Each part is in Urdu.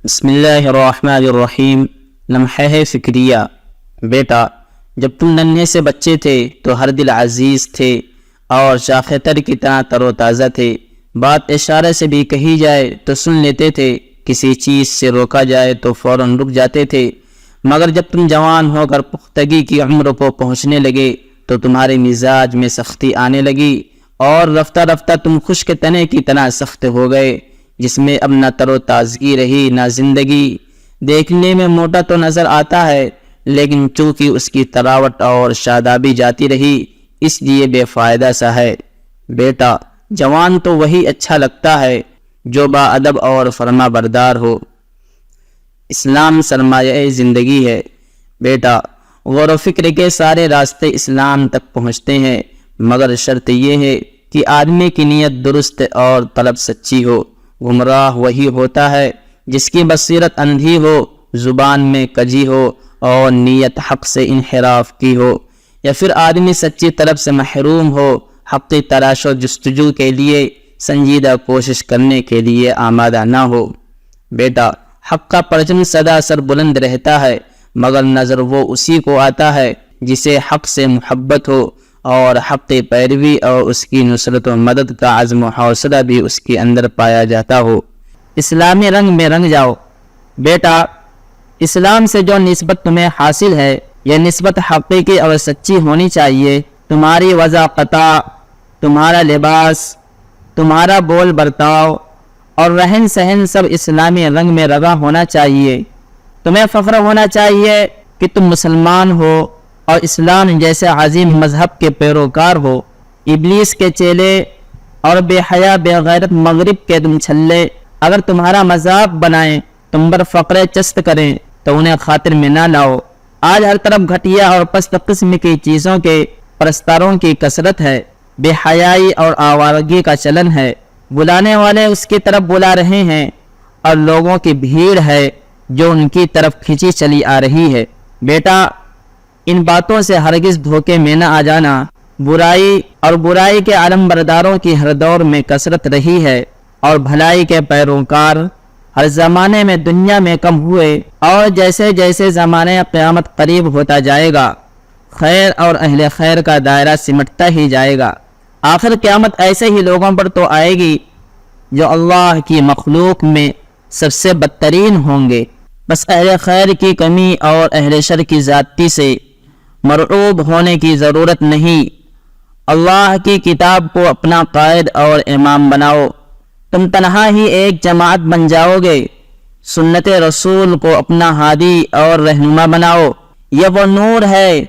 بسم اللہ الرحمن الرحیم۔ لمحہ فکریہ۔ بیٹا، جب تم ننھے سے بچے تھے تو ہر دل عزیز تھے اور شاخ تر کی طرح تر و تازہ تھے۔ بات اشارے سے بھی کہی جائے تو سن لیتے تھے، کسی چیز سے روکا جائے تو فوراً رک جاتے تھے۔ مگر جب تم جوان ہو کر پختگی کی عمر کو پہنچنے لگے تو تمہارے مزاج میں سختی آنے لگی اور رفتہ رفتہ تم خشک تنے کی طرح سخت ہو گئے، جس میں اب نہ تر و تازگی رہی نہ زندگی۔ دیکھنے میں موٹا تو نظر آتا ہے، لیکن چونکہ اس کی تراوٹ اور شادابی جاتی رہی، اس لیے بے فائدہ سا ہے۔ بیٹا، جوان تو وہی اچھا لگتا ہے جو با ادب اور فرما بردار ہو۔ اسلام سرمایہ زندگی ہے۔ بیٹا، غور و فکر کے سارے راستے اسلام تک پہنچتے ہیں، مگر شرط یہ ہے کہ آدمی کی نیت درست اور طلب سچی ہو۔ گمراہ وہی ہوتا ہے جس کی بصیرت اندھی ہو، زبان میں کجی ہو اور نیت حق سے انحراف کی ہو، یا پھر آدمی سچی طلب سے محروم ہو، حقی تلاش و جستجو کے لیے سنجیدہ کوشش کرنے کے لیے آمادہ نہ ہو۔ بیٹا، حق کا پرچم سدا سر بلند رہتا ہے، مگر نظر وہ اسی کو آتا ہے جسے حق سے محبت ہو اور حق کی پیروی اور اس کی نصرت و مدد کا عزم و حوصلہ بھی اس کے اندر پایا جاتا ہو۔ اسلامی رنگ میں رنگ جاؤ۔ بیٹا، اسلام سے جو نسبت تمہیں حاصل ہے، یہ نسبت حقیقی اور سچی ہونی چاہیے۔ تمہاری وضاحت، تمہارا لباس، تمہارا بول برتاؤ اور رہن سہن سب اسلامی رنگ میں رنگا ہونا چاہیے۔ تمہیں فخر ہونا چاہیے کہ تم مسلمان ہو اور اسلام جیسے عظیم مذہب کے پیروکار ہو۔ ابلیس کے چیلے اور بے حیا بے غیرت مغرب کے تم چھلے اگر تمہارا مذاق بنائیں، تم پر فقرے چست کریں تو انہیں خاطر میں نہ لاؤ۔ آج ہر طرف گھٹیا اور پست قسم کی چیزوں کے پرستاروں کی کثرت ہے، بے حیائی اور آوارگی کا چلن ہے۔ بلانے والے اس کی طرف بلا رہے ہیں اور لوگوں کی بھیڑ ہے جو ان کی طرف کھینچی چلی آ رہی ہے۔ بیٹا، ان باتوں سے ہرگز دھوکے میں نہ آ جانا۔ برائی اور برائی کے علم برداروں کی ہر دور میں کثرت رہی ہے اور بھلائی کے پیروکار ہر زمانے میں دنیا میں کم ہوئے، اور جیسے جیسے زمانے قیامت قریب ہوتا جائے گا، خیر اور اہل خیر کا دائرہ سمٹتا ہی جائے گا۔ آخر قیامت ایسے ہی لوگوں پر تو آئے گی جو اللہ کی مخلوق میں سب سے بدترین ہوں گے۔ بس اہل خیر کی کمی اور اہل شر کی زیادتی سے مرعوب ہونے کی ضرورت نہیں۔ اللہ کی کتاب کو اپنا قائد اور امام بناؤ، تم تنہا ہی ایک جماعت بن جاؤ گے۔ سنت رسول کو اپنا ہادی اور رہنما بناؤ، یہ وہ نور ہے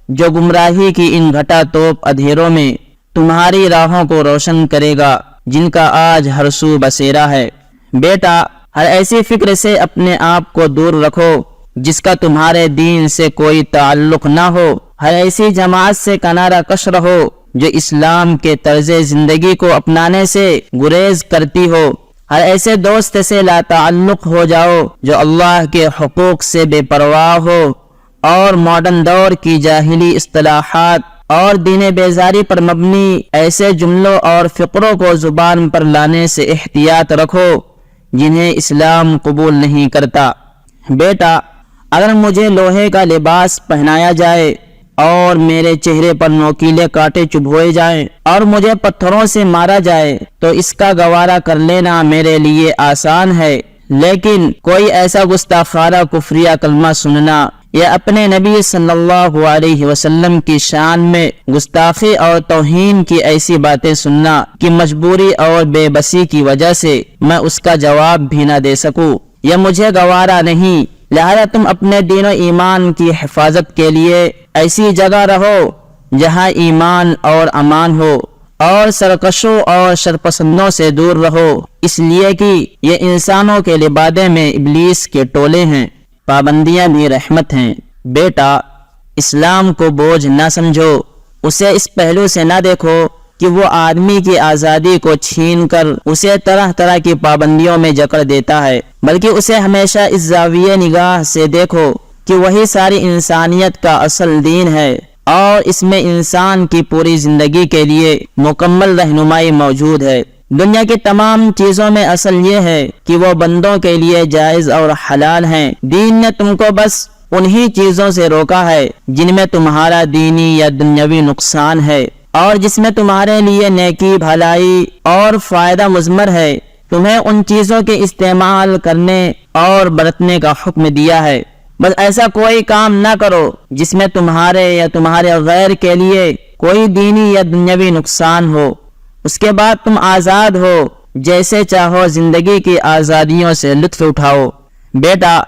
جو گمراہی کی ان گھٹا توپ اندھیروں میں تمہاری راہوں کو روشن کرے گا جن کا آج ہر سو بسیرا ہے۔ بیٹا، ہر ایسی فکر سے اپنے آپ کو دور رکھو جس کا تمہارے دین سے کوئی تعلق نہ ہو۔ ہر ایسی جماعت سے کنارہ کش رہو جو اسلام کے طرز زندگی کو اپنانے سے گریز کرتی ہو۔ ہر ایسے دوست سے لا تعلق ہو جاؤ جو اللہ کے حقوق سے بے پرواہ ہو اور ماڈرن دور کی جاہلی اصطلاحات اور دین بیزاری پر مبنی ایسے جملوں اور فقروں کو زبان پر لانے سے احتیاط رکھو جنہیں اسلام قبول نہیں کرتا۔ بیٹا، اگر مجھے لوہے کا لباس پہنایا جائے اور میرے چہرے پر نوکیلے کانٹے چبھوئے جائیں اور مجھے پتھروں سے مارا جائے تو اس کا گوارا کر لینا میرے لیے آسان ہے، لیکن کوئی ایسا گستاخانہ کفریہ کلمہ سننا یا اپنے نبی صلی اللہ علیہ وسلم کی شان میں گستاخی اور توہین کی ایسی باتیں سننا کہ مجبوری اور بے بسی کی وجہ سے میں اس کا جواب بھی نہ دے سکوں، یہ مجھے گوارا نہیں۔ لہذا تم اپنے دین و ایمان کی حفاظت کے لیے ایسی جگہ رہو جہاں ایمان اور امان ہو، اور سرکشوں اور شرپسندوں سے دور رہو، اس لیے کہ یہ انسانوں کے لبادے میں ابلیس کے ٹولے ہیں۔ پابندیاں بھی رحمت ہیں۔ بیٹا، اسلام کو بوجھ نہ سمجھو، اسے اس پہلو سے نہ دیکھو کہ وہ آدمی کی آزادی کو چھین کر اسے طرح طرح کی پابندیوں میں جکڑ دیتا ہے، بلکہ اسے ہمیشہ اس زاویہ نگاہ سے دیکھو کہ وہی ساری انسانیت کا اصل دین ہے اور اس میں انسان کی پوری زندگی کے لیے مکمل رہنمائی موجود ہے۔ دنیا کی تمام چیزوں میں اصل یہ ہے کہ وہ بندوں کے لیے جائز اور حلال ہیں۔ دین نے تم کو بس انہی چیزوں سے روکا ہے جن میں تمہارا دینی یا دنیاوی نقصان ہے اور جس میں تمہارے لیے نیکی، بھلائی اور فائدہ مضمر ہے۔ تمہیں ان چیزوں کے استعمال کرنے اور برتنے کا حکم دیا ہے، بس ایسا کوئی کام نہ کرو جس میں تمہارے یا تمہارے غیر کے لیے کوئی دینی یا دنیاوی نقصان ہو۔ اس کے بعد تم آزاد ہو، جیسے چاہو زندگی کی آزادیوں سے لطف اٹھاؤ۔ بیٹا،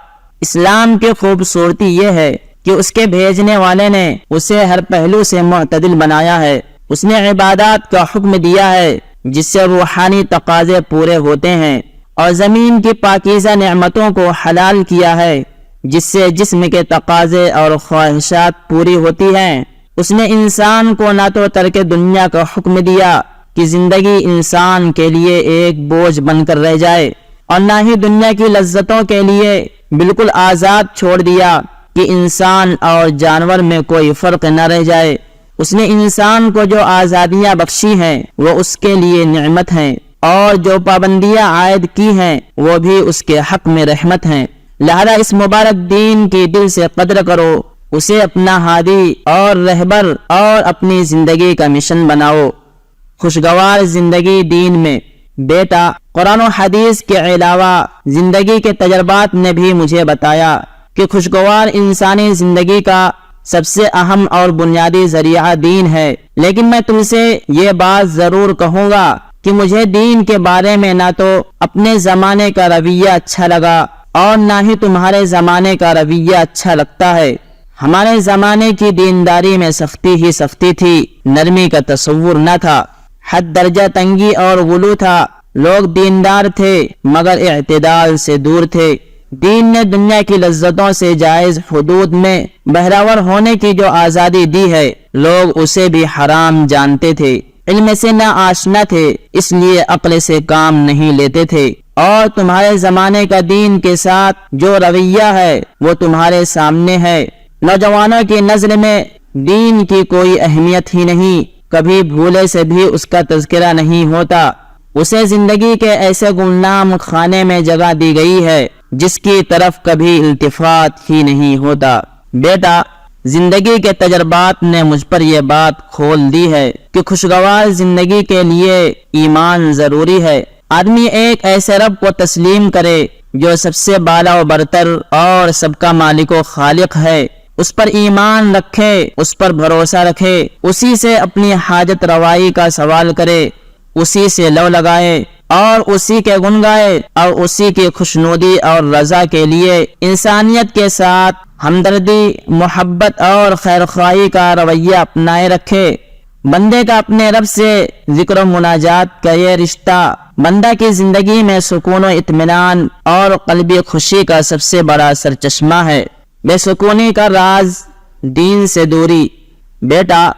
اسلام کی خوبصورتی یہ ہے کہ اس کے بھیجنے والے نے اسے ہر پہلو سے معتدل بنایا ہے۔ اس نے عبادات کا حکم دیا ہے جس سے روحانی تقاضے پورے ہوتے ہیں، اور زمین کی پاکیزہ نعمتوں کو حلال کیا ہے جس سے جسم کے تقاضے اور خواہشات پوری ہوتی ہیں۔ اس نے انسان کو نہ تو ترک دنیا کا حکم دیا کہ زندگی انسان کے لیے ایک بوجھ بن کر رہ جائے، اور نہ ہی دنیا کی لذتوں کے لیے بالکل آزاد چھوڑ دیا کہ انسان اور جانور میں کوئی فرق نہ رہ جائے۔ اس نے انسان کو جو آزادیاں بخشی ہیں وہ اس کے لیے نعمت ہیں، اور جو پابندیاں عائد کی ہیں وہ بھی اس کے حق میں رحمت ہیں۔ لہذا اس مبارک دین کی دل سے قدر کرو، اسے اپنا ہادی اور رہبر اور اپنی زندگی کا مشن بناؤ۔ خوشگوار زندگی دین میں۔ بیٹا، قرآن و حدیث کے علاوہ زندگی کے تجربات نے بھی مجھے بتایا کہ خوشگوار انسانی زندگی کا سب سے اہم اور بنیادی ذریعہ دین ہے، لیکن میں تم سے یہ بات ضرور کہوں گا کہ مجھے دین کے بارے میں نہ تو اپنے زمانے کا رویہ اچھا لگا اور نہ ہی تمہارے زمانے کا رویہ اچھا لگتا ہے۔ ہمارے زمانے کی دینداری میں سختی ہی سختی تھی، نرمی کا تصور نہ تھا، حد درجہ تنگی اور غلو تھا۔ لوگ دیندار تھے مگر اعتدال سے دور تھے۔ دین نے دنیا کی لذتوں سے جائز حدود میں بہراور ہونے کی جو آزادی دی ہے، لوگ اسے بھی حرام جانتے تھے، علم سے نہ آشنا تھے، اس لیے عقل سے کام نہیں لیتے تھے۔ اور تمہارے زمانے کا دین کے ساتھ جو رویہ ہے وہ تمہارے سامنے ہے۔ نوجوانوں کی نظر میں دین کی کوئی اہمیت ہی نہیں، کبھی بھولے سے بھی اس کا تذکرہ نہیں ہوتا۔ اسے زندگی کے ایسے گمنام خانے میں جگہ دی گئی ہے جس کی طرف کبھی التفات ہی نہیں ہوتا۔ بیٹا، زندگی کے تجربات نے مجھ پر یہ بات کھول دی ہے کہ خوشگوار زندگی کے لیے ایمان ضروری ہے۔ آدمی ایک ایسے رب کو تسلیم کرے جو سب سے بالا و برتر اور سب کا مالک و خالق ہے، اس پر ایمان رکھے، اس پر بھروسہ رکھے، اسی سے اپنی حاجت روائی کا سوال کرے، اسی سے لو لگائے اور اسی کے گن گائے، اور اسی کی خوشنودی اور رضا کے لیے انسانیت کے ساتھ ہمدردی، محبت اور خیرخواہی کا رویہ اپنائے رکھے۔ بندے کا اپنے رب سے ذکر و مناجات کا یہ رشتہ بندہ کی زندگی میں سکون و اطمینان اور قلبی خوشی کا سب سے بڑا سرچشمہ ہے۔ بے سکونی کا راز دین سے دوری۔ بیٹا،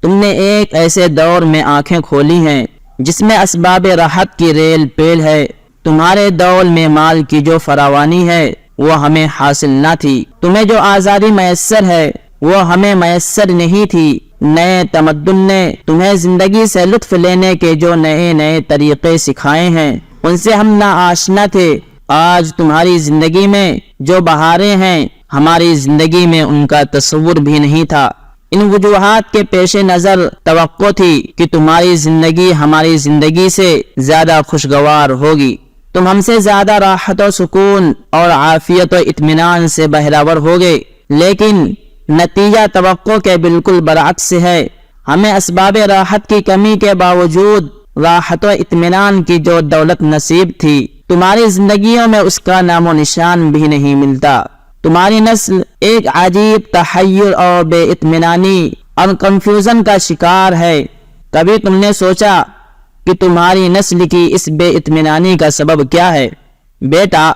تم نے ایک ایسے دور میں آنکھیں کھولی ہیں جس میں اسباب راحت کی ریل پیل ہے۔ تمہارے دور میں مال کی جو فراوانی ہے وہ ہمیں حاصل نہ تھی، تمہیں جو آزادی میسر ہے وہ ہمیں میسر نہیں تھی۔ نئے تمدن نے تمہیں زندگی سے لطف لینے کے جو نئے نئے طریقے سکھائے ہیں ان سے ہم نہ آشنا تھے۔ آج تمہاری زندگی میں جو بہاریں ہیں ہماری زندگی میں ان کا تصور بھی نہیں تھا۔ ان وجوہات کے پیش نظر توقع تھی کہ تمہاری زندگی ہماری زندگی سے زیادہ خوشگوار ہوگی، تم ہم سے زیادہ راحت و سکون اور عافیت و اطمینان سے بہراور ہوگے، لیکن نتیجہ توقع کے بالکل برعکس ہے۔ ہمیں اسباب راحت کی کمی کے باوجود راحت و اطمینان کی جو دولت نصیب تھی، تمہاری زندگیوں میں اس کا نام و نشان بھی نہیں ملتا۔ تمہاری نسل ایک عجیب تحیر اور بے اطمینانی اور کنفیوژن کا شکار ہے۔ کبھی تم نے سوچا کہ تمہاری نسل کی اس بے اطمینانی کا سبب کیا ہے؟ بیٹا،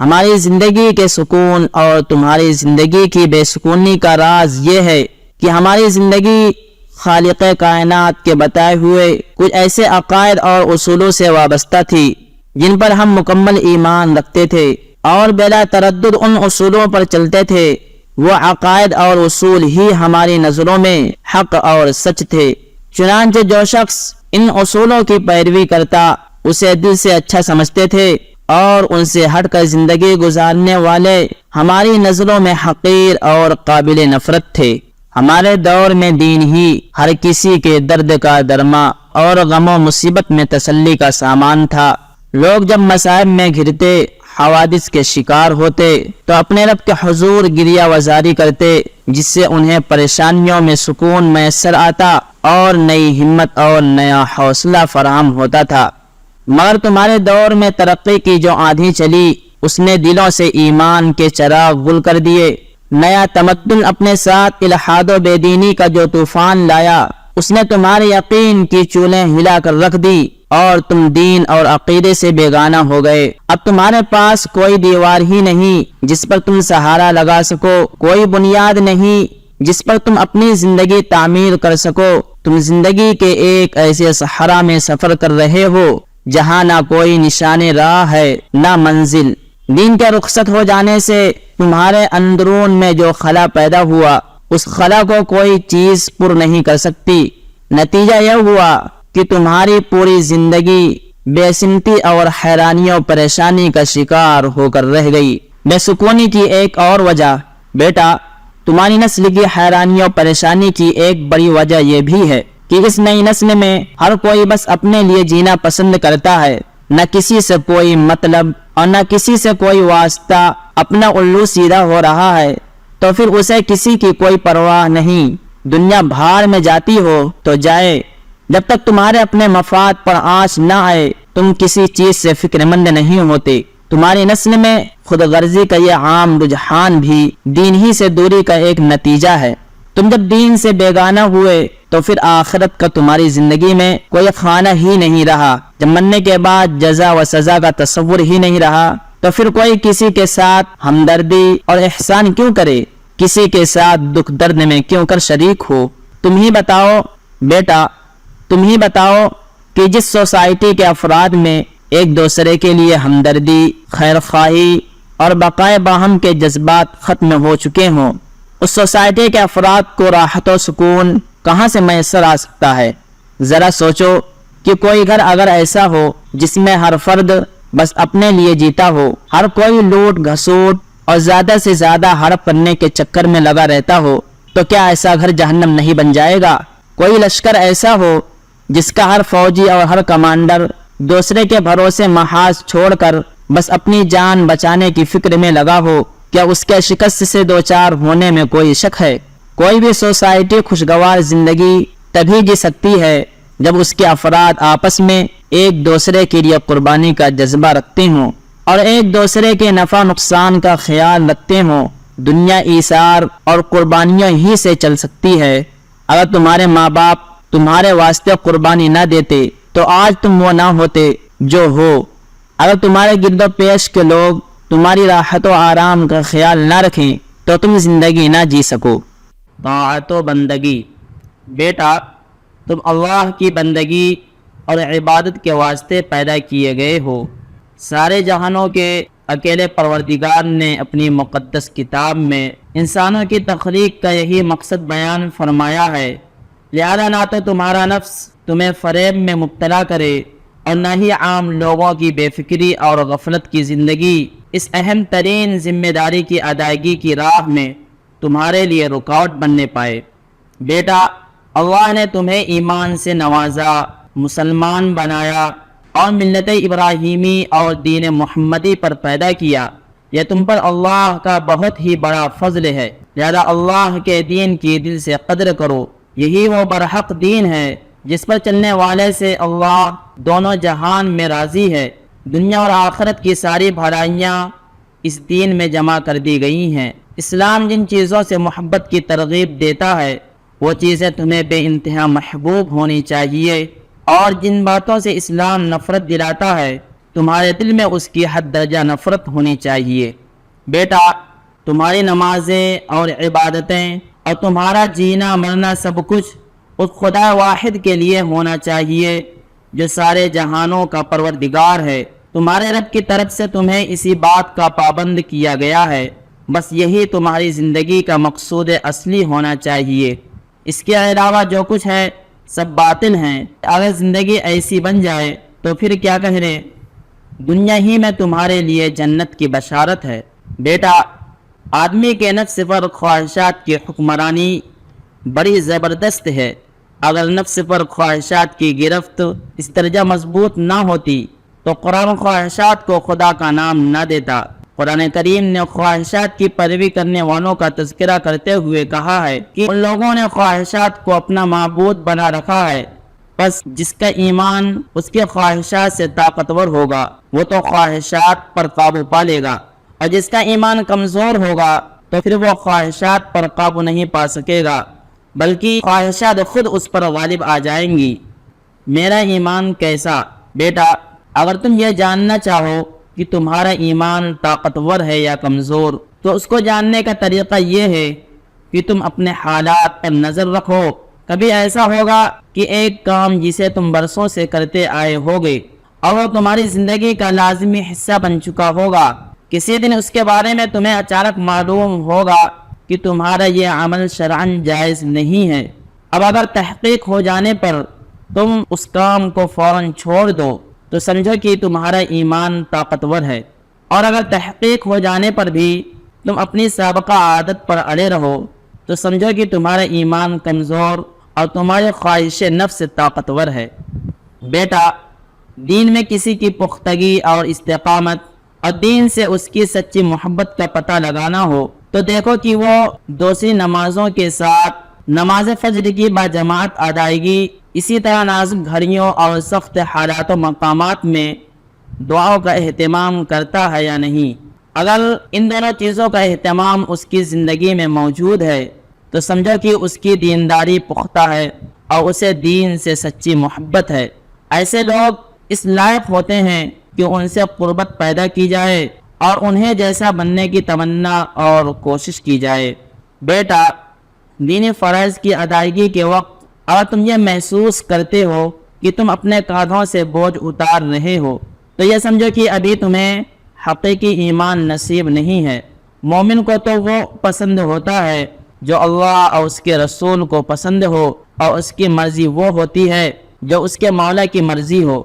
ہماری زندگی کے سکون اور تمہاری زندگی کی بے سکونی کا راز یہ ہے کہ ہماری زندگی خالق کائنات کے بتائے ہوئے کچھ ایسے عقائد اور اصولوں سے وابستہ تھی جن پر ہم مکمل ایمان رکھتے تھے اور بلا تردد ان اصولوں پر چلتے تھے۔ وہ عقائد اور اصول ہی ہماری نظروں میں حق اور سچ تھے۔ چنانچہ جو شخص ان اصولوں کی پیروی کرتا اسے دل سے اچھا سمجھتے تھے، اور ان سے ہٹ کر زندگی گزارنے والے ہماری نظروں میں حقیر اور قابل نفرت تھے۔ ہمارے دور میں دین ہی ہر کسی کے درد کا درما اور غم و مصیبت میں تسلی کا سامان تھا۔ لوگ جب مصائب میں گھرتے، حوادث کے شکار ہوتے، تو اپنے رب کے حضور گریہ وزاری کرتے، جس سے انہیں پریشانیوں میں سکون میسر آتا اور نئی ہمت اور نیا حوصلہ فراہم ہوتا تھا۔ مگر تمہارے دور میں ترقی کی جو آندھی چلی، اس نے دلوں سے ایمان کے چراغ گل کر دیے۔ نیا تمدن اپنے ساتھ الحاد و بے دینی کا جو طوفان لایا، اس نے تمہارے یقین کی چولیں ہلا کر رکھ دی، اور تم دین اور عقیدے سے بیگانہ ہو گئے۔ اب تمہارے پاس کوئی دیوار ہی نہیں جس پر تم سہارا لگا سکو، کوئی بنیاد نہیں جس پر تم اپنی زندگی تعمیر کر سکو۔ تم زندگی کے ایک ایسے صحرا میں سفر کر رہے ہو جہاں نہ کوئی نشان راہ ہے نہ منزل۔ دین کے رخصت ہو جانے سے تمہارے اندرون میں جو خلا پیدا ہوا، اس خلا کو کوئی چیز پر نہیں کر سکتی۔ نتیجہ یہ ہوا کہ تمہاری پوری زندگی بے سمتی اور حیرانی و پریشانی کا شکار ہو کر رہ گئی۔ بے سکونی کی ایک اور وجہ بیٹا، تمہاری نسل کی حیرانی و پریشانی کی ایک بڑی وجہ یہ بھی ہے کہ اس نئی نسل میں ہر کوئی بس اپنے لیے جینا پسند کرتا ہے، نہ کسی سے کوئی مطلب اور نہ کسی سے کوئی واسطہ۔ اپنا الو سیدھا ہو رہا ہے تو پھر اسے کسی کی کوئی پرواہ نہیں۔ دنیا بھاڑ میں جاتی ہو تو جائے، جب تک تمہارے اپنے مفاد پر آنچ نہ آئے تم کسی چیز سے فکر مند نہیں ہوتے۔ تمہاری نسل میں خود غرضی کا یہ عام رجحان بھی دین ہی سے دوری کا ایک نتیجہ ہے۔ تم جب دین سے بیگانہ ہوئے تو پھر آخرت کا تمہاری زندگی میں کوئی خانہ ہی نہیں رہا۔ جب مرنے کے بعد جزا و سزا کا تصور ہی نہیں رہا تو پھر کوئی کسی کے ساتھ ہمدردی اور احسان کیوں کرے؟ کسی کے ساتھ دکھ درد میں کیوں کر شریک ہو؟ تم ہی بتاؤ بیٹا، تم ہی بتاؤ کہ جس سوسائٹی کے افراد میں ایک دوسرے کے لیے ہمدردی، خیر خواہی اور بقائے باہم کے جذبات ختم ہو چکے ہوں، اس سوسائٹی کے افراد کو راحت و سکون کہاں سے میسر آ سکتا ہے؟ ذرا سوچو کہ کوئی گھر اگر ایسا ہو جس میں ہر فرد بس اپنے لیے جیتا ہو، ہر کوئی لوٹ گھسوٹ اور زیادہ سے زیادہ ہڑپ کرنے کے چکر میں لگا رہتا ہو، تو کیا ایسا گھر جہنم نہیں بن جائے گا؟ کوئی لشکر ایسا ہو جس کا ہر فوجی اور ہر کمانڈر دوسرے کے بھروسے محاذ چھوڑ کر بس اپنی جان بچانے کی فکر میں لگا ہو، کیا اس کے شکست سے دوچار ہونے میں کوئی شک ہے؟ کوئی بھی سوسائٹی خوشگوار زندگی تبھی جی سکتی ہے جب اس کے افراد آپس میں ایک دوسرے کے لیے قربانی کا جذبہ رکھتے ہوں اور ایک دوسرے کے نفع نقصان کا خیال رکھتے ہوں۔ دنیا ایثار اور قربانیوں ہی سے چل سکتی ہے۔ اگر تمہارے ماں باپ تمہارے واسطے قربانی نہ دیتے تو آج تم وہ نہ ہوتے جو ہو۔ اگر تمہارے گرد و پیش کے لوگ تمہاری راحت و آرام کا خیال نہ رکھیں تو تم زندگی نہ جی سکو۔ طاعت و بندگی بیٹا، تم اللہ کی بندگی اور عبادت کے واسطے پیدا کیے گئے ہو۔ سارے جہانوں کے اکیلے پروردگار نے اپنی مقدس کتاب میں انسانوں کی تخلیق کا یہی مقصد بیان فرمایا ہے، لہذا نہ تو تمہارا نفس تمہیں فریب میں مبتلا کرے اور نہ ہی عام لوگوں کی بے فکری اور غفلت کی زندگی اس اہم ترین ذمہ داری کی ادائیگی کی راہ میں تمہارے لیے رکاوٹ بننے پائے۔ بیٹا، اللہ نے تمہیں ایمان سے نوازا، مسلمان بنایا اور ملت ابراہیمی اور دین محمدی پر پیدا کیا۔ یہ تم پر اللہ کا بہت ہی بڑا فضل ہے، لہذا اللہ کے دین کی دل سے قدر کرو۔ یہی وہ برحق دین ہے جس پر چلنے والے سے اللہ دونوں جہان میں راضی ہے۔ دنیا اور آخرت کی ساری بھلائیاں اس دین میں جمع کر دی گئی ہیں۔ اسلام جن چیزوں سے محبت کی ترغیب دیتا ہے وہ چیزیں تمہیں بے انتہا محبوب ہونی چاہیے، اور جن باتوں سے اسلام نفرت دلاتا ہے تمہارے دل میں اس کی حد درجہ نفرت ہونی چاہیے۔ بیٹا، تمہاری نمازیں اور عبادتیں اور تمہارا جینا مرنا سب کچھ اس خدا واحد کے لیے ہونا چاہیے جو سارے جہانوں کا پروردگار ہے۔ تمہارے رب کی طرف سے تمہیں اسی بات کا پابند کیا گیا ہے، بس یہی تمہاری زندگی کا مقصود اصلی ہونا چاہیے۔ اس کے علاوہ جو کچھ ہے سب باطل ہیں۔ اگر زندگی ایسی بن جائے تو پھر کیا کہنے، دنیا ہی میں تمہارے لیے جنت کی بشارت ہے۔ بیٹا، آدمی کے نفس پر خواہشات کی حکمرانی بڑی زبردست ہے۔ اگر نفس پر خواہشات کی گرفت اس درجہ مضبوط نہ ہوتی تو قرآن خواہشات کو خدا کا نام نہ دیتا۔ قرآن کریم نے خواہشات کی پیروی کرنے والوں کا تذکرہ کرتے ہوئے کہا ہے کہ ان لوگوں نے خواہشات کو اپنا معبود بنا رکھا ہے، بس جس کا ایمان اس کے خواہشات سے طاقتور ہوگا وہ تو خواہشات پر قابو پا لے گا، اور جس کا ایمان کمزور ہوگا تو پھر وہ خواہشات پر قابو نہیں پا سکے گا، بلکہ خواہشات خود اس پر غالب آ جائیں گی۔ میرا ایمان کیسا؟ بیٹا، اگر تم یہ جاننا چاہو کہ تمہارا ایمان طاقتور ہے یا کمزور تو اس کو جاننے کا طریقہ یہ ہے کہ تم اپنے حالات پر نظر رکھو۔ کبھی ایسا ہوگا کہ ایک کام جسے تم برسوں سے کرتے آئے ہوگے اور وہ تمہاری زندگی کا لازمی حصہ بن چکا ہوگا، کسی دن اس کے بارے میں تمہیں اچانک معلوم ہوگا کہ تمہارا یہ عمل شرعاً جائز نہیں ہے۔ اب اگر تحقیق ہو جانے پر تم اس کام کو فوراً چھوڑ دو تو سمجھو کہ تمہارا ایمان طاقتور ہے، اور اگر تحقیق ہو جانے پر بھی تم اپنی سابقہ عادت پر اڑے رہو تو سمجھو کہ تمہارا ایمان کمزور اور تمہاری خواہش نفس طاقتور ہے۔ بیٹا، دین میں کسی کی پختگی اور استقامت اور دین سے اس کی سچی محبت کا پتہ لگانا ہو تو دیکھو کہ وہ دوسری نمازوں کے ساتھ نماز فجر کی باجماعت ادائیگی، اسی طرح نازک گھڑیوں اور سخت حالات و مقامات میں دعاؤں کا اہتمام کرتا ہے یا نہیں۔ اگر ان دونوں چیزوں کا اہتمام اس کی زندگی میں موجود ہے تو سمجھو کہ اس کی دینداری پختہ ہے اور اسے دین سے سچی محبت ہے۔ ایسے لوگ اس لائق ہوتے ہیں کہ ان سے قربت پیدا کی جائے اور انہیں جیسا بننے کی تمنا اور کوشش کی جائے۔ بیٹا، دینی فرائض کی ادائیگی کے وقت اگر تم یہ محسوس کرتے ہو کہ تم اپنے کاندھوں سے بوجھ اتار رہے ہو تو یہ سمجھو کہ ابھی تمہیں حقیقی ایمان نصیب نہیں ہے۔ مومن کو تو وہ پسند ہوتا ہے جو اللہ اور اس کے رسول کو پسند ہو، اور اس کی مرضی وہ ہوتی ہے جو اس کے مولا کی مرضی ہو۔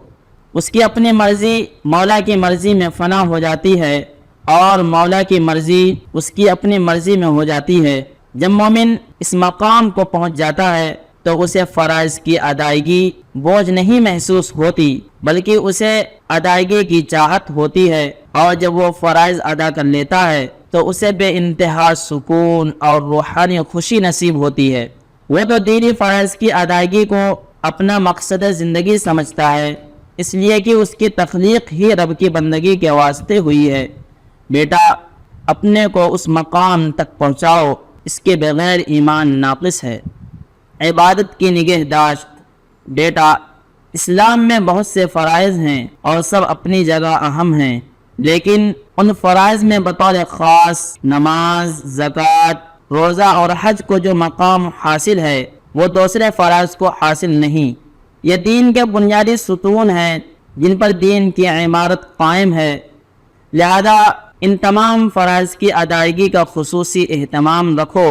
اس کی اپنی مرضی مولا کی مرضی میں فنا ہو جاتی ہے اور مولا کی مرضی اس کی اپنی مرضی میں ہو جاتی ہے۔ جب مومن اس مقام کو پہنچ جاتا ہے تو اسے فرائض کی ادائیگی بوجھ نہیں محسوس ہوتی، بلکہ اسے ادائیگی کی چاہت ہوتی ہے، اور جب وہ فرائض ادا کر لیتا ہے تو اسے بے انتہا سکون اور روحانی خوشی نصیب ہوتی ہے۔ وہ تو دینی فرائض کی ادائیگی کو اپنا مقصد زندگی سمجھتا ہے، اس لیے کہ اس کی تخلیق ہی رب کی بندگی کے واسطے ہوئی ہے۔ بیٹا، اپنے کو اس مقام تک پہنچاؤ، اس کے بغیر ایمان ناقص ہے۔ عبادت کی نگہداشت۔ بیٹا، اسلام میں بہت سے فرائض ہیں اور سب اپنی جگہ اہم ہیں، لیکن ان فرائض میں بطور خاص نماز، زکوٰۃ، روزہ اور حج کو جو مقام حاصل ہے وہ دوسرے فرائض کو حاصل نہیں۔ یہ دین کے بنیادی ستون ہیں جن پر دین کی عمارت قائم ہے، لہذا ان تمام فرائض کی ادائیگی کا خصوصی اہتمام رکھو۔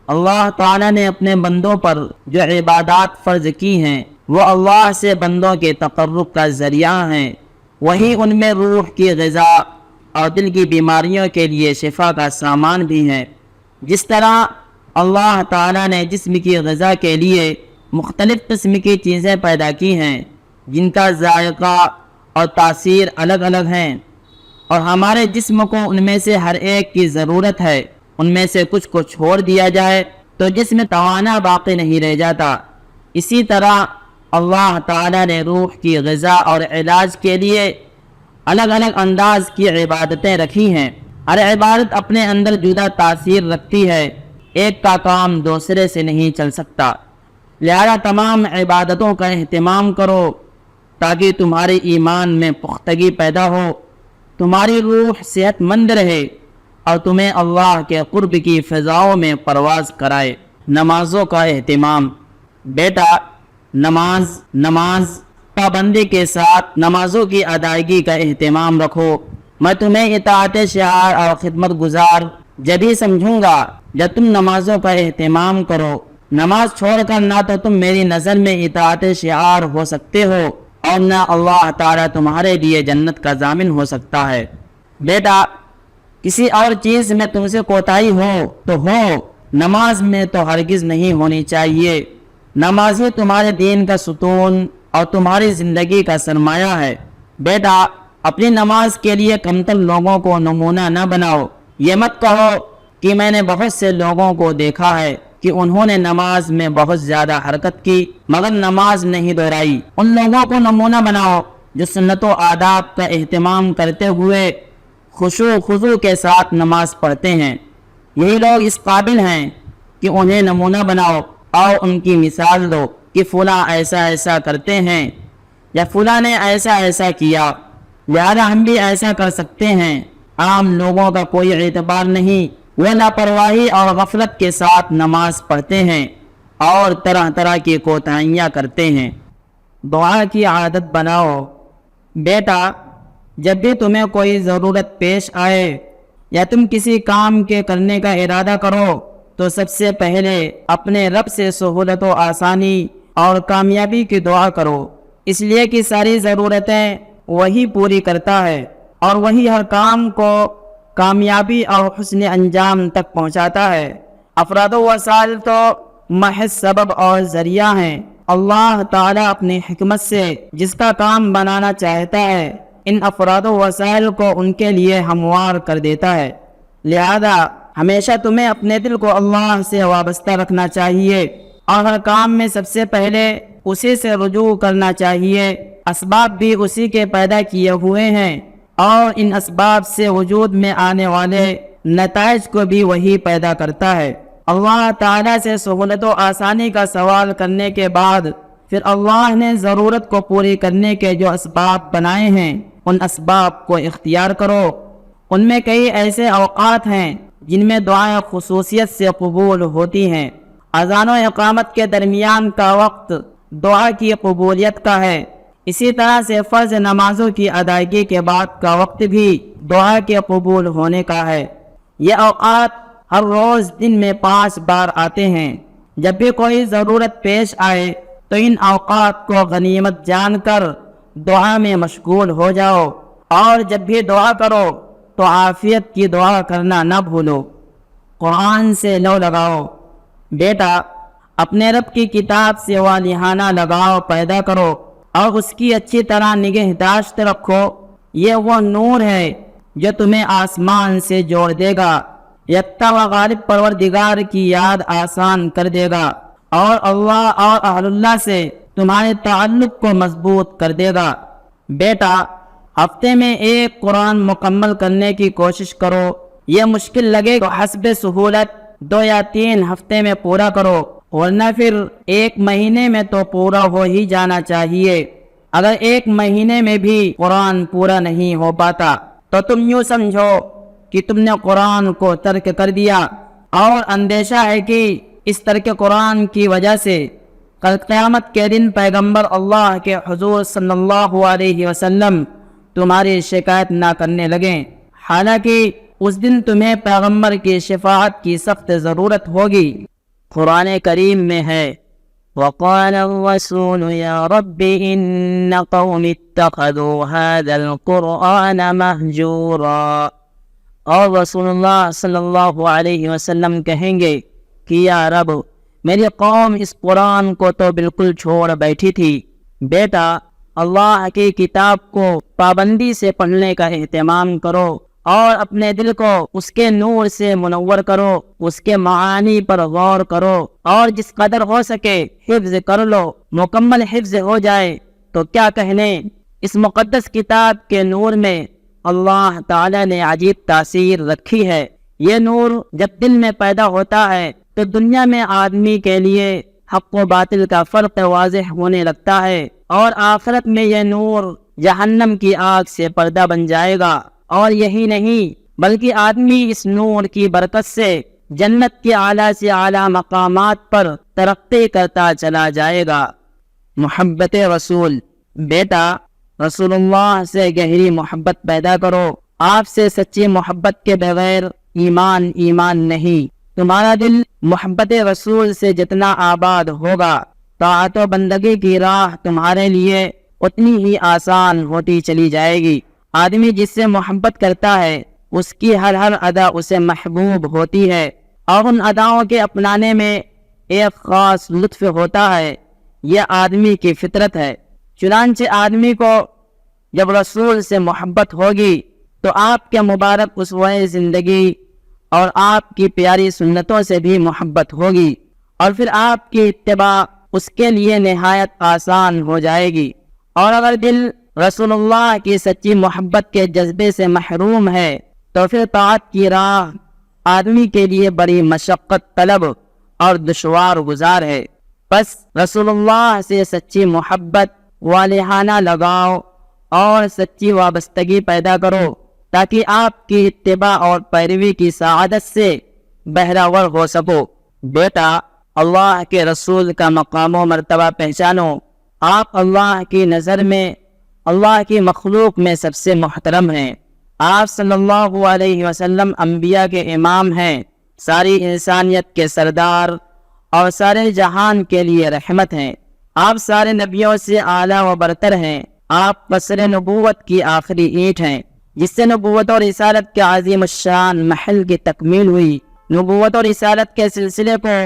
اللہ تعالیٰ نے اپنے بندوں پر جو عبادات فرض کی ہیں وہ اللہ سے بندوں کے تقرب کا ذریعہ ہیں، وہی ان میں روح کی غذا اور دل کی بیماریوں کے لیے شفا کا سامان بھی ہیں۔ جس طرح اللہ تعالیٰ نے جسم کی غذا کے لیے مختلف قسم کی چیزیں پیدا کی ہیں جن کا ذائقہ اور تاثیر الگ الگ ہیں، اور ہمارے جسم کو ان میں سے ہر ایک کی ضرورت ہے، ان میں سے کچھ کو چھوڑ دیا جائے تو جسم توانا باقی نہیں رہ جاتا، اسی طرح اللہ تعالیٰ نے روح کی غذا اور علاج کے لیے الگ الگ انداز کی عبادتیں رکھی ہیں۔ ہر عبادت اپنے اندر جدا تاثیر رکھتی ہے، ایک کا کام دوسرے سے نہیں چل سکتا، لہذا تمام عبادتوں کا اہتمام کرو تاکہ تمہارے ایمان میں پختگی پیدا ہو، تمہاری روح صحت مند رہے اور تمہیں اللہ کے قرب کی فضاؤں میں پرواز کرائے۔ نمازوں کا اہتمام۔ بیٹا، نماز پابندی کے ساتھ نمازوں کی ادائیگی کا اہتمام رکھو۔ میں تمہیں اطاعت شعار اور خدمت گزار جبھی سمجھوں گا جب تم نمازوں کا اہتمام کرو، نماز چھوڑ کر نہ تو تم میری نظر میں اطاعت شعار ہو سکتے ہو اور نہ اللہ تعالیٰ تمہارے لیے جنت کا ضامن ہو سکتا ہے۔ بیٹا، کسی اور چیز میں تم سے کوتاہی ہو تو ہو، نماز میں تو ہرگز نہیں ہونی چاہیے۔ نماز ہی تمہارے دین کا ستون اور تمہاری زندگی کا سرمایہ ہے۔ بیٹا، اپنی نماز کے لیے کمتر لوگوں کو نمونہ نہ بناؤ۔ یہ مت کہو کہ میں نے بہت سے لوگوں کو دیکھا ہے کہ انہوں نے نماز میں بہت زیادہ حرکت کی مگر نماز نہیں دہرائی۔ ان لوگوں کو نمونہ بناؤ جو سنت و آداب کا اہتمام کرتے ہوئے خشوع و خضوع کے ساتھ نماز پڑھتے ہیں۔ یہی لوگ اس قابل ہیں کہ انہیں نمونہ بناؤ اور ان کی مثال دو کہ فلاں ایسا ایسا کرتے ہیں یا فلاں نے ایسا ایسا کیا، لہذا ہم بھی ایسا کر سکتے ہیں۔ عام لوگوں کا کوئی اعتبار نہیں، وہ لاپرواہی اور غفلت کے ساتھ نماز پڑھتے ہیں اور طرح طرح کی کوتاہیاں کرتے ہیں۔ دعا کی عادت بناؤ۔ بیٹا، جب بھی تمہیں کوئی ضرورت پیش آئے یا تم کسی کام کے کرنے کا ارادہ کرو تو سب سے پہلے اپنے رب سے سہولت و آسانی اور کامیابی کی دعا کرو، اس لیے کہ ساری ضرورتیں وہی پوری کرتا ہے اور وہی ہر کام کو کامیابی اور حسن انجام تک پہنچاتا ہے۔ افراد و وسائل تو محض سبب اور ذریعہ ہیں۔ اللہ تعالیٰ اپنی حکمت سے جس کا کام بنانا چاہتا ہے ان افراد و وسائل کو ان کے لیے ہموار کر دیتا ہے۔ لہذا ہمیشہ تمہیں اپنے دل کو اللہ سے وابستہ رکھنا چاہیے اور ہر کام میں سب سے پہلے اسی سے رجوع کرنا چاہیے۔ اسباب بھی اسی کے پیدا کیے ہوئے ہیں اور ان اسباب سے وجود میں آنے والے نتائج کو بھی وہی پیدا کرتا ہے۔ اللہ تعالیٰ سے سہولت و آسانی کا سوال کرنے کے بعد پھر اللہ نے ضرورت کو پوری کرنے کے جو اسباب بنائے ہیں ان اسباب کو اختیار کرو۔ ان میں کئی ایسے اوقات ہیں جن میں دعائیں خصوصیت سے قبول ہوتی ہیں۔ اذان و اقامت کے درمیان کا وقت دعا کی قبولیت کا ہے، اسی طرح سے فرض نمازوں کی ادائیگی کے بعد کا وقت بھی دعا کے قبول ہونے کا ہے۔ یہ اوقات ہر روز دن میں 5 بار آتے ہیں۔ جب بھی کوئی ضرورت پیش آئے تو ان اوقات کو غنیمت جان کر دعا میں مشغول ہو جاؤ، اور جب بھی دعا کرو تو عافیت کی دعا کرنا نہ بھولو۔ قرآن سے لو لگاؤ۔ بیٹا، اپنے رب کی کتاب سے والہانہ لگاؤ پیدا کرو اور اس کی اچھی طرح نگہداشت رکھو۔ یہ وہ نور ہے جو تمہیں آسمان سے جوڑ دے گا، یکتا و غالب پروردگار کی یاد آسان کر دے گا اور اللہ اور اہل اللہ سے تمہارے تعلق کو مضبوط کر دے گا۔ بیٹا، ہفتے میں ایک قرآن مکمل کرنے کی کوشش کرو۔ یہ مشکل لگے تو حسب سہولت 2 یا 3 ہفتے میں پورا کرو، ورنہ پھر 1 مہینے میں تو پورا ہو ہی جانا چاہیے۔ اگر 1 مہینے میں بھی قرآن پورا نہیں ہو پاتا تو تم یوں سمجھو کہ تم نے قرآن کو ترک کر دیا، اور اندیشہ ہے کہ اس ترک قرآن کی وجہ سے کل قیامت کے دن پیغمبر اللہ کے حضور صلی اللہ علیہ وسلم تمہاری شکایت نہ کرنے لگیں، حالانکہ اس دن تمہیں پیغمبر کی شفاعت کی سخت ضرورت ہوگی۔ قرآن کریم میں ہے وَقَالَ الرَّسُولُ يَا رَبِّ إِنَّ قَوْمِ اتَّخَذُوا هَذَا الْقُرْآنَ مَهْجُورًا، اور رسول اللہ صلی اللہ علیہ وسلم کہیں گے کہ یا رب، میری قوم اس قرآن کو تو بالکل چھوڑ بیٹھی تھی۔ بیٹا، اللہ کی کتاب کو پابندی سے پڑھنے کا اہتمام کرو اور اپنے دل کو اس کے نور سے منور کرو، اس کے معانی پر غور کرو اور جس قدر ہو سکے حفظ کر لو۔ مکمل حفظ ہو جائے تو کیا کہنے، اس مقدس کتاب کے نور میں اللہ تعالی نے عجیب تاثیر رکھی ہے۔ یہ نور جب دل میں پیدا ہوتا ہے تو دنیا میں آدمی کے لیے حق و باطل کا فرق واضح ہونے لگتا ہے، اور آخرت میں یہ نور جہنم کی آگ سے پردہ بن جائے گا۔ اور یہی نہیں بلکہ آدمی اس نور کی برکت سے جنت کے اعلیٰ سے اعلیٰ مقامات پر ترقی کرتا چلا جائے گا۔ محبت رسول۔ بیٹا، رسول اللہ سے گہری محبت پیدا کرو۔ آپ سے سچی محبت کے بغیر ایمان نہیں۔ تمہارا دل محبت رسول سے جتنا آباد ہوگا، طاعت و بندگی کی راہ تمہارے لیے اتنی ہی آسان ہوتی چلی جائے گی۔ آدمی جس سے محبت کرتا ہے اس کی ہر ادا اسے محبوب ہوتی ہے، اور ان اداؤں کے اپنانے میں ایک خاص لطف ہوتا ہے۔ یہ آدمی کی فطرت ہے۔ چنانچہ آدمی کو جب رسول سے محبت ہوگی تو آپ کے مبارک اسوہ زندگی اور آپ کی پیاری سنتوں سے بھی محبت ہوگی، اور پھر آپ کی اتباع اس کے لیے نہایت آسان ہو جائے گی۔ اور اگر دل رسول اللہ کی سچی محبت کے جذبے سے محروم ہے تو پھر طاعت کی راہ آدمی کے لیے بڑی مشقت طلب اور دشوار گزار ہے۔ بس رسول اللہ سے سچی محبت، والہانہ لگاؤ اور سچی وابستگی پیدا کرو تاکہ آپ کی اتباع اور پیروی کی سعادت سے بہرہور ہو سکو۔ بیٹا، اللہ کے رسول کا مقام و مرتبہ پہچانو۔ آپ اللہ کی نظر میں اللہ کی مخلوق میں سب سے محترم ہیں۔ آپ صلی اللہ علیہ وسلم انبیاء کے امام ہیں، ساری انسانیت کے سردار اور سارے جہان کے لیے رحمت ہیں۔ آپ سارے نبیوں سے اعلیٰ و برتر ہیں۔ آپ قصر نبوت کی آخری اینٹ ہیں جس سے نبوت اور رسالت کے عظیم الشان محل کی تکمیل ہوئی۔ نبوت اور رسالت کے سلسلے کو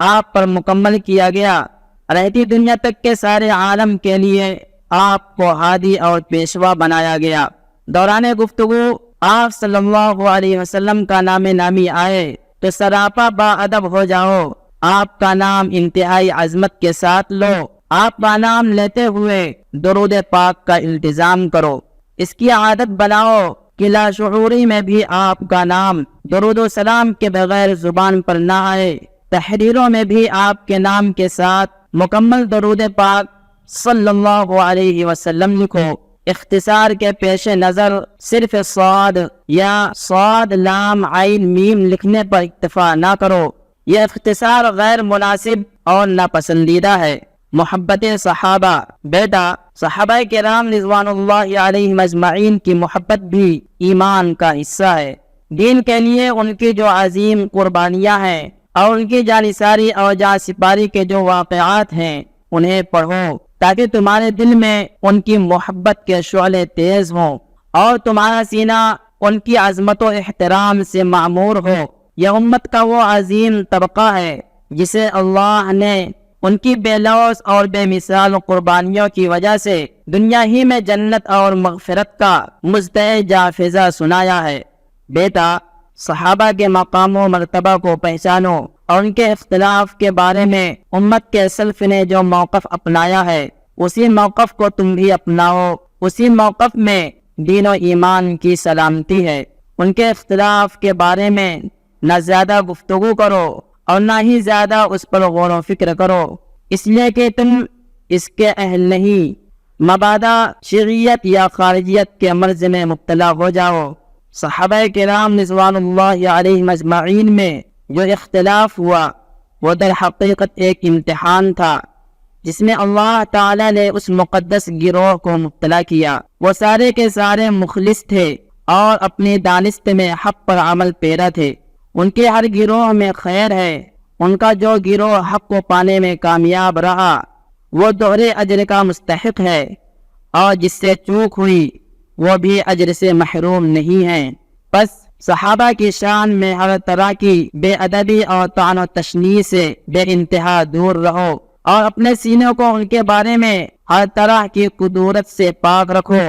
آپ پر مکمل کیا گیا۔ رہتی دنیا تک کے سارے عالم کے لیے آپ کو ہادی اور پیشوا بنایا گیا۔ دوران گفتگو آپ صلی اللہ علیہ وسلم کا نام نامی آئے تو سراپا با ادب ہو جاؤ۔ آپ کا نام انتہائی عظمت کے ساتھ لو۔ آپ کا نام لیتے ہوئے درود پاک کا التزام کرو۔ اس کی عادت بناؤ کہ لاشعوری میں بھی آپ کا نام درود و سلام کے بغیر زبان پر نہ آئے۔ تحریروں میں بھی آپ کے نام کے ساتھ مکمل درود پاک صلی اللہ علیہ وسلم لکھو۔ اختصار کے پیش نظر صرف صاد یا صاد لام عین میم لکھنے پر اکتفا نہ کرو، یہ اختصار غیر مناسب اور ناپسندیدہ ہے۔ محبت صحابہ، بیٹا، صحابہ کرام رضوان اللہ علیہم اجمعین کی محبت بھی ایمان کا حصہ ہے۔ دین کے لیے ان کی جو عظیم قربانیاں ہیں اور ان کی جانثاری اور جان سپاری کے جو واقعات ہیں انہیں پڑھو تاکہ تمہارے دل میں ان کی محبت کے شعلے تیز ہوں اور تمہارا سینہ ان کی عظمت و احترام سے معمور ہو۔ یہ امت کا وہ عظیم طبقہ ہے جسے اللہ نے ان کی بے لوث اور بے مثال قربانیوں کی وجہ سے دنیا ہی میں جنت اور مغفرت کا مزدہ جافزہ سنایا ہے۔ بیٹا، صحابہ کے مقام و مرتبہ کو پہچانو اور ان کے اختلاف کے بارے میں امت کے سلف نے جو موقف اپنایا ہے اسی موقف کو تم بھی اپناؤ۔ اسی موقف میں دین و ایمان کی سلامتی ہے۔ ان کے اختلاف کے بارے میں نہ زیادہ گفتگو کرو اور نہ ہی زیادہ اس پر غور و فکر کرو، اس لیے کہ تم اس کے اہل نہیں، مبادا شیعیت یا خارجیت کے مرض میں مبتلا ہو جاؤ۔ صحابہ کرام رضوان اللہ علیہم اجمعین میں جو اختلاف ہوا وہ در حقیقت ایک امتحان تھا جس میں اللہ تعالی نے اس مقدس گروہ کو مبتلا کیا۔ وہ سارے کے سارے مخلص تھے اور اپنی دانست میں حق پر عمل پیرا تھے۔ ان کے ہر گروہ میں خیر ہے۔ ان کا جو گروہ حق کو پانے میں کامیاب رہا وہ دوہرے اجر کا مستحق ہے، اور جس سے چوک ہوئی وہ بھی اجر سے محروم نہیں ہیں۔ بس صحابہ کی شان میں ہر طرح کی بے ادبی اور طعن و تشنیع سے بے انتہا دور رہو، اور اپنے سینے کو ان کے بارے میں ہر طرح کی قدورت سے پاک رکھو۔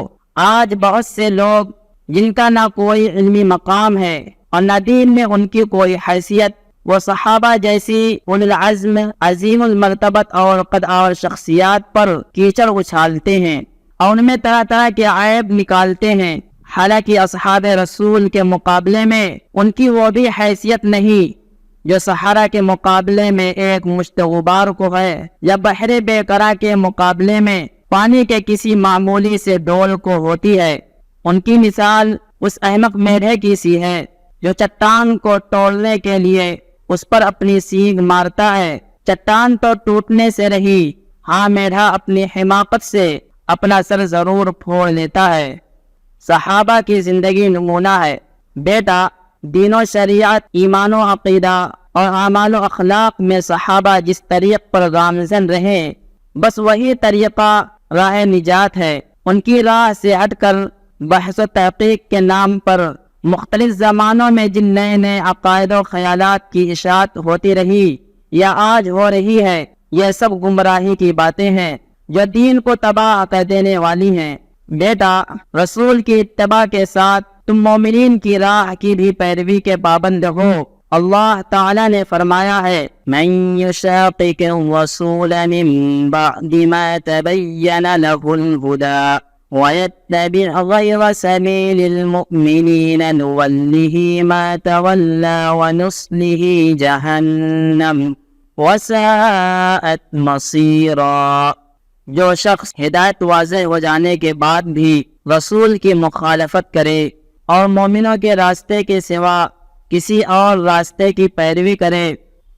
آج بہت سے لوگ جن کا نہ کوئی علمی مقام ہے اور نہ دین میں ان کی کوئی حیثیت، وہ صحابہ جیسی اولو العزم عظیم المرتبت اور قد اور شخصیات پر کیچڑ اچھالتے ہیں اور ان میں طرح طرح کے عیب نکالتے ہیں، حالانکہ اصحاب رسول کے مقابلے میں ان کی وہ بھی حیثیت نہیں جو صحرا کے مقابلے میں ایک مشت غبار کو ہے، یا بحر بے قرار کے مقابلے میں پانی کے کسی معمولی سے ڈول کو ہوتی ہے۔ ان کی مثال اس احمق میڈھے کی سی ہے جو چٹان کو توڑنے کے لیے اس پر اپنی سینگ مارتا ہے۔ چٹان تو ٹوٹنے سے رہی، ہاں میڈھا اپنی حماقت سے اپنا سر ضرور پھوڑ لیتا ہے۔ صحابہ کی زندگی نمونہ ہے۔ بیٹا، دین و شریعت، ایمان و عقیدہ اور اعمال و اخلاق میں صحابہ جس طریق پر گامزن رہے بس وہی طریقہ راہ نجات ہے۔ ان کی راہ سے ہٹ کر بحث و تحقیق کے نام پر مختلف زمانوں میں جن نئے نئے عقائد و خیالات کی اشاعت ہوتی رہی یا آج ہو رہی ہے، یہ سب گمراہی کی باتیں ہیں جو دین کو تباہ کر دینے والی ہیں۔ بیٹا، رسول کی اتباع کے ساتھ تم مومنین کی راہ کی بھی پیروی کے پابند ہو۔ اللہ تعالیٰ نے فرمایا ہے، من یشاقق الرسول من بعد ما تبین له الهدى ويتبع غير سبيل المؤمنين نوله ما تولى ونصله جهنم وساءت مصيرا۔ جو شخص ہدایت واضح ہو جانے کے بعد بھی رسول کی مخالفت کرے اور مومنوں کے راستے کے سوا کسی اور راستے کی پیروی کرے،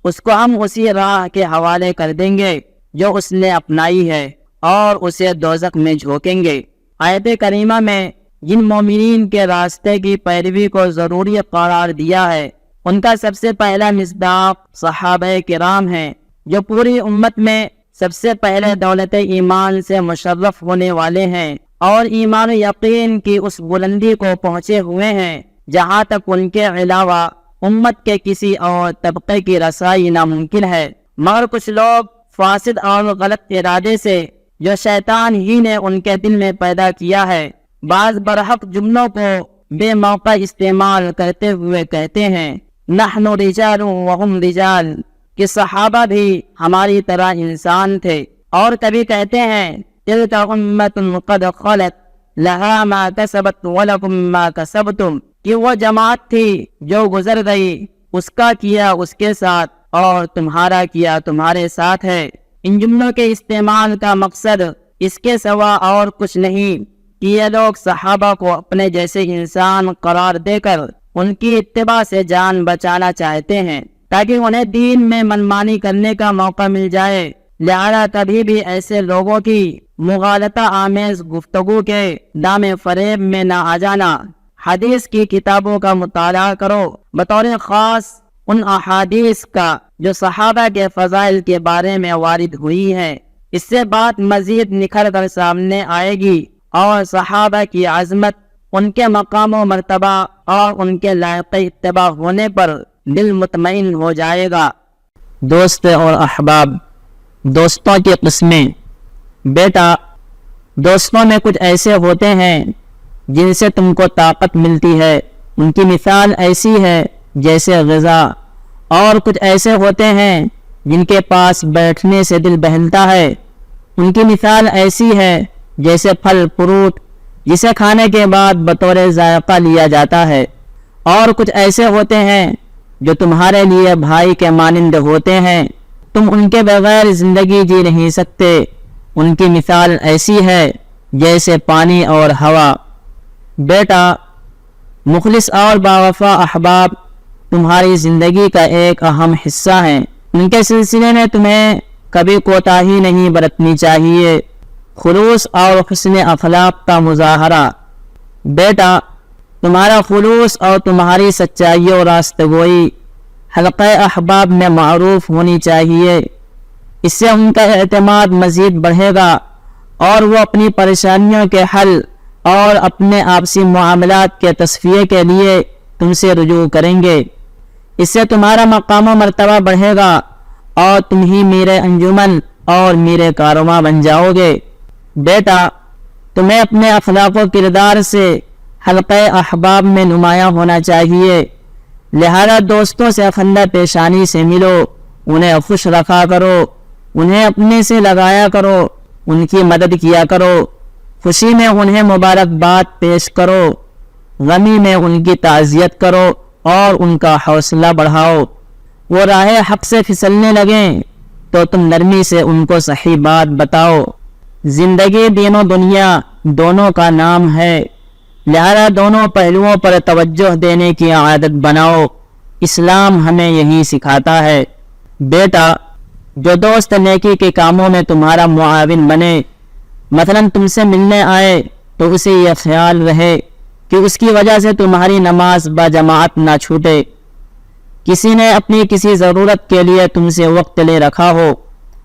اس کو ہم اسی راہ کے حوالے کر دیں گے جو اس نے اپنائی ہے اور اسے دوزخ میں جھونکیں گے۔ آیت کریمہ میں جن مومنین کے راستے کی پیروی کو ضروری قرار دیا ہے، ان کا سب سے پہلا مصداق صحابہ کرام ہیں، جو پوری امت میں سب سے پہلے دولت ایمان سے مشرف ہونے والے ہیں اور ایمان و یقین کی اس بلندی کو پہنچے ہوئے ہیں جہاں تک ان کے علاوہ امت کے کسی اور طبقے کی رسائی ناممکن ہے۔ مگر کچھ لوگ فاسد اور غلط ارادے سے جو شیطان ہی نے ان کے دل میں پیدا کیا ہے، بعض برحق جملوں کو بے موقع استعمال کرتے ہوئے کہتے ہیں نحن رجال وهم رجال، کہ صحابہ بھی ہماری طرح انسان تھے، اور کبھی کہتے ہیں تلک امت قد خلت لها ما کسبت ولکم ما کسبتم، کہ وہ جماعت تھی جو گزر گئی، اس کا کیا اس کے ساتھ اور تمہارا کیا تمہارے ساتھ ہے۔ ان جملوں کے استعمال کا مقصد اس کے سوا اور کچھ نہیں کہ یہ لوگ صحابہ کو اپنے جیسے انسان قرار دے کر ان کی اتباع سے جان بچانا چاہتے ہیں تاکہ انہیں دین میں منمانی کرنے کا موقع مل جائے، لہذا کبھی بھی ایسے لوگوں کی مغالطہ آمیز گفتگو کے دام فریب میں نہ آ جانا۔ حدیث کی کتابوں کا مطالعہ کرو، بطور خاص ان احادیث کا جو صحابہ کے فضائل کے بارے میں وارد ہوئی ہے، اس سے بات مزید نکھر کر سامنے آئے گی اور صحابہ کی عظمت، ان کے مقام و مرتبہ اور ان کے لائق اتباع ہونے پر دل مطمئن ہو جائے گا۔ دوست اور احباب، دوستوں کی قسمیں۔ بیٹا، دوستوں میں کچھ ایسے ہوتے ہیں جن سے تم کو طاقت ملتی ہے، ان کی مثال ایسی ہے جیسے غذا، اور کچھ ایسے ہوتے ہیں جن کے پاس بیٹھنے سے دل بہلتا ہے، ان کی مثال ایسی ہے جیسے پھل فروٹ جسے کھانے کے بعد بطور ذائقہ لیا جاتا ہے، اور کچھ ایسے ہوتے ہیں جو تمہارے لیے بھائی کے مانند ہوتے ہیں، تم ان کے بغیر زندگی جی نہیں سکتے، ان کی مثال ایسی ہے جیسے پانی اور ہوا۔ بیٹا، مخلص اور باوفا احباب تمہاری زندگی کا ایک اہم حصہ ہیں، ان کے سلسلے میں تمہیں کبھی کوتاہی نہیں برتنی چاہیے، خلوص اور حسن اخلاق کا مظاہرہ۔ بیٹا، تمہارا خلوص اور تمہاری سچائی اور راست گوئی حلقہ احباب میں معروف ہونی چاہیے، اس سے ان کا اعتماد مزید بڑھے گا اور وہ اپنی پریشانیوں کے حل اور اپنے آپسی معاملات کے تصفیے کے لیے تم سے رجوع کریں گے، اس سے تمہارا مقام و مرتبہ بڑھے گا اور تم ہی میرے انجمن اور میرے کارواں بن جاؤ گے۔ بیٹا، تمہیں اپنے اخلاق و کردار سے حلقہ احباب میں نمایاں ہونا چاہیے، لہذا دوستوں سے خندہ پیشانی سے ملو، انہیں خوش رکھا کرو، انہیں اپنے سے لگایا کرو، ان کی مدد کیا کرو، خوشی میں انہیں مبارکباد پیش کرو، غمی میں ان کی تعزیت کرو اور ان کا حوصلہ بڑھاؤ۔ وہ راہ حق سے پھسلنے لگیں تو تم نرمی سے ان کو صحیح بات بتاؤ۔ زندگی دین و دنیا دونوں کا نام ہے، لہذا دونوں پہلوؤں پر توجہ دینے کی عادت بناؤ، اسلام ہمیں یہی سکھاتا ہے۔ بیٹا، جو دوست نیکی کے کاموں میں تمہارا معاون بنے، مثلا تم سے ملنے آئے تو اسے یہ خیال رہے کہ اس کی وجہ سے تمہاری نماز با جماعت نہ چھوٹے، کسی نے اپنی کسی ضرورت کے لیے تم سے وقت لے رکھا ہو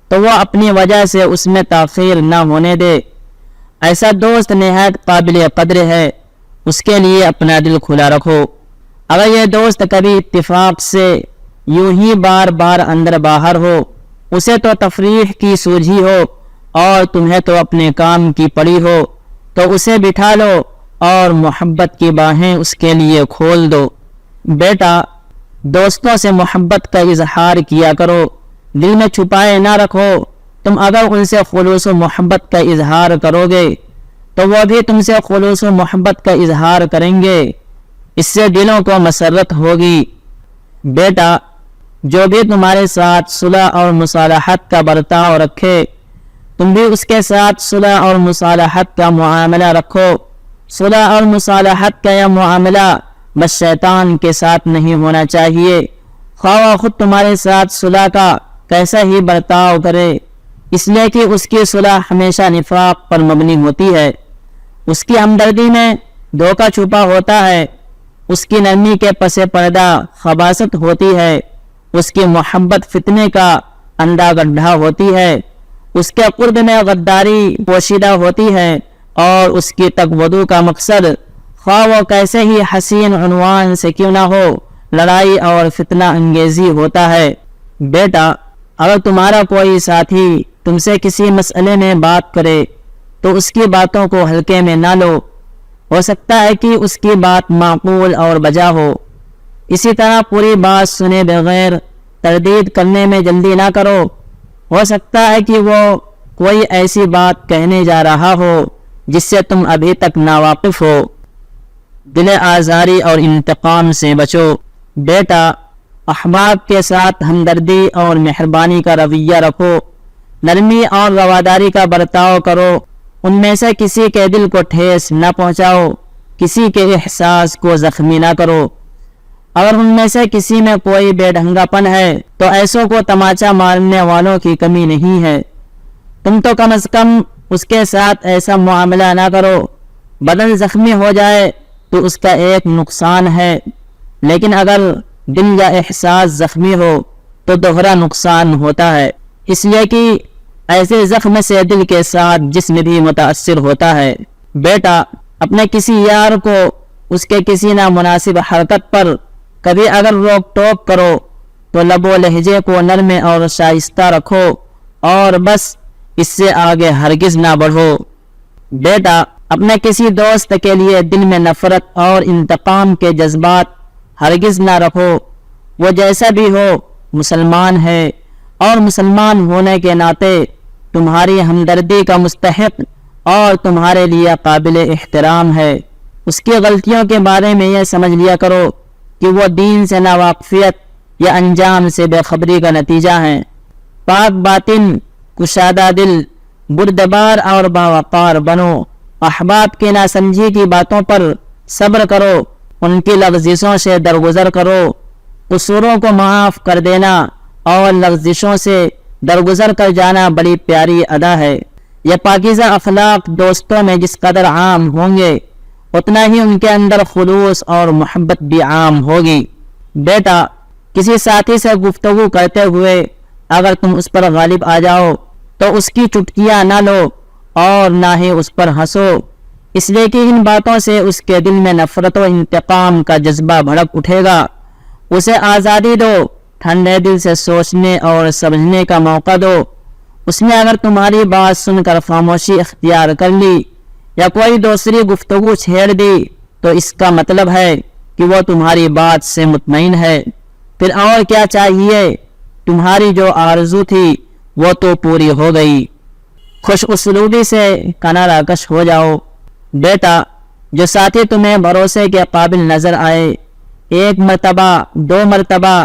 تو وہ اپنی وجہ سے اس میں تاخیر نہ ہونے دے۔ ایسا دوست نہایت قابل قدر ہے، اس کے لیے اپنا دل کھلا رکھو۔ اگر یہ دوست کبھی اتفاق سے یوں ہی بار بار اندر باہر ہو، اسے تو تفریح کی سوجھی ہو اور تمہیں تو اپنے کام کی پڑی ہو، تو اسے بٹھا لو اور محبت کی باہیں اس کے لیے کھول دو۔ بیٹا، دوستوں سے محبت کا اظہار کیا کرو، دل میں چھپائے نہ رکھو۔ تم اگر ان سے خلوص و محبت کا اظہار کرو گے تو وہ بھی تم سے خلوص و محبت کا اظہار کریں گے، اس سے دلوں کو مسرت ہوگی۔ بیٹا، جو بھی تمہارے ساتھ صلح اور مصالحت کا برتاؤ رکھے، تم بھی اس کے ساتھ صلح اور مصالحت کا معاملہ رکھو۔ صلح اور مصالحت کا یہ معاملہ بس شیطان کے ساتھ نہیں ہونا چاہیے، خواہ وہ خود تمہارے ساتھ صلح کا کیسا ہی برتاؤ کرے، اس لیے کہ اس کی صلح ہمیشہ نفاق پر مبنی ہوتی ہے۔ اس کی ہمدردی میں دھوکہ چھپا ہوتا ہے، اس کی نرمی کے پس پردہ خباثت ہوتی ہے، اس کی محبت فتنے کا اندھا گڈھا ہوتی ہے، اس کے قرب میں غداری پوشیدہ ہوتی ہے، اور اس کی تقویٰ کا مقصد خواہ وہ کیسے ہی حسین عنوان سے کیوں نہ ہو، لڑائی اور فتنہ انگیزی ہوتا ہے۔ بیٹا، اگر تمہارا کوئی ساتھی تم سے کسی مسئلے میں بات کرے تو اس کی باتوں کو ہلکے میں نہ لو، ہو سکتا ہے کہ اس کی بات معقول اور بجا ہو۔ اسی طرح پوری بات سنے بغیر تردید کرنے میں جلدی نہ کرو، ہو سکتا ہے کہ وہ کوئی ایسی بات کہنے جا رہا ہو جس سے تم ابھی تک ناواقف ہو۔ دل آزاری اور انتقام سے بچو۔ بیٹا، احباب کے ساتھ ہمدردی اور مہربانی کا رویہ رکھو، نرمی اور رواداری کا برتاؤ کرو، ان میں سے کسی کے دل کو ٹھیس نہ پہنچاؤ، کسی کے احساس کو زخمی نہ کرو۔ اگر ان میں سے کسی میں کوئی بے ڈھنگا پن ہے تو ایسوں کو تماچا مارنے والوں کی کمی نہیں ہے۔ تم تو کم از کم اس کے ساتھ ایسا معاملہ نہ کرو۔ بدن زخمی ہو جائے تو اس کا ایک نقصان ہے، لیکن اگر دل یا احساس زخمی ہو تو دوہرا نقصان ہوتا ہے، اس لیے کہ ایسے زخم سے دل کے ساتھ جسم بھی متاثر ہوتا ہے۔ بیٹا، اپنے کسی یار کو اس کے کسی نامناسب حرکت پر کبھی اگر روک ٹوک کرو تو لب و لہجے کو نرم اور شائستہ رکھو اور بس اس سے آگے ہرگز نہ بڑھو۔ بیٹا، اپنے کسی دوست کے لیے دل میں نفرت اور انتقام کے جذبات ہرگز نہ رکھو۔ وہ جیسا بھی ہو مسلمان ہے اور مسلمان ہونے کے ناطے تمہاری ہمدردی کا مستحق اور تمہارے لیے قابل احترام ہے۔ اس کی غلطیوں کے بارے میں یہ سمجھ لیا کرو کہ وہ دین سے ناواقفیت یا انجام سے بے خبری کا نتیجہ ہیں۔ پاک باطن، کشادہ دل، بردبار اور باوقار بنو۔ احباب کی ناسمجھی کی باتوں پر صبر کرو، ان کی لغزشوں سے درگزر کرو۔ قصوروں کو معاف کر دینا اور لغزشوں سے درگزر کر جانا بڑی پیاری ادا ہے۔ یہ پاکیزہ اخلاق دوستوں میں جس قدر عام ہوں گے اتنا ہی ان کے اندر خلوص اور محبت بھی عام ہوگی۔ بیٹا، کسی ساتھی سے گفتگو کرتے ہوئے اگر تم اس پر غالب آ جاؤ تو اس کی چٹکیاں نہ لو اور نہ ہی اس پر ہنسو، اس لیے کہ ان باتوں سے اس کے دل میں نفرت و انتقام کا جذبہ بھڑک اٹھے گا۔ اسے آزادی دو، ٹھنڈے دل سے سوچنے اور سمجھنے کا موقع دو۔ اس نے اگر تمہاری بات سن کر خاموشی اختیار کر لی یا کوئی دوسری گفتگو چھیڑ دی تو اس کا مطلب ہے کہ وہ تمہاری بات سے مطمئن ہے۔ پھر اور کیا چاہیے؟ تمہاری جو آرزو تھی وہ تو پوری ہو گئی۔ خوش اسلوبی سے کنارہ کش ہو جاؤ۔ بیٹا، جو ساتھی تمہیں بھروسے کے قابل نظر آئے، ایک مرتبہ، 2 مرتبہ،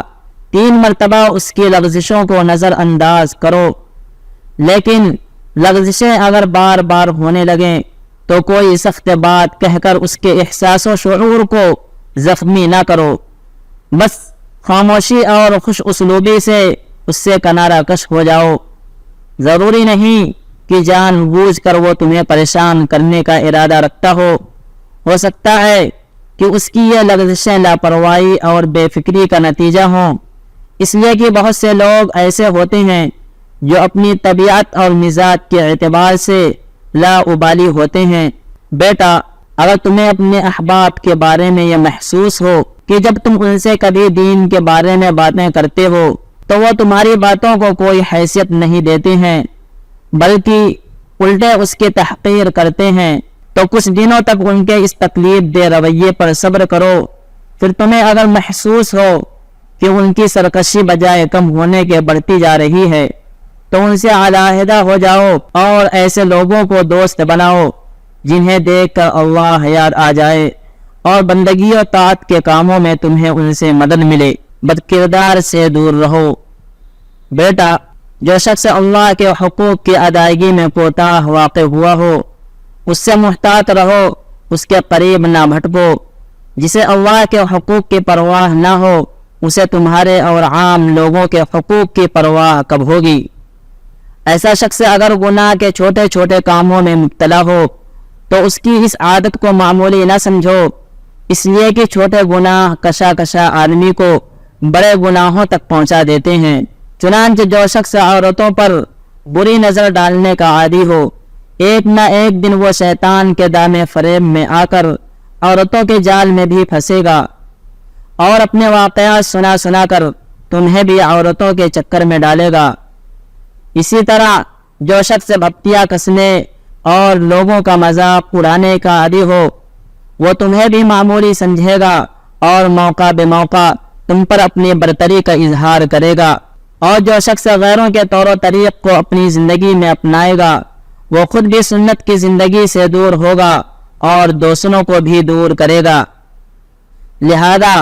3 مرتبہ اس کی لغزشوں کو نظر انداز کرو، لیکن لغزشیں اگر بار بار ہونے لگیں تو کوئی سخت بات کہہ کر اس کے احساس و شعور کو زخمی نہ کرو، بس خاموشی اور خوش اسلوبی سے اس سے کنارہ کش ہو جاؤ۔ ضروری نہیں کہ جان بوجھ کر وہ تمہیں پریشان کرنے کا ارادہ رکھتا ہو سکتا ہے کہ اس کی یہ لغزشیں لاپرواہی اور بے فکری کا نتیجہ ہوں، اس لیے کہ بہت سے لوگ ایسے ہوتے ہیں جو اپنی طبیعت اور مزاج کے اعتبار سے لا ابالی ہوتے ہیں۔ بیٹا، اگر تمہیں اپنے احباب کے بارے میں یہ محسوس ہو کہ جب تم ان سے کبھی دین کے بارے میں باتیں کرتے ہو تو وہ تمہاری باتوں کو کوئی حیثیت نہیں دیتے ہیں بلکہ الٹے اس کی تحقیر کرتے ہیں، تو کچھ دنوں تک ان کے اس تکلیف دہ رویے پر صبر کرو۔ پھر تمہیں اگر محسوس ہو کہ ان کی سرکشی بجائے کم ہونے کے بڑھتی جا رہی ہے تو ان سے علیحدہ ہو جاؤ اور ایسے لوگوں کو دوست بناؤ جنہیں دیکھ کر اللہ یاد آ جائے اور بندگی و طاعت کے کاموں میں تمہیں ان سے مدد ملے۔ بد کردار سے دور رہو۔ بیٹا، جو شخص اللہ کے حقوق کی ادائیگی میں کوتاہ واقع ہوا ہو اس سے محتاط رہو، اس کے قریب نہ بھٹکو۔ جسے اللہ کے حقوق کی پرواہ نہ ہو اسے تمہارے اور عام لوگوں کے حقوق کی پرواہ کب ہوگی؟ ایسا شخص اگر گناہ کے چھوٹے چھوٹے کاموں میں مبتلا ہو تو اس کی اس عادت کو معمولی نہ سمجھو، اس لیے کہ چھوٹے گناہ کشا کشا آدمی کو بڑے گناہوں تک پہنچا دیتے ہیں۔ چنانچہ جو شخص عورتوں پر بری نظر ڈالنے کا عادی ہو ایک نہ ایک دن وہ شیطان کے دامے فریب میں آ کر عورتوں کے جال میں بھی پھنسے گا اور اپنے واقعات سنا سنا کر تمہیں بھی عورتوں کے چکر میں ڈالے گا۔ اسی طرح جو شخص بھپتیاں کسنے اور لوگوں کا مذاق اڑانے کا عادی ہو وہ تمہیں بھی معمولی سمجھے گا اور موقع بے موقع تم پر اپنی برتری کا اظہار کرے گا، اور جو شخص غیروں کے طور و طریق کو اپنی زندگی میں اپنائے گا وہ خود بھی سنت کی زندگی سے دور ہوگا اور دوسروں کو بھی دور کرے گا۔ لہذا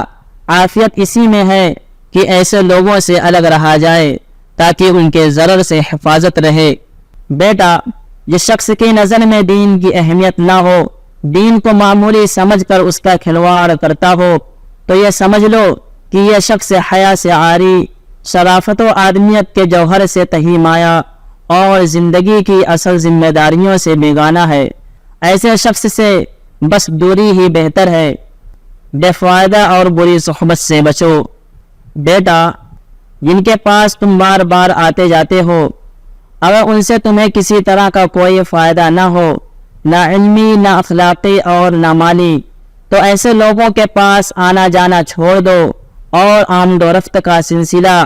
عافیت اسی میں ہے کہ ایسے لوگوں سے الگ رہا جائے تاکہ ان کے ضرر سے حفاظت رہے۔ بیٹا، جس شخص کی نظر میں دین کی اہمیت نہ ہو، دین کو معمولی سمجھ کر اس کا کھلواڑ کرتا ہو، تو یہ سمجھ لو کہ یہ شخص حیا سے عاری، شرافت و آدمیت کے جوہر سے تہی مایا اور زندگی کی اصل ذمہ داریوں سے بیگانہ ہے۔ ایسے شخص سے بس دوری ہی بہتر ہے۔ بے فائدہ اور بری صحبت سے بچو۔ بیٹا، جن کے پاس تم بار بار آتے جاتے ہو اگر ان سے تمہیں کسی طرح کا کوئی فائدہ نہ ہو، نہ علمی، نہ اخلاقی اور نہ مالی، تو ایسے لوگوں کے پاس آنا جانا چھوڑ دو اور آمد و رفت کا سلسلہ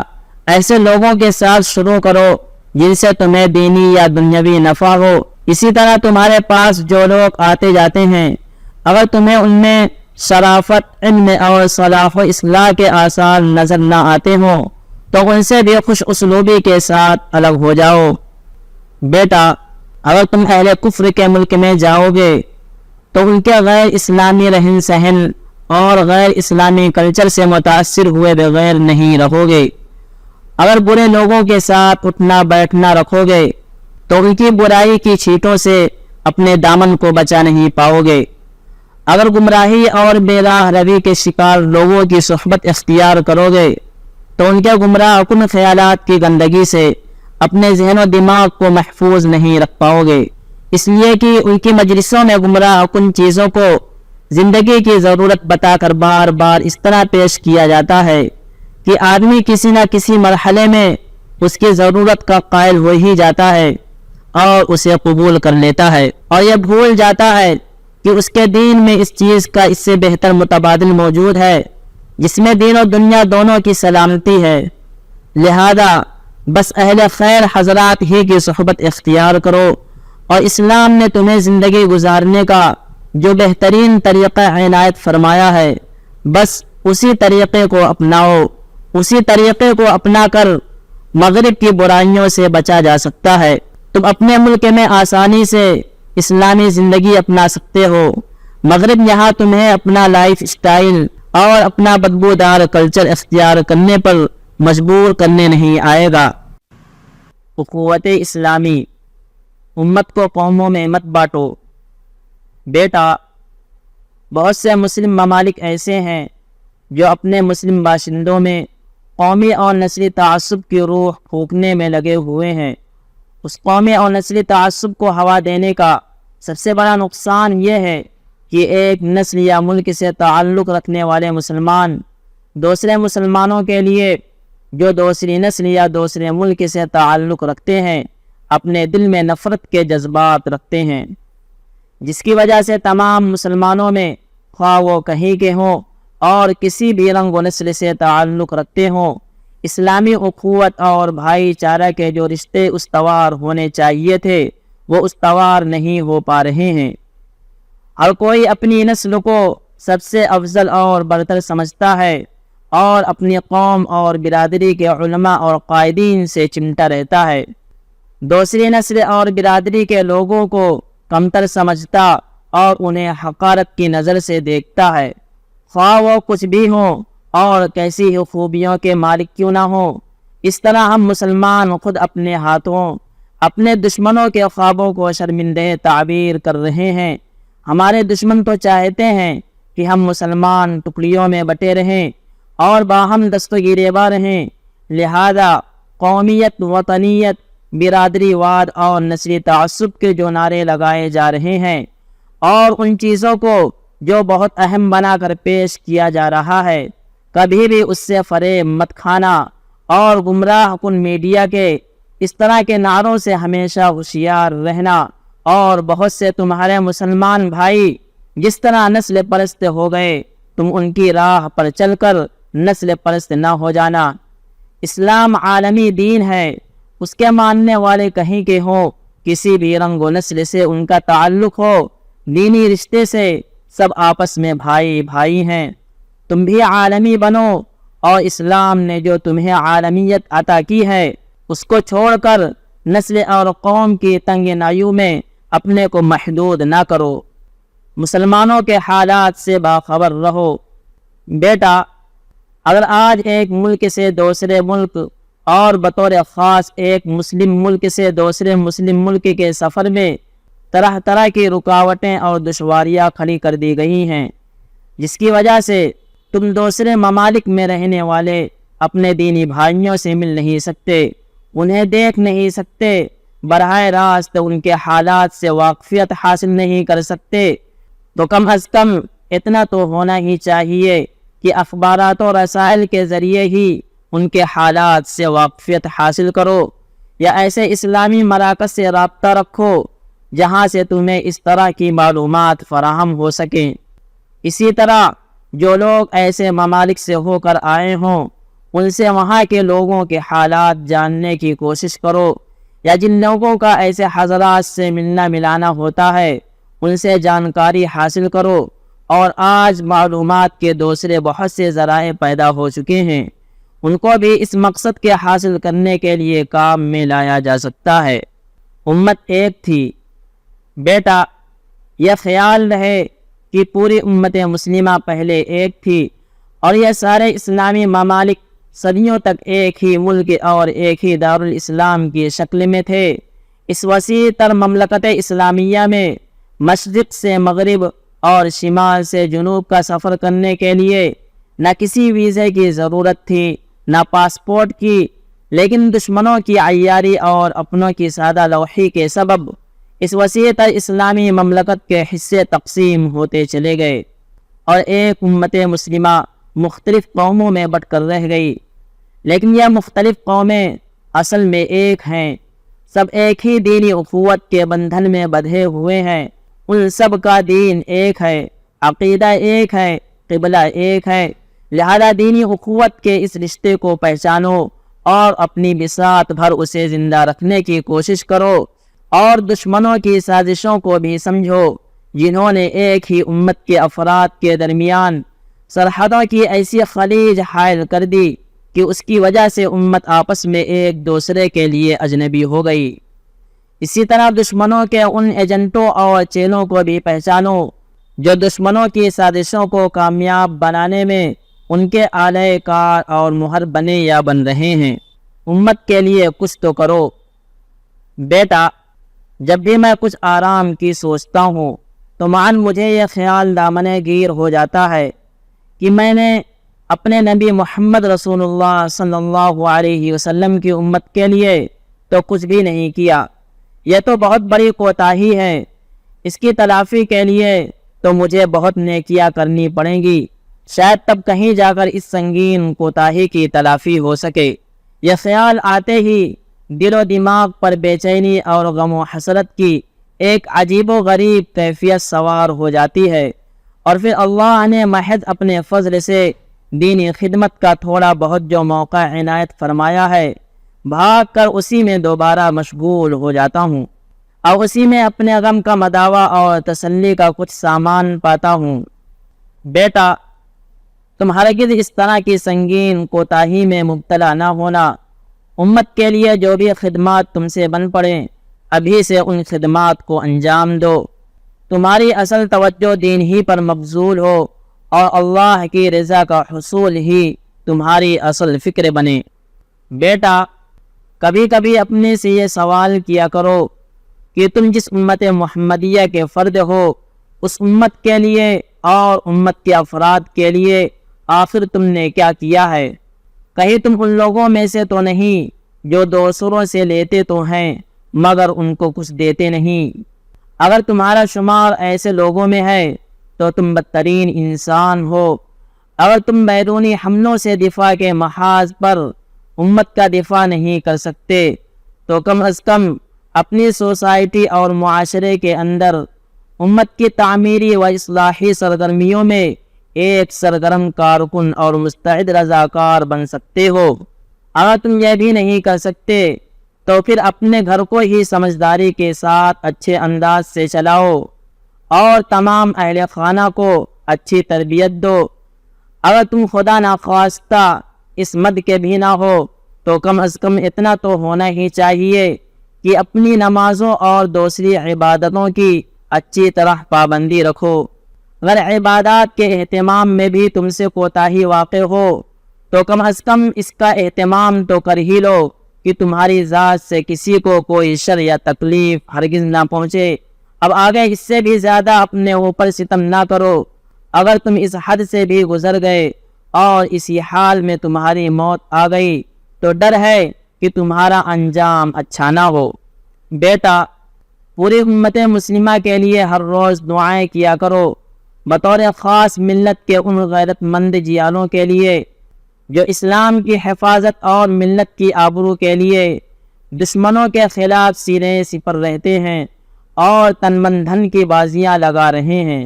ایسے لوگوں کے ساتھ شروع کرو جن سے تمہیں دینی یا دنیاوی نفع ہو۔ اسی طرح تمہارے پاس جو لوگ آتے جاتے ہیں اگر تمہیں ان میں شرافت، علم اور صلاح و اصلاح کے آثار نظر نہ آتے ہوں تو ان سے بھی خوش اسلوبی کے ساتھ الگ ہو جاؤ۔ بیٹا، اگر تم اہل کفر کے ملک میں جاؤ گے تو ان کے غیر اسلامی رہن سہن اور غیر اسلامی کلچر سے متاثر ہوئے بغیر نہیں رہو گے۔ اگر برے لوگوں کے ساتھ اٹھنا بیٹھنا رکھو گے تو ان کی برائی کی چھیٹوں سے اپنے دامن کو بچا نہیں پاؤ گے۔ اگر گمراہی اور بے راہ روی کے شکار لوگوں کی صحبت اختیار کرو گے تو ان کے گمراہ کن خیالات کی گندگی سے اپنے ذہن و دماغ کو محفوظ نہیں رکھ پاؤ گے، اس لیے کہ ان کی مجلسوں میں گمراہ کن چیزوں کو زندگی کی ضرورت بتا کر بار بار اس طرح پیش کیا جاتا ہے کہ آدمی کسی نہ کسی مرحلے میں اس کی ضرورت کا قائل ہو ہی جاتا ہے اور اسے قبول کر لیتا ہے، اور یہ بھول جاتا ہے کہ اس کے دین میں اس چیز کا اس سے بہتر متبادل موجود ہے جس میں دین و دنیا دونوں کی سلامتی ہے۔ لہذا بس اہل خیر حضرات ہی کی صحبت اختیار کرو، اور اسلام نے تمہیں زندگی گزارنے کا جو بہترین طریقہ عنایت فرمایا ہے بس اسی طریقے کو اپناؤ۔ اسی طریقے کو اپنا کر مغرب کی برائیوں سے بچا جا سکتا ہے۔ تم اپنے ملک میں آسانی سے اسلامی زندگی اپنا سکتے ہو، مغرب یہاں تمہیں اپنا لائف سٹائل اور اپنا بدبودار کلچر اختیار کرنے پر مجبور کرنے نہیں آئے گا۔ اخوت اسلامی، امت کو قوموں میں مت بانٹو۔ بیٹا، بہت سے مسلم ممالک ایسے ہیں جو اپنے مسلم باشندوں میں قومی اور نسلی تعصب کی روح پھونکنے میں لگے ہوئے ہیں۔ اس قومی اور نسلی تعصب کو ہوا دینے کا سب سے بڑا نقصان یہ ہے کہ ایک نسل یا ملک سے تعلق رکھنے والے مسلمان دوسرے مسلمانوں کے لیے جو دوسری نسل یا دوسرے ملک سے تعلق رکھتے ہیں اپنے دل میں نفرت کے جذبات رکھتے ہیں، جس کی وجہ سے تمام مسلمانوں میں خواہ وہ کہیں کے ہوں اور کسی بھی رنگ و نسل سے تعلق رکھتے ہوں، اسلامی اخوت اور بھائی چارہ کے جو رشتے استوار ہونے چاہیے تھے وہ استوار نہیں ہو پا رہے ہیں۔ ہر کوئی اپنی نسل کو سب سے افضل اور برتر سمجھتا ہے اور اپنی قوم اور برادری کے علماء اور قائدین سے چمٹا رہتا ہے، دوسری نسل اور برادری کے لوگوں کو کمتر سمجھتا اور انہیں حقارت کی نظر سے دیکھتا ہے، خواہ وہ کچھ بھی ہوں اور کیسی ہی خوبیوں کے مالک کیوں نہ ہوں۔ اس طرح ہم مسلمان خود اپنے ہاتھوں اپنے دشمنوں کے خوابوں کو شرمندہ تعبیر کر رہے ہیں۔ ہمارے دشمن تو چاہتے ہیں کہ ہم مسلمان ٹکڑیوں میں بٹے رہیں اور باہم دست و گریباں رہیں، لہذا قومیت، وطنیت، برادری واد اور نسلی تعصب کے جو نعرے لگائے جا رہے ہیں اور ان چیزوں کو جو بہت اہم بنا کر پیش کیا جا رہا ہے، کبھی بھی اس سے فریب مت کھانا اور گمراہ کن میڈیا کے اس طرح کے نعروں سے ہمیشہ ہوشیار رہنا۔ اور بہت سے تمہارے مسلمان بھائی جس طرح نسل پرست ہو گئے، تم ان کی راہ پر چل کر نسل پرست نہ ہو جانا۔ اسلام عالمی دین ہے، اس کے ماننے والے کہیں کے ہوں، کسی بھی رنگ و نسل سے ان کا تعلق ہو، دینی رشتے سے سب آپس میں بھائی بھائی ہیں۔ تم بھی عالمی بنو اور اسلام نے جو تمہیں عالمیت عطا کی ہے اس کو چھوڑ کر نسل اور قوم کی تنگ نایوں میں اپنے کو محدود نہ کرو، مسلمانوں کے حالات سے باخبر رہو۔ بیٹا، اگر آج ایک ملک سے دوسرے ملک اور بطور خاص ایک مسلم ملک سے دوسرے مسلم ملک کے سفر میں طرح طرح کی رکاوٹیں اور دشواریاں کھڑی کر دی گئی ہیں، جس کی وجہ سے تم دوسرے ممالک میں رہنے والے اپنے دینی بھائیوں سے مل نہیں سکتے، انہیں دیکھ نہیں سکتے، براہ راست ان کے حالات سے واقفیت حاصل نہیں کر سکتے، تو کم از کم اتنا تو ہونا ہی چاہیے کہ اخبارات و رسائل کے ذریعے ہی ان کے حالات سے واقفیت حاصل کرو، یا ایسے اسلامی مراکز سے رابطہ رکھو جہاں سے تمہیں اس طرح کی معلومات فراہم ہو سکیں۔ اسی طرح جو لوگ ایسے ممالک سے ہو کر آئے ہوں ان سے وہاں کے لوگوں کے حالات جاننے کی کوشش کرو، یا جن لوگوں کا ایسے حضرات سے ملنا ملانا ہوتا ہے ان سے جانکاری حاصل کرو۔ اور آج معلومات کے دوسرے بہت سے ذرائع پیدا ہو چکے ہیں، ان کو بھی اس مقصد کے حاصل کرنے کے لیے کام میں لایا جا سکتا ہے۔ امت ایک تھی۔ بیٹا، یہ خیال رہے کہ پوری امت مسلمہ پہلے ایک تھی اور یہ سارے اسلامی ممالک صدیوں تک ایک ہی ملک اور ایک ہی دارالاسلام کی شکل میں تھے۔ اس وسیع تر مملکت اسلامیہ میں مشرق سے مغرب اور شمال سے جنوب کا سفر کرنے کے لیے نہ کسی ویزے کی ضرورت تھی نہ پاسپورٹ کی، لیکن دشمنوں کی عیاری اور اپنوں کی سادہ لوحی کے سبب اس وسیع تر اسلامی مملکت کے حصے تقسیم ہوتے چلے گئے اور ایک امت مسلمہ مختلف قوموں میں بٹ کر رہ گئی۔ لیکن یہ مختلف قومیں اصل میں ایک ہیں، سب ایک ہی دینی اخوت کے بندھن میں بندھے ہوئے ہیں، ان سب کا دین ایک ہے، عقیدہ ایک ہے، قبلہ ایک ہے، لہذا دینی اخوت کے اس رشتے کو پہچانو اور اپنی بساط بھر اسے زندہ رکھنے کی کوشش کرو، اور دشمنوں کی سازشوں کو بھی سمجھو جنہوں نے ایک ہی امت کے افراد کے درمیان سرحدوں کی ایسی خلیج حائل کر دی کہ اس کی وجہ سے امت آپس میں ایک دوسرے کے لیے اجنبی ہو گئی۔ اسی طرح دشمنوں کے ان ایجنٹوں اور چیلوں کو بھی پہچانو جو دشمنوں کی سازشوں کو کامیاب بنانے میں ان کے آلہ کار اور مہر بنے یا بن رہے ہیں۔ امت کے لیے کچھ تو کرو۔ بیٹا، جب بھی میں کچھ آرام کی سوچتا ہوں تو معاً مجھے یہ خیال دامنِ گیر ہو جاتا ہے کہ میں نے اپنے نبی محمد رسول اللہ صلی اللہ علیہ وسلم کی امت کے لیے تو کچھ بھی نہیں کیا۔ یہ تو بہت بڑی کوتاہی ہے۔ اس کی تلافی کے لیے تو مجھے بہت نیکیاں کرنی پڑیں گی، شاید تب کہیں جا کر اس سنگین کوتاہی کی تلافی ہو سکے۔ یہ خیال آتے ہی دل و دماغ پر بے چینی اور غم و حسرت کی ایک عجیب و غریب کیفیت سوار ہو جاتی ہے، اور پھر اللہ نے محض اپنے فضل سے دینی خدمت کا تھوڑا بہت جو موقع عنایت فرمایا ہے، بھاگ کر اسی میں دوبارہ مشغول ہو جاتا ہوں، اور اسی میں اپنے غم کا مداوع اور تسلی کا کچھ سامان پاتا ہوں۔ بیٹا، تم ہرگز اس طرح کی سنگین کوتاہی میں مبتلا نہ ہونا۔ امت کے لیے جو بھی خدمات تم سے بن پڑیں، ابھی سے ان خدمات کو انجام دو۔ تمہاری اصل توجہ دین ہی پر مبذول ہو، اور اللہ کی رضا کا حصول ہی تمہاری اصل فکر بنے۔ بیٹا، کبھی کبھی اپنے سے یہ سوال کیا کرو کہ تم جس امت محمدیہ کے فرد ہو، اس امت کے لیے اور امت کے افراد کے لیے آخر تم نے کیا کیا ہے؟ کہیں تم ان لوگوں میں سے تو نہیں جو دوسروں سے لیتے تو ہیں مگر ان کو کچھ دیتے نہیں؟ اگر تمہارا شمار ایسے لوگوں میں ہے تو تم بدترین انسان ہو۔ اگر تم بیرونی حملوں سے دفاع کے محاذ پر امت کا دفاع نہیں کر سکتے تو کم از کم اپنی سوسائٹی اور معاشرے کے اندر امت کی تعمیری و اصلاحی سرگرمیوں میں ایک سرگرم کارکن اور مستعد رضاکار بن سکتے ہو۔ اگر تم یہ بھی نہیں کر سکتے تو پھر اپنے گھر کو ہی سمجھداری کے ساتھ اچھے انداز سے چلاؤ اور تمام اہل خانہ کو اچھی تربیت دو۔ اگر تم خدا نخواستہ اس مد کے بھی نہ ہو تو کم از کم اتنا تو ہونا ہی چاہیے کہ اپنی نمازوں اور دوسری عبادتوں کی اچھی طرح پابندی رکھو۔ اگر عبادات کے اہتمام میں بھی تم سے کوتاہی واقع ہو تو کم از کم اس کا اہتمام تو کر ہی لو کہ تمہاری ذات سے کسی کو کوئی شر یا تکلیف ہرگز نہ پہنچے۔ اب آگے اس سے بھی زیادہ اپنے اوپر ستم نہ کرو۔ اگر تم اس حد سے بھی گزر گئے اور اسی حال میں تمہاری موت آ گئی تو ڈر ہے کہ تمہارا انجام اچھا نہ ہو۔ بیٹا، پوری امت مسلمہ کے لیے ہر روز دعائیں کیا کرو، بطور خاص ملت کے ان غیرت مند جیالوں کے لیے جو اسلام کی حفاظت اور ملت کی آبرو کے لیے دشمنوں کے خلاف سینے سپر رہتے ہیں اور تن من دھن کی بازیاں لگا رہے ہیں۔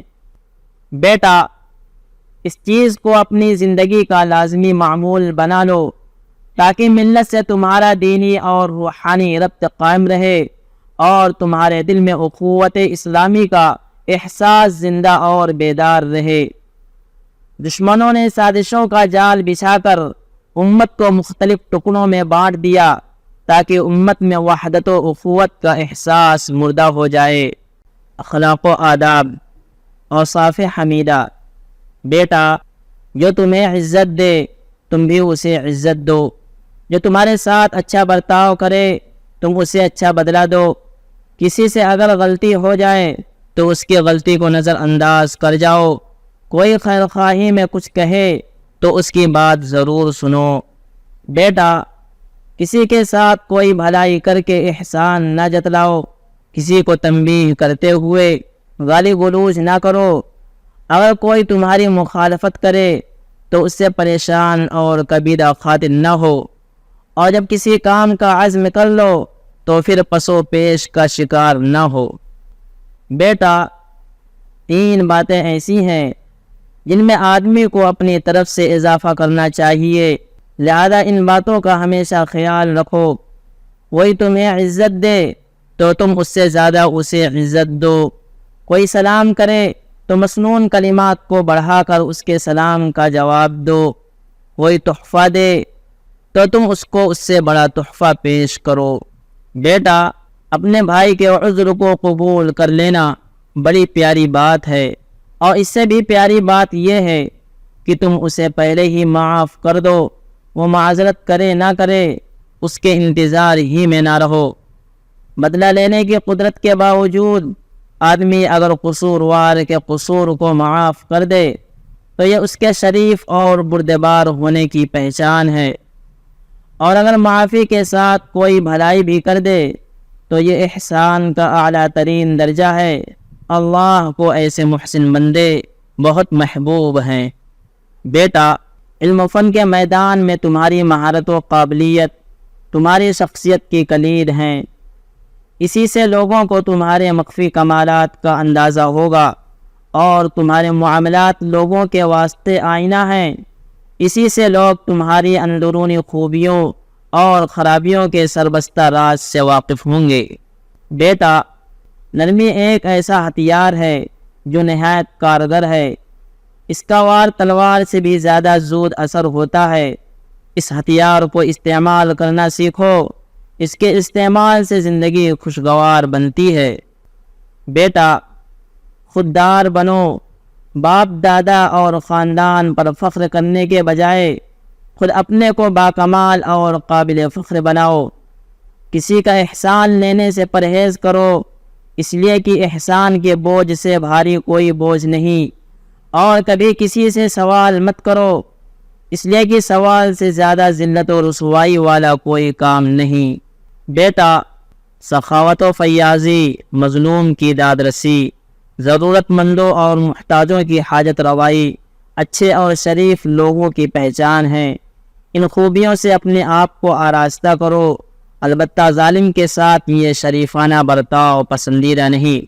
بیٹا، اس چیز کو اپنی زندگی کا لازمی معمول بنا لو تاکہ ملت سے تمہارا دینی اور روحانی ربط قائم رہے اور تمہارے دل میں اخوت اسلامی کا احساس زندہ اور بیدار رہے۔ دشمنوں نے سازشوں کا جال بچھا کر امت کو مختلف ٹکڑوں میں بانٹ دیا تاکہ امت میں وحدت و اخوت کا احساس مردہ ہو جائے۔ اخلاق و آداب، اوصاف حمیدہ۔ بیٹا، جو تمہیں عزت دے تم بھی اسے عزت دو، جو تمہارے ساتھ اچھا برتاؤ کرے تم اسے اچھا بدلہ دو۔ کسی سے اگر غلطی ہو جائے تو اس کی غلطی کو نظر انداز کر جاؤ۔ کوئی خیر خواہی میں کچھ کہے تو اس کی بات ضرور سنو۔ بیٹا، کسی کے ساتھ کوئی بھلائی کر کے احسان نہ جتلاؤ، کسی کو تنبیہ کرتے ہوئے گالی گلوچ نہ کرو۔ اگر کوئی تمہاری مخالفت کرے تو اس سے پریشان اور کبیرہ خاطر نہ ہو، اور جب کسی کام کا عزم کر لو تو پھر پس و پیش کا شکار نہ ہو۔ بیٹا، 3 باتیں ایسی ہیں جن میں آدمی کو اپنی طرف سے اضافہ کرنا چاہیے، لہذا ان باتوں کا ہمیشہ خیال رکھو۔ کوئی تمہیں عزت دے تو تم اس سے زیادہ اسے عزت دو۔ کوئی سلام کرے تو مسنون کلمات کو بڑھا کر اس کے سلام کا جواب دو۔ کوئی تحفہ دے تو تم اس کو اس سے بڑا تحفہ پیش کرو۔ بیٹا، اپنے بھائی کے عذر کو قبول کر لینا بڑی پیاری بات ہے، اور اس سے بھی پیاری بات یہ ہے کہ تم اسے پہلے ہی معاف کر دو۔ وہ معذرت کرے نہ کرے اس کے انتظار ہی میں نہ رہو۔ بدلہ لینے کی قدرت کے باوجود آدمی اگر قصوروار کے قصور کو معاف کر دے تو یہ اس کے شریف اور بردبار ہونے کی پہچان ہے، اور اگر معافی کے ساتھ کوئی بھلائی بھی کر دے تو یہ احسان کا اعلیٰ ترین درجہ ہے۔ اللہ کو ایسے محسن بندے بہت محبوب ہیں۔ بیٹا، علم و فن کے میدان میں تمہاری مہارت و قابلیت تمہاری شخصیت کی کلید ہیں۔ اسی سے لوگوں کو تمہارے مخفی کمالات کا اندازہ ہوگا اور تمہارے معاملات لوگوں کے واسطے آئینہ ہیں۔ اسی سے لوگ تمہاری اندرونی خوبیوں اور خرابیوں کے سربستہ راز سے واقف ہوں گے۔ بیٹا، نرمی ایک ایسا ہتھیار ہے جو نہایت کارگر ہے۔ اس کا وار تلوار سے بھی زیادہ زود اثر ہوتا ہے۔ اس ہتھیار کو استعمال کرنا سیکھو، اس کے استعمال سے زندگی خوشگوار بنتی ہے۔ بیٹا، خوددار بنو، باپ دادا اور خاندان پر فخر کرنے کے بجائے خود اپنے کو باکمال اور قابل فخر بناؤ۔ کسی کا احسان لینے سے پرہیز کرو، اس لیے کہ احسان کے بوجھ سے بھاری کوئی بوجھ نہیں، اور کبھی کسی سے سوال مت کرو، اس لیے کہ سوال سے زیادہ ذلت و رسوائی والا کوئی کام نہیں۔ بیٹا، سخاوت و فیاضی، مظلوم کی داد رسی، ضرورت مندوں اور محتاجوں کی حاجت روائی اچھے اور شریف لوگوں کی پہچان ہے۔ ان خوبیوں سے اپنے آپ کو آراستہ کرو، البتہ ظالم کے ساتھ یہ شریفانہ برتاؤ پسندیدہ نہیں۔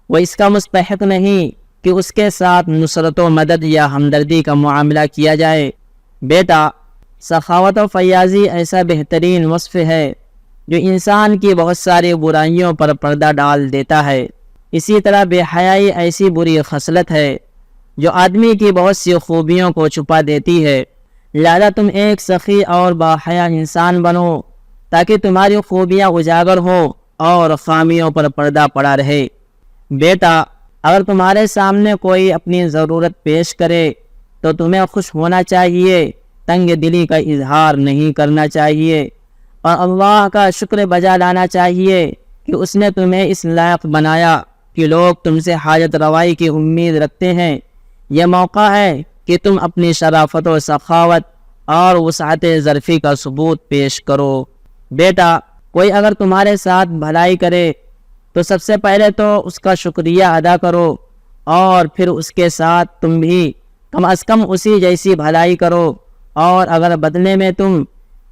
وہ اس کا مستحق نہیں کہ اس کے ساتھ نصرت و مدد یا ہمدردی کا معاملہ کیا جائے۔ بیٹا، سخاوت و فیاضی ایسا بہترین وصف ہے جو انسان کی بہت ساری برائیوں پر پردہ ڈال دیتا ہے۔ اسی طرح بے حیائی ایسی بری خصلت ہے جو آدمی کی بہت سی خوبیوں کو چھپا دیتی ہے۔ لہذا تم ایک سخی اور باحیا انسان بنو تاکہ تمہاری خوبیاں اجاگر ہوں اور خامیوں پر پردہ پڑا رہے۔ بیٹا، اگر تمہارے سامنے کوئی اپنی ضرورت پیش کرے تو تمہیں خوش ہونا چاہیے، تنگ دلی کا اظہار نہیں کرنا چاہیے، اور اللہ کا شکر بجا لانا چاہیے کہ اس نے تمہیں اس لائق بنایا کہ لوگ تم سے حاجت روائی کی امید رکھتے ہیں۔ یہ موقع ہے کہ تم اپنی شرافت و سخاوت اور وسعت ظرفی کا ثبوت پیش کرو۔ بیٹا، کوئی اگر تمہارے ساتھ بھلائی کرے تو سب سے پہلے تو اس کا شکریہ ادا کرو، اور پھر اس کے ساتھ تم بھی کم از کم اسی جیسی بھلائی کرو، اور اگر بدلے میں تم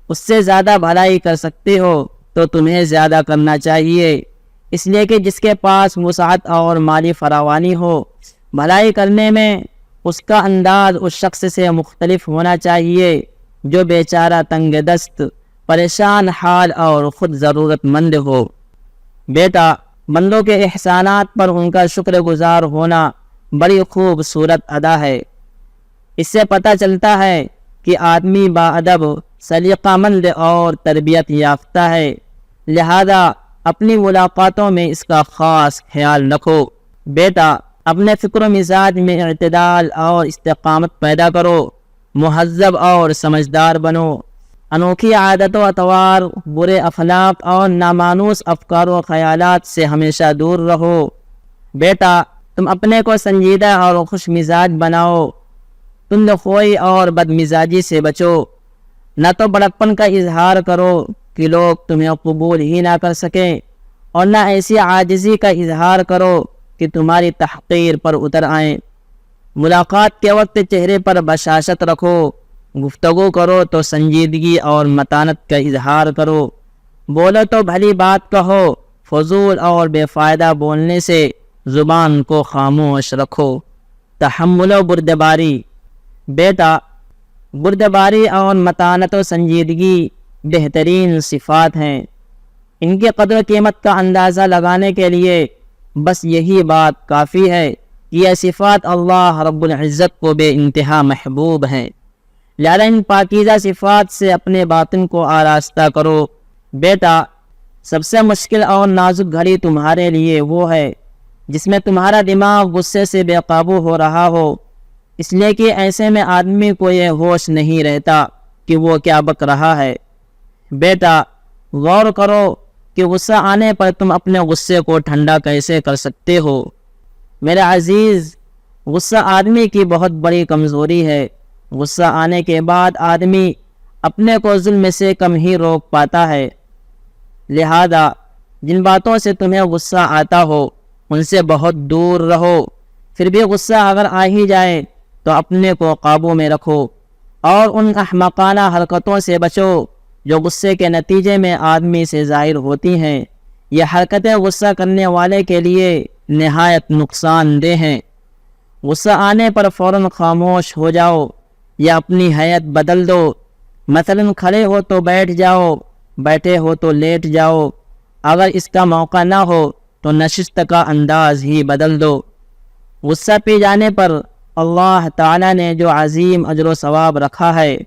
اس سے زیادہ بھلائی کر سکتے ہو تو تمہیں زیادہ کرنا چاہیے، اس لیے کہ جس کے پاس وسعت اور مالی فراوانی ہو، بھلائی کرنے میں اس کا انداز اس شخص سے مختلف ہونا چاہیے جو بیچارہ تنگ دست، پریشان حال اور خود ضرورت مند ہو۔ بیٹا، بندوں کے احسانات پر ان کا شکر گزار ہونا بڑی خوبصورت ادا ہے۔ اس سے پتہ چلتا ہے کہ آدمی باادب، سلیقہ مند اور تربیت یافتہ ہے، لہذا اپنی ملاقاتوں میں اس کا خاص خیال رکھو۔ بیٹا، اپنے فکر و مزاج میں اعتدال اور استقامت پیدا کرو، مہذب اور سمجھدار بنو، انوکھی عادت و اطوار، برے اخلاق اور نامانوس افکار و خیالات سے ہمیشہ دور رہو۔ بیٹا، تم اپنے کو سنجیدہ اور خوش مزاج بناؤ، تند خوئی اور بد مزاجی سے بچو، نہ تو بڑکپن کا اظہار کرو کہ لوگ تمہیں قبول ہی نہ کر سکیں، اور نہ ایسی عاجزی کا اظہار کرو کہ تمہاری تحقیر پر اتر آئیں۔ ملاقات کے وقت چہرے پر بشاشت رکھو، گفتگو کرو تو سنجیدگی اور متانت کا اظہار کرو، بولو تو بھلی بات کہو، فضول اور بے فائدہ بولنے سے زبان کو خاموش رکھو۔ تحمل و بردباری۔ بیٹا، بردباری اور متانت و سنجیدگی بہترین صفات ہیں۔ ان کی قدر و قیمت کا اندازہ لگانے کے لیے بس یہی بات کافی ہے کہ یہ صفات اللہ رب العزت کو بے انتہا محبوب ہیں، لہذا ان پاکیزہ صفات سے اپنے باطن کو آراستہ کرو۔ بیٹا، سب سے مشکل اور نازک گھڑی تمہارے لیے وہ ہے جس میں تمہارا دماغ غصے سے بے قابو ہو رہا ہو، اس لیے کہ ایسے میں آدمی کو یہ ہوش نہیں رہتا کہ وہ کیا بک رہا ہے۔ بیٹا، غور کرو کہ غصہ آنے پر تم اپنے غصے کو ٹھنڈا کیسے کر سکتے ہو۔ میرے عزیز، غصہ آدمی کی بہت بڑی کمزوری ہے۔ غصہ آنے کے بعد آدمی اپنے کو ظلم سے کم ہی روک پاتا ہے، لہذا جن باتوں سے تمہیں غصہ آتا ہو ان سے بہت دور رہو۔ پھر بھی غصہ اگر آ ہی جائے تو اپنے کو قابو میں رکھو اور ان احمقانہ حرکتوں سے بچو جو غصے کے نتیجے میں آدمی سے ظاہر ہوتی ہیں۔ یہ حرکتیں غصہ کرنے والے کے لیے نہایت نقصان دہ ہیں۔ غصہ آنے پر فوراً خاموش ہو جاؤ یا اپنی حیت بدل دو۔ مثلاً کھڑے ہو تو بیٹھ جاؤ، بیٹھے ہو تو لیٹ جاؤ۔ اگر اس کا موقع نہ ہو تو نشست کا انداز ہی بدل دو۔ غصہ پی جانے پر اللہ تعالیٰ نے جو عظیم اجر و ثواب رکھا ہے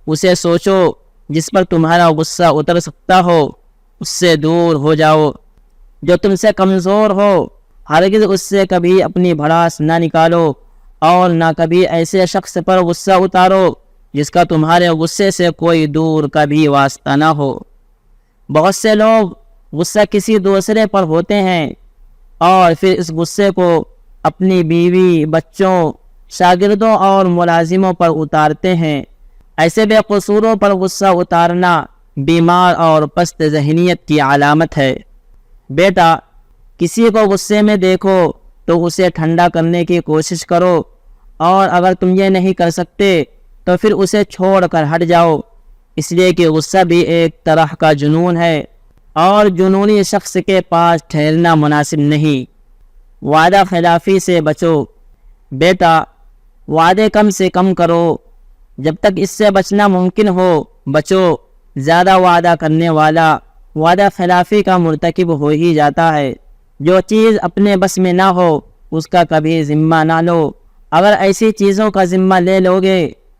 اسے سوچو۔ جس پر تمہارا غصہ اتر سکتا ہو اس سے دور ہو جاؤ۔ جو تم سے کمزور ہو ہرگز اس سے کبھی اپنی بھڑاس نہ نکالو اور نہ کبھی ایسے شخص پر غصہ اتارو جس کا تمہارے غصے سے کوئی دور کا بھی واسطہ نہ ہو۔ بہت سے لوگ غصہ کسی دوسرے پر ہوتے ہیں اور پھر اس غصے کو اپنی بیوی، بچوں، شاگردوں اور ملازموں پر اتارتے ہیں۔ ایسے بے قصوروں پر غصہ اتارنا بیمار اور پست ذہنیت کی علامت ہے۔ بیٹا، کسی کو غصے میں دیکھو تو اسے ٹھنڈا کرنے کی کوشش کرو، اور اگر تم یہ نہیں کر سکتے تو پھر اسے چھوڑ کر ہٹ جاؤ، اس لیے کہ غصہ بھی ایک طرح کا جنون ہے اور جنونی شخص کے پاس ٹھہرنا مناسب نہیں۔ وعدہ خلافی سے بچو۔ بیٹا، وعدے کم سے کم کرو، جب تک اس سے بچنا ممکن ہو بچو۔ زیادہ وعدہ کرنے والا وعدہ خلافی کا مرتکب ہو ہی جاتا ہے۔ جو چیز اپنے بس میں نہ ہو اس کا کبھی ذمہ نہ لو۔ اگر ایسی چیزوں کا ذمہ لے لوگے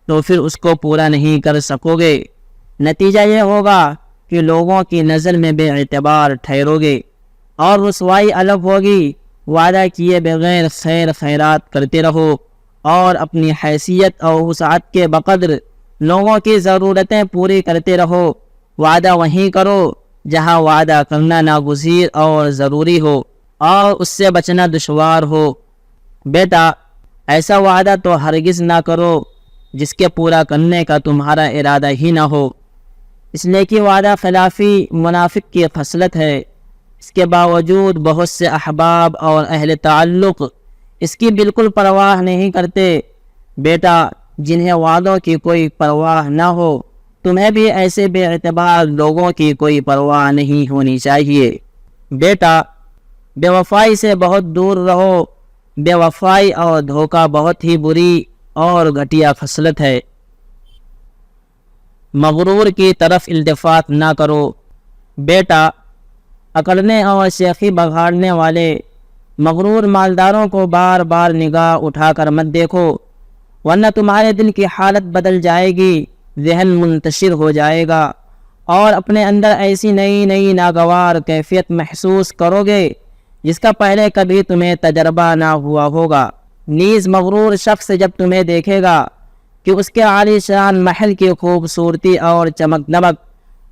تو پھر اس کو پورا نہیں کر سکو گے۔ نتیجہ یہ ہوگا کہ لوگوں کی نظر میں بے اعتبار ٹھہرو گے اور رسوائی الگ ہوگی۔ وعدہ کیے بغیر خیر خیرات کرتے رہو اور اپنی حیثیت اور وسعت کے بقدر لوگوں کی ضرورتیں پوری کرتے رہو۔ وعدہ وہیں کرو جہاں وعدہ کرنا ناگزیر اور ضروری ہو اور اس سے بچنا دشوار ہو۔ بیٹا، ایسا وعدہ تو ہرگز نہ کرو جس کے پورا کرنے کا تمہارا ارادہ ہی نہ ہو، اس لیے کہ وعدہ خلافی منافق کی خصلت ہے۔ اس کے باوجود بہت سے احباب اور اہل تعلق اس کی بالکل پرواہ نہیں کرتے۔ بیٹا، جنہیں وعدوں کی کوئی پرواہ نہ ہو تمہیں بھی ایسے بے اعتبار لوگوں کی کوئی پرواہ نہیں ہونی چاہیے۔ بیٹا، بے وفائی سے بہت دور رہو۔ بے وفائی اور دھوکہ بہت ہی بری اور گھٹیا خصلت ہے۔ مغرور کی طرف التفات نہ کرو۔ بیٹا، اکڑنے اور شیخی بگاڑنے والے مغرور مالداروں کو بار بار نگاہ اٹھا کر مت دیکھو، ورنہ تمہارے دل کی حالت بدل جائے گی، ذہن منتشر ہو جائے گا اور اپنے اندر ایسی نئی نئی ناگوار کیفیت محسوس کرو گے جس کا پہلے کبھی تمہیں تجربہ نہ ہوا ہوگا۔ نیز مغرور شخص جب تمہیں دیکھے گا کہ اس کے عالی شان محل کی خوبصورتی اور چمک دمک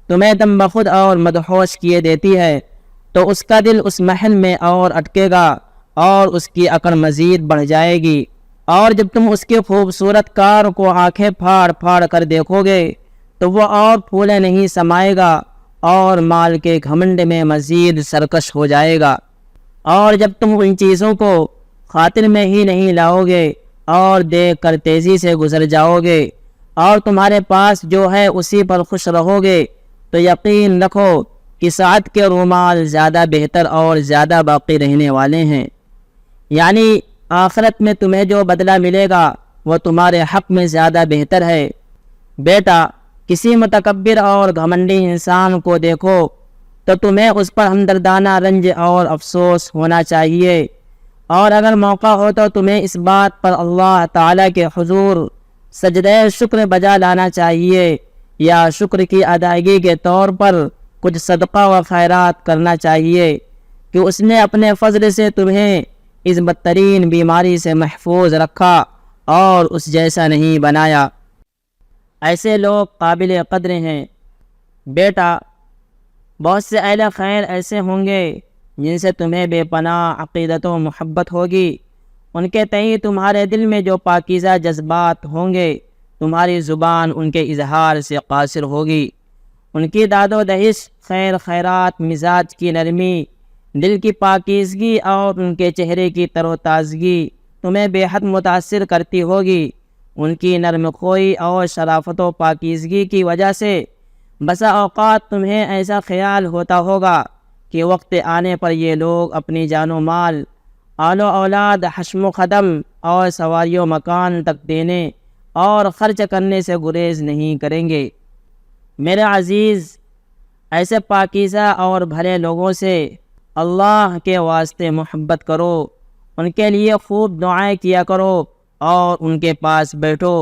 تمہیں دم بخود اور مدہوش کیے دیتی ہے تو اس کا دل اس محل میں اور اٹکے گا اور اس کی اکڑ مزید بڑھ جائے گی، اور جب تم اس کی خوبصورت کار کو آنکھیں پھاڑ پھاڑ کر دیکھو گے تو وہ اور پھولے نہیں سمائے گا اور مال کے گھمنڈ میں مزید سرکش ہو جائے گا۔ اور جب تم ان چیزوں کو خاطر میں ہی نہیں لاؤ گے اور دیکھ کر تیزی سے گزر جاؤ گے اور تمہارے پاس جو ہے اسی پر خوش رہو گے تو یقین رکھو کہ سعد کے رومال زیادہ بہتر اور زیادہ باقی رہنے والے ہیں، یعنی آخرت میں تمہیں جو بدلہ ملے گا وہ تمہارے حق میں زیادہ بہتر ہے۔ بیٹا، کسی متکبر اور گھمنڈی انسان کو دیکھو تو تمہیں اس پر ہمدردانہ رنج اور افسوس ہونا چاہیے، اور اگر موقع ہو تو تمہیں اس بات پر اللہ تعالیٰ کے حضور سجدہ شکر بجا لانا چاہیے یا شکر کی ادائیگی کے طور پر کچھ صدقہ و خیرات کرنا چاہیے کہ اس نے اپنے فضل سے تمہیں اس بدترین بیماری سے محفوظ رکھا اور اس جیسا نہیں بنایا۔ ایسے لوگ قابل قدر ہیں۔ بیٹا، بہت سے اہل خیر ایسے ہوں گے جن سے تمہیں بے پناہ عقیدت و محبت ہوگی، ان کے تئیں تمہارے دل میں جو پاکیزہ جذبات ہوں گے تمہاری زبان ان کے اظہار سے قاصر ہوگی۔ ان کی داد و دہش، خیر خیرات، مزاج کی نرمی، دل کی پاکیزگی اور ان کے چہرے کی تر و تازگی تمہیں بے حد متاثر کرتی ہوگی۔ ان کی نرم خوئی اور شرافت و پاکیزگی کی وجہ سے بسا اوقات تمہیں ایسا خیال ہوتا ہوگا کہ وقت آنے پر یہ لوگ اپنی جان و مال، آل و اولاد، حشم و خدم اور سواری و مکان تک دینے اور خرچ کرنے سے گریز نہیں کریں گے۔ میرے عزیز، ایسے پاکیزہ اور بھلے لوگوں سے اللہ کے واسطے محبت کرو، ان کے لیے خوب دعائیں کیا کرو اور ان کے پاس بیٹھو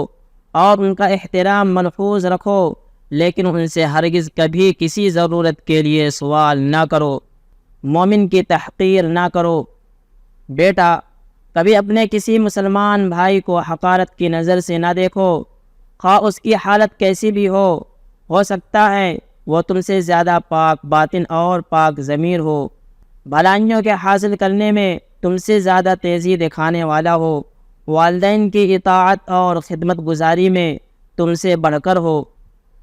اور ان کا احترام ملحوظ رکھو، لیکن ان سے ہرگز کبھی کسی ضرورت کے لیے سوال نہ کرو، مومن کی تحقیر نہ کرو۔ بیٹا، کبھی اپنے کسی مسلمان بھائی کو حقارت کی نظر سے نہ دیکھو، خواہ اس کی حالت کیسی بھی ہو سکتا ہے وہ تم سے زیادہ پاک باطن اور پاک ضمیر ہو، بھلائیوں کے حاصل کرنے میں تم سے زیادہ تیزی دکھانے والا ہو، والدین کی اطاعت اور خدمت گزاری میں تم سے بڑھ کر ہو۔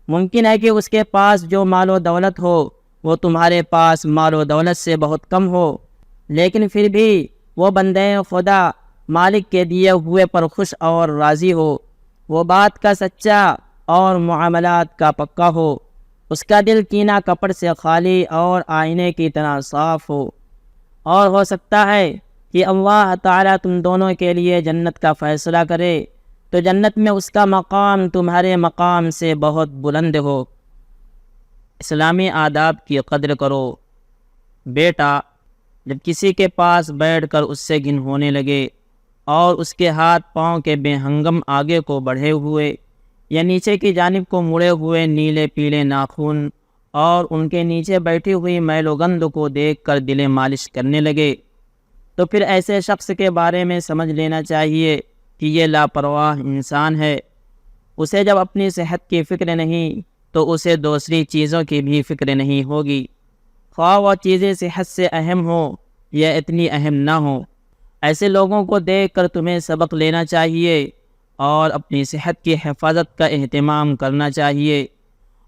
ممکن ہے کہ اس کے پاس جو مال و دولت ہو وہ تمہارے پاس مال و دولت سے بہت کم ہو، لیکن پھر بھی وہ بندے خدا مالک کے دیے ہوئے پر خوش اور راضی ہو، وہ بات کا سچا اور معاملات کا پکا ہو، اس کا دل کینہ کپٹ سے خالی اور آئینے کی طرح صاف اور ہو سکتا ہے کہ اللہ تعالیٰ تم دونوں کے لیے جنت کا فیصلہ کرے تو جنت میں اس کا مقام تمہارے مقام سے بہت بلند ہو۔ اسلامی آداب کی قدر کرو۔ بیٹا، جب کسی کے پاس بیٹھ کر اس سے گھن ہونے لگے اور اس کے ہاتھ پاؤں کے بے ہنگم آگے کو بڑھے ہوئے یا نیچے کی جانب کو مڑے ہوئے نیلے پیلے ناخن اور ان کے نیچے بیٹھی ہوئی میل و گند کو دیکھ کر دل مالش کرنے لگے، تو پھر ایسے شخص کے بارے میں سمجھ لینا چاہیے کہ یہ لاپرواہ انسان ہے۔ اسے جب اپنی صحت کی فکر نہیں تو اسے دوسری چیزوں کی بھی فکر نہیں ہوگی، خواہ وہ چیزیں صحت سے اہم ہوں یا اتنی اہم نہ ہوں۔ ایسے لوگوں کو دیکھ کر تمہیں سبق لینا چاہیے اور اپنی صحت کی حفاظت کا اہتمام کرنا چاہیے،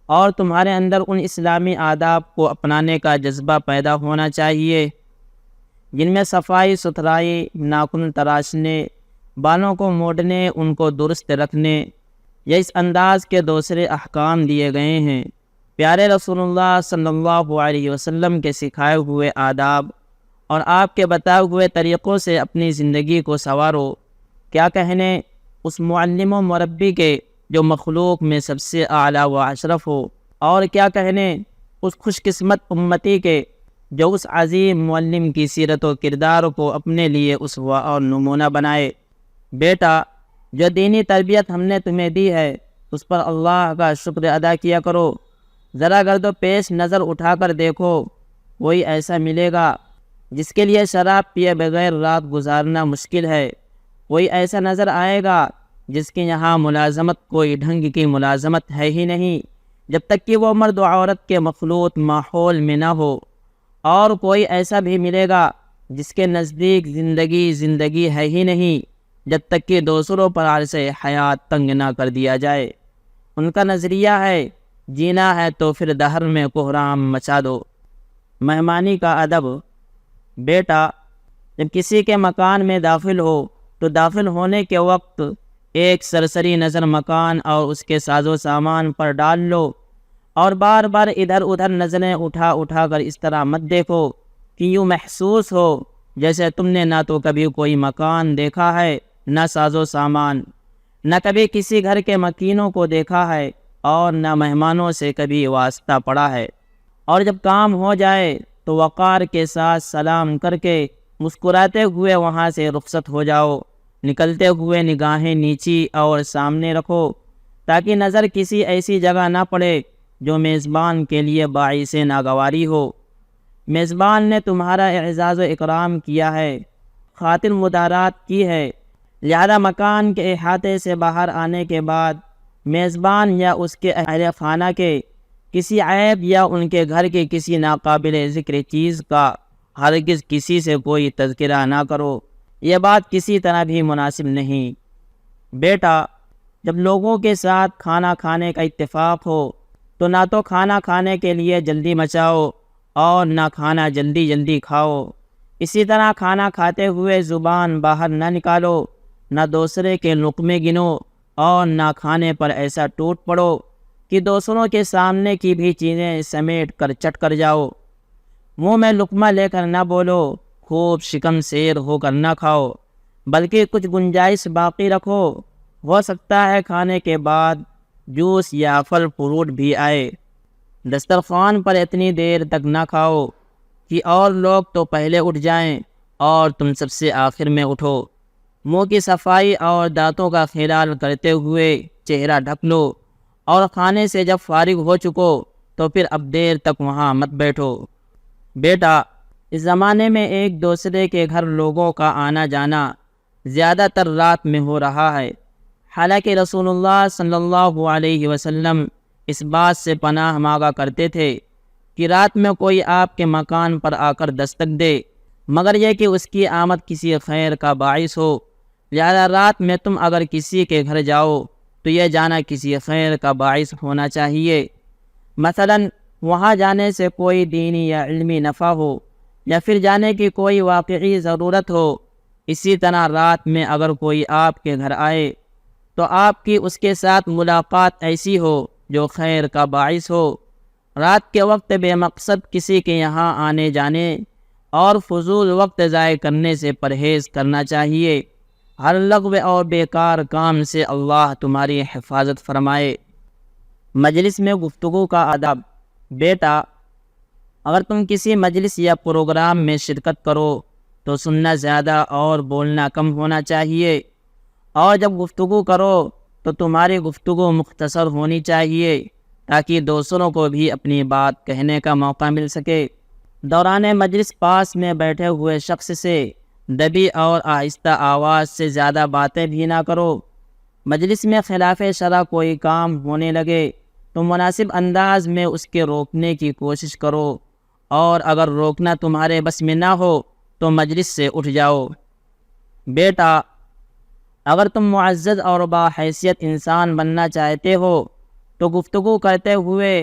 اور تمہارے اندر ان اسلامی آداب کو اپنانے کا جذبہ پیدا ہونا چاہیے جن میں صفائی ستھرائی، ناخن تراشنے، بالوں کو موڑنے، ان کو درست رکھنے یا اس انداز کے دوسرے احکام دیے گئے ہیں۔ پیارے رسول اللہ صلی اللہ علیہ وسلم کے سکھائے ہوئے آداب اور آپ کے بتائے ہوئے طریقوں سے اپنی زندگی کو سنوارو۔ کیا کہنے اس معلم و مربی کے جو مخلوق میں سب سے اعلیٰ و اشرف ہو، اور کیا کہنے اس خوش قسمت امتی کے جو اس عظیم معلم کی سیرت و کردار کو اپنے لیے اسوہ اور نمونہ بنائے۔ بیٹا، جو دینی تربیت ہم نے تمہیں دی ہے اس پر اللہ کا شکر ادا کیا کرو۔ ذرا گرد و پیش نظر اٹھا کر دیکھو، کوئی ایسا ملے گا جس کے لیے شراب پیے بغیر رات گزارنا مشکل ہے، کوئی ایسا نظر آئے گا جس کے یہاں ملازمت کوئی ڈھنگ کی ملازمت ہے ہی نہیں جب تک کہ وہ مرد و عورت کے مخلوط ماحول میں نہ ہو، اور کوئی ایسا بھی ملے گا جس کے نزدیک زندگی ہے ہی نہیں جب تک کہ دوسروں پر عرصہ حیات تنگ نہ کر دیا جائے۔ ان کا نظریہ ہے جینا ہے تو پھر دہر میں کوہرام مچا دو۔ مہمانی کا ادب۔ بیٹا، جب کسی کے مکان میں داخل ہو تو داخل ہونے کے وقت ایک سرسری نظر مکان اور اس کے ساز و سامان پر ڈال لو، اور بار بار ادھر ادھر نظریں اٹھا کر اس طرح مت دیکھو کہ یوں محسوس ہو جیسے تم نے نہ تو کبھی کوئی مکان دیکھا ہے، نہ ساز و سامان، نہ کبھی کسی گھر کے مکینوں کو دیکھا ہے، اور نہ مہمانوں سے کبھی واسطہ پڑا ہے۔ اور جب کام ہو جائے تو وقار کے ساتھ سلام کر کے مسکراتے ہوئے وہاں سے رخصت ہو جاؤ، نکلتے ہوئے نگاہیں نیچی اور سامنے رکھو تاکہ نظر کسی ایسی جگہ نہ پڑے جو میزبان کے لیے باعث ناگواری ہو۔ میزبان نے تمہارا اعزاز و اکرام کیا ہے، خاطر مدارات کی ہے، لہذا مکان کے احاطے سے باہر آنے کے بعد میزبان یا اس کے اہل خانہ کے کسی عیب یا ان کے گھر کے کسی ناقابل ذکر چیز کا ہرگز کسی سے کوئی تذکرہ نہ کرو، یہ بات کسی طرح بھی مناسب نہیں۔ بیٹا، جب لوگوں کے ساتھ کھانا کھانے کا اتفاق ہو تو نہ تو کھانا کھانے کے لیے جلدی مچاؤ اور نہ کھانا جلدی جلدی کھاؤ۔ اسی طرح کھانا کھاتے ہوئے زبان باہر نہ نکالو، نہ دوسرے کے لقمے گنو اور نہ کھانے پر ایسا ٹوٹ پڑو کہ دوسروں کے سامنے کی بھی چیزیں سمیٹ کر چٹ کر جاؤ۔ منہ میں لقمہ لے کر نہ بولو، خوب شکم سیر ہو کر نہ کھاؤ، بلکہ کچھ گنجائش باقی رکھو، ہو سکتا ہے کھانے کے بعد جوس یا پھل فروٹ بھی آئے۔ دسترخوان پر اتنی دیر تک نہ کھاؤ کہ اور لوگ تو پہلے اٹھ جائیں اور تم سب سے آخر میں اٹھو۔ منہ کی صفائی اور دانتوں کا خیال کرتے ہوئے چہرہ ڈھک لو، اور کھانے سے جب فارغ ہو چکو تو پھر اب دیر تک وہاں مت بیٹھو۔ بیٹا، اس زمانے میں ایک دوسرے کے گھر لوگوں کا آنا جانا زیادہ تر رات میں ہو رہا ہے، حالانکہ رسول اللہ صلی اللہ علیہ وسلم اس بات سے پناہ مانگا کرتے تھے کہ رات میں کوئی آپ کے مکان پر آ کر دستک دے، مگر یہ کہ اس کی آمد کسی خیر کا باعث ہو۔ لہذا رات میں تم اگر کسی کے گھر جاؤ تو یہ جانا کسی خیر کا باعث ہونا چاہیے، مثلا وہاں جانے سے کوئی دینی یا علمی نفع ہو، یا پھر جانے کی کوئی واقعی ضرورت ہو۔ اسی طرح رات میں اگر کوئی آپ کے گھر آئے تو آپ کی اس کے ساتھ ملاقات ایسی ہو جو خیر کا باعث ہو۔ رات کے وقت بے مقصد کسی کے یہاں آنے جانے اور فضول وقت ضائع کرنے سے پرہیز کرنا چاہیے۔ ہر لغو اور بیکار کام سے اللہ تمہاری حفاظت فرمائے۔ مجلس میں گفتگو کا آداب۔ بیٹا، اگر تم کسی مجلس یا پروگرام میں شرکت کرو تو سننا زیادہ اور بولنا کم ہونا چاہیے، اور جب گفتگو کرو تو تمہاری گفتگو مختصر ہونی چاہیے تاکہ دوسروں کو بھی اپنی بات کہنے کا موقع مل سکے۔ دوران مجلس پاس میں بیٹھے ہوئے شخص سے دبی اور آہستہ آواز سے زیادہ باتیں بھی نہ کرو۔ مجلس میں خلاف شرع کوئی کام ہونے لگے تو مناسب انداز میں اس کے روکنے کی کوشش کرو، اور اگر روکنا تمہارے بس میں نہ ہو تو مجلس سے اٹھ جاؤ۔ بیٹا، اگر تم معزز اور باحیثیت انسان بننا چاہتے ہو تو گفتگو کرتے ہوئے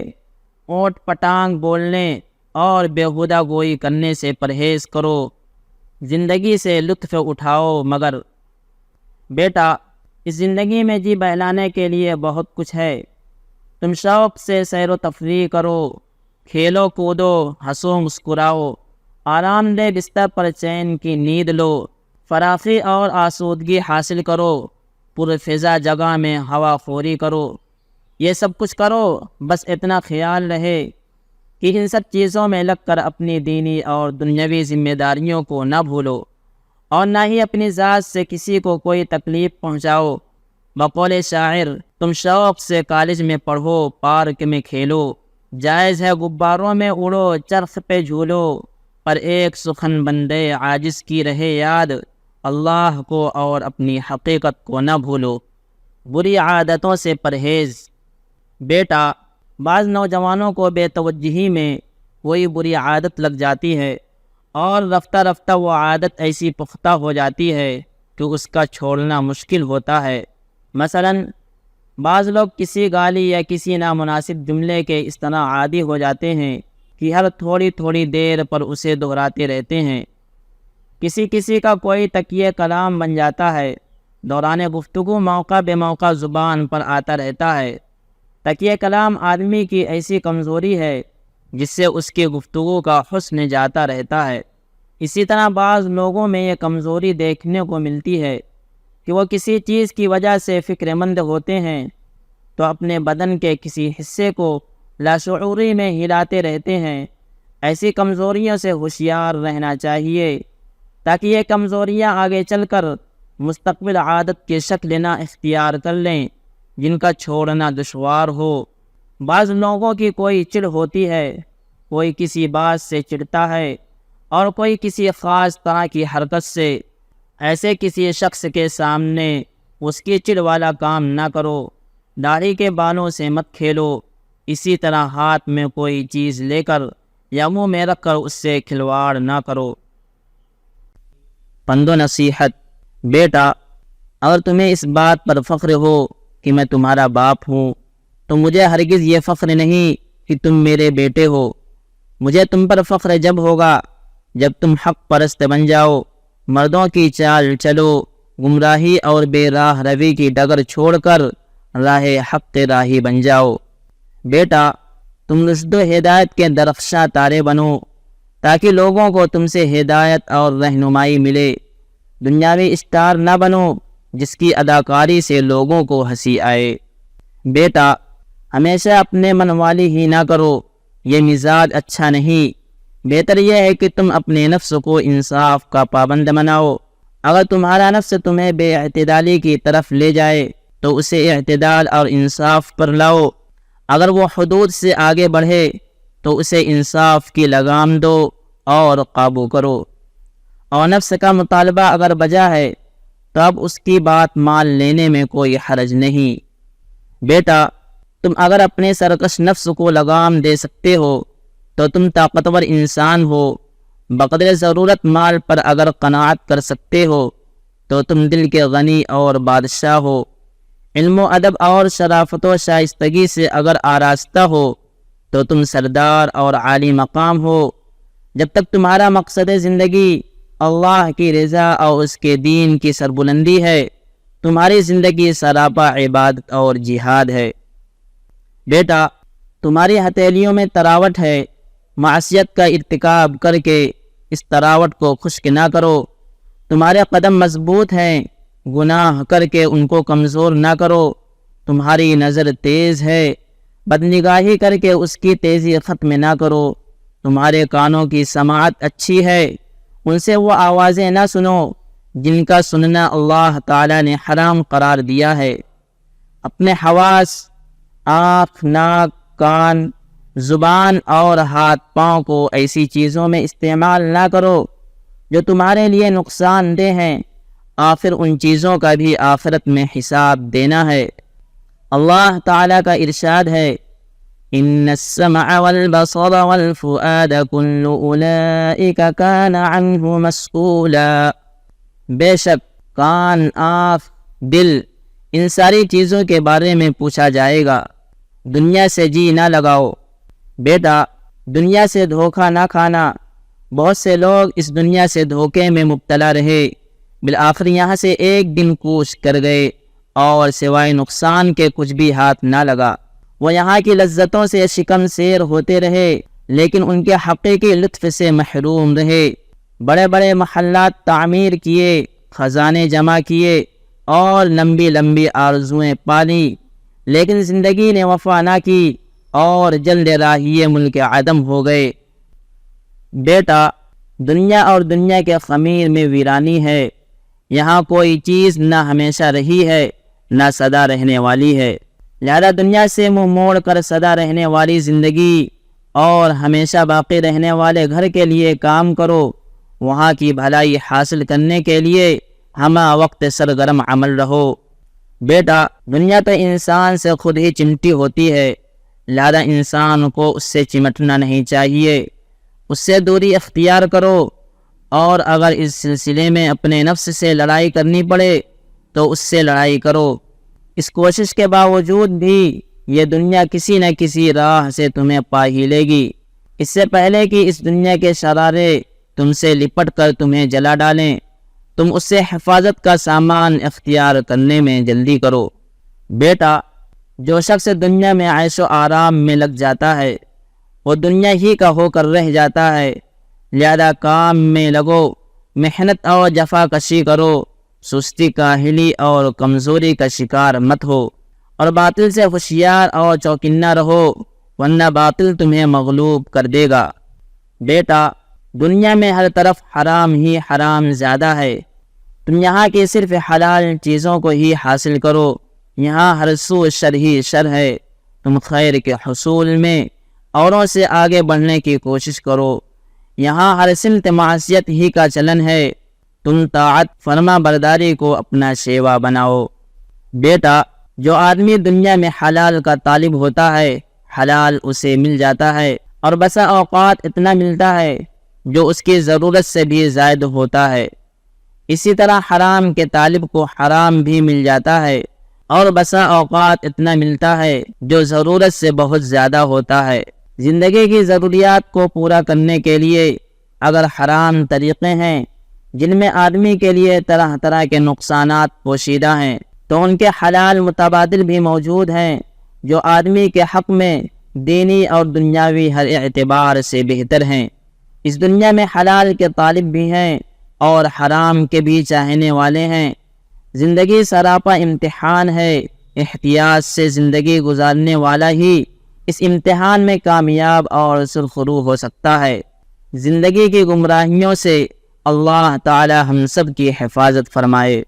اوٹ پٹانگ بولنے اور بیہودہ گوئی کرنے سے پرہیز کرو۔ زندگی سے لطف اٹھاؤ، مگر بیٹا، اس زندگی میں جی بہلانے کے لیے بہت کچھ ہے۔ تم شوق سے سیر و تفریح کرو، کھیلو کودو، ہنسو مسکراؤ، آرام دہ بستر پر چین کی نیند لو، فراخی اور آسودگی حاصل کرو، پرفضا جگہ میں ہوا خوری کرو۔ یہ سب کچھ کرو، بس اتنا خیال رہے کہ ان سب چیزوں میں لگ کر اپنی دینی اور دنیاوی ذمہ داریوں کو نہ بھولو، اور نہ ہی اپنی ذات سے کسی کو کوئی تکلیف پہنچاؤ۔ بقول شاعر، تم شوق سے کالج میں پڑھو، پارک میں کھیلو، جائز ہے غباروں میں اڑو، چرخ پہ جھولو، پر ایک سخن بندے عاجز کی رہے یاد، اللہ کو اور اپنی حقیقت کو نہ بھولو۔ بری عادتوں سے پرہیز۔ بیٹا، بعض نوجوانوں کو بے توجہی میں کوئی بری عادت لگ جاتی ہے، اور رفتہ رفتہ وہ عادت ایسی پختہ ہو جاتی ہے کہ اس کا چھوڑنا مشکل ہوتا ہے۔ مثلا بعض لوگ کسی گالی یا کسی نامناسب جملے کے اس طرح عادی ہو جاتے ہیں کہ ہر تھوڑی تھوڑی دیر پر اسے دہراتے رہتے ہیں۔ کسی کا کوئی تکیہ کلام بن جاتا ہے۔ دوران گفتگو موقع بے موقع زبان پر آتا رہتا ہے۔ تکیہ کلام آدمی کی ایسی کمزوری ہے جس سے اس کی گفتگو کا حسن جاتا رہتا ہے۔ اسی طرح بعض لوگوں میں یہ کمزوری دیکھنے کو ملتی ہے کہ وہ کسی چیز کی وجہ سے فکر مند ہوتے ہیں تو اپنے بدن کے کسی حصے کو لاشعوری میں ہلاتے رہتے ہیں۔ ایسی کمزوریوں سے ہوشیار رہنا چاہیے تاکہ یہ کمزوریاں آگے چل کر مستقبل عادت کی شکل نہ اختیار کر لیں جن کا چھوڑنا دشوار ہو۔ بعض لوگوں کی کوئی چڑ ہوتی ہے، کوئی کسی بات سے چڑھتا ہے اور کوئی کسی خاص طرح کی حرکت سے۔ ایسے کسی شخص کے سامنے اس کی چڑ والا کام نہ کرو۔ داڑھی کے بالوں سے مت کھیلو۔ اسی طرح ہاتھ میں کوئی چیز لے کر یا منہ میں رکھ کر اس سے کھلواڑ نہ کرو۔ پند و نصیحت۔ بیٹا، اگر تمہیں اس بات پر فخر ہو کہ میں تمہارا باپ ہوں تو مجھے ہرگز یہ فخر نہیں کہ تم میرے بیٹے ہو۔ مجھے تم پر فخر جب ہوگا جب تم حق پرست بن جاؤ، مردوں کی چال چلو، گمراہی اور بے راہ روی کی ڈگر چھوڑ کر راہ حق کے راہی بن جاؤ۔ بیٹا، تم رشد و ہدایت کے درخشاں تارے بنو تاکہ لوگوں کو تم سے ہدایت اور رہنمائی ملے۔ دنیاوی اسٹار نہ بنو جس کی اداکاری سے لوگوں کو ہنسی آئے۔ بیٹا، ہمیشہ اپنے من والی ہی نہ کرو، یہ مزاج اچھا نہیں۔ بہتر یہ ہے کہ تم اپنے نفس کو انصاف کا پابند بناؤ۔ اگر تمہارا نفس تمہیں بے اعتدالی کی طرف لے جائے تو اسے اعتدال اور انصاف پر لاؤ۔ اگر وہ حدود سے آگے بڑھے تو اسے انصاف کی لگام دو اور قابو کرو، اور نفس کا مطالبہ اگر بجا ہے تو اب اس کی بات مان لینے میں کوئی حرج نہیں۔ بیٹا، تم اگر اپنے سرکش نفس کو لگام دے سکتے ہو تو تم طاقتور انسان ہو۔ بقدر ضرورت مال پر اگر قناعت کر سکتے ہو تو تم دل کے غنی اور بادشاہ ہو۔ علم و ادب اور شرافت و شائستگی سے اگر آراستہ ہو تو تم سردار اور عالی مقام ہو۔ جب تک تمہارا مقصد زندگی اللہ کی رضا اور اس کے دین کی سربلندی ہے، تمہاری زندگی سراپا عبادت اور جہاد ہے۔ بیٹا، تمہاری ہتھیلیوں میں تراوٹ ہے، معصیت کا ارتکاب کر کے اس تراوٹ کو خشک نہ کرو۔ تمہارے قدم مضبوط ہیں، گناہ کر کے ان کو کمزور نہ کرو۔ تمہاری نظر تیز ہے، بدنگاہی کر کے اس کی تیزی ختم نہ کرو۔ تمہارے کانوں کی سماعت اچھی ہے، ان سے وہ آوازیں نہ سنو جن کا سننا اللہ تعالی نے حرام قرار دیا ہے۔ اپنے حواس، آنکھ، ناک، کان، زبان اور ہاتھ پاؤں کو ایسی چیزوں میں استعمال نہ کرو جو تمہارے لیے نقصان دہ ہیں، آخر ان چیزوں کا بھی آخرت میں حساب دینا ہے۔ اللہ تعالیٰ کا ارشاد ہے، ان السمع والبصر والفؤاد كل اولئک کان عنہ مسئولا۔ بے شک کان، آنکھ، دل، ان ساری چیزوں کے بارے میں پوچھا جائے گا۔ دنیا سے جی نہ لگاؤ۔ بیٹا، دنیا سے دھوکہ نہ کھانا۔ بہت سے لوگ اس دنیا سے دھوکے میں مبتلا رہے، بالآخر یہاں سے ایک دن کوچ کر گئے اور سوائے نقصان کے کچھ بھی ہاتھ نہ لگا۔ وہ یہاں کی لذتوں سے شکم سیر ہوتے رہے لیکن ان کے حقیقی لطف سے محروم رہے۔ بڑے بڑے محلات تعمیر کیے، خزانے جمع کیے اور لمبی لمبی آرزوئیں پالی، لیکن زندگی نے وفا نہ کی اور جلد راہی ملک عدم ہو گئے۔ بیٹا، دنیا اور دنیا کے خمیر میں ویرانی ہے۔ یہاں کوئی چیز نہ ہمیشہ رہی ہے نہ سدا رہنے والی ہے، لہذا دنیا سے منہ موڑ کر سدا رہنے والی زندگی اور ہمیشہ باقی رہنے والے گھر کے لیے کام کرو۔ وہاں کی بھلائی حاصل کرنے کے لیے ہمہ وقت سرگرم عمل رہو۔ بیٹا، دنیا تو انسان سے خود ہی چمٹی ہوتی ہے، لہذا انسان کو اس سے چمٹنا نہیں چاہیے، اس سے دوری اختیار کرو، اور اگر اس سلسلے میں اپنے نفس سے لڑائی کرنی پڑے تو اس سے لڑائی کرو۔ اس کوشش کے باوجود بھی یہ دنیا کسی نہ کسی راہ سے تمہیں پا ہی لے گی۔ اس سے پہلے کہ اس دنیا کے شرارے تم سے لپٹ کر تمہیں جلا ڈالیں، تم اس سے حفاظت کا سامان اختیار کرنے میں جلدی کرو۔ بیٹا، جو شخص دنیا میں عیش و آرام میں لگ جاتا ہے وہ دنیا ہی کا ہو کر رہ جاتا ہے، لہذا کام میں لگو، محنت اور جفا کشی کرو، سستی کاہلی اور کمزوری کا شکار مت ہو، اور باطل سے ہوشیار اور چوکنا رہو، ورنہ باطل تمہیں مغلوب کر دے گا۔ بیٹا، دنیا میں ہر طرف حرام ہی حرام زیادہ ہے، تم یہاں کی صرف حلال چیزوں کو ہی حاصل کرو، یہاں ہر سو شر ہی شر ہے، تم خیر کے حصول میں اوروں سے آگے بڑھنے کی کوشش کرو، یہاں ہر سمت معصیت ہی کا چلن ہے، تم طاعت فرما برداری کو اپنا شیوا بناؤ۔ بیٹا، جو آدمی دنیا میں حلال کا طالب ہوتا ہے حلال اسے مل جاتا ہے، اور بسا اوقات اتنا ملتا ہے جو اس کی ضرورت سے بھی زائد ہوتا ہے۔ اسی طرح حرام کے طالب کو حرام بھی مل جاتا ہے اور بسا اوقات اتنا ملتا ہے جو ضرورت سے بہت زیادہ ہوتا ہے۔ زندگی کی ضروریات کو پورا کرنے کے لیے اگر حرام طریقے ہیں جن میں آدمی کے لیے طرح طرح کے نقصانات پوشیدہ ہیں، تو ان کے حلال متبادل بھی موجود ہیں جو آدمی کے حق میں دینی اور دنیاوی ہر اعتبار سے بہتر ہیں۔ اس دنیا میں حلال کے طالب بھی ہیں اور حرام کے بھی چاہنے والے ہیں۔ زندگی سراپا امتحان ہے، احتیاط سے زندگی گزارنے والا ہی اس امتحان میں کامیاب اور سرخرو ہو سکتا ہے۔ زندگی کی گمراہیوں سے اللہ تعالی ہم سب کی حفاظت فرمائے۔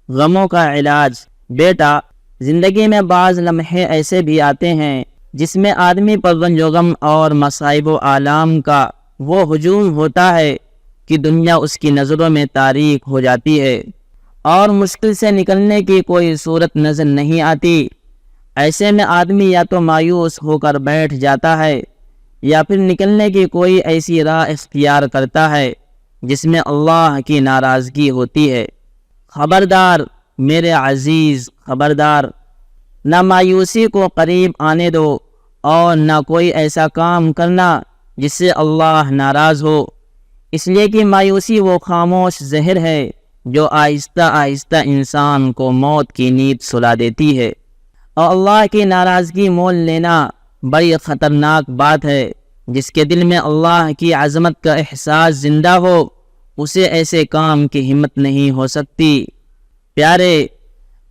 غموں کا علاج۔ بیٹا، زندگی میں بعض لمحے ایسے بھی آتے ہیں جس میں آدمی پر رنج و غم اور مصائب و آلام کا وہ ہجوم ہوتا ہے کہ دنیا اس کی نظروں میں تاریک ہو جاتی ہے اور مشکل سے نکلنے کی کوئی صورت نظر نہیں آتی۔ ایسے میں آدمی یا تو مایوس ہو کر بیٹھ جاتا ہے یا پھر نکلنے کی کوئی ایسی راہ اختیار کرتا ہے جس میں اللہ کی ناراضگی ہوتی ہے۔ خبردار میرے عزیز، خبردار، نہ مایوسی کو قریب آنے دو اور نہ کوئی ایسا کام کرنا جس سے اللہ ناراض ہو، اس لیے کہ مایوسی وہ خاموش زہر ہے جو آہستہ آہستہ انسان کو موت کی نیند سلا دیتی ہے، اور اللہ کی ناراضگی مول لینا بڑی خطرناک بات ہے۔ جس کے دل میں اللہ کی عظمت کا احساس زندہ ہو اسے ایسے کام کی ہمت نہیں ہو سکتی۔ پیارے،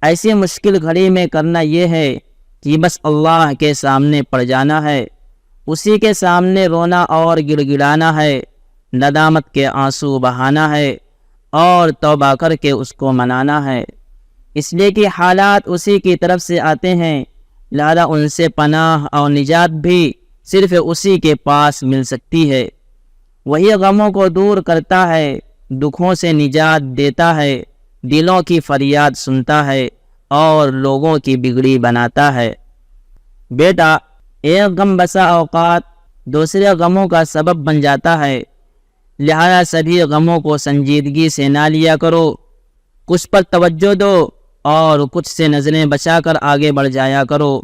ایسی مشکل گھڑی میں کرنا یہ ہے کہ بس اللہ کے سامنے پڑ جانا ہے، اسی کے سامنے رونا اور گڑ گڑانا ہے، ندامت کے آنسو بہانا ہے اور توبہ کر کے اس کو منانا ہے، اس لیے کہ حالات اسی کی طرف سے آتے ہیں، لہذا ان سے پناہ اور نجات بھی صرف اسی کے پاس مل سکتی ہے۔ وہی غموں کو دور کرتا ہے، دکھوں سے نجات دیتا ہے، دلوں کی فریاد سنتا ہے اور لوگوں کی بگڑی بناتا ہے۔ بیٹا، ایک غم بسا اوقات دوسرے غموں کا سبب بن جاتا ہے، لہذا سبھی غموں کو سنجیدگی سے نہ لیا کرو، کچھ پر توجہ دو اور کچھ سے نظریں بچا کر آگے بڑھ جایا کرو۔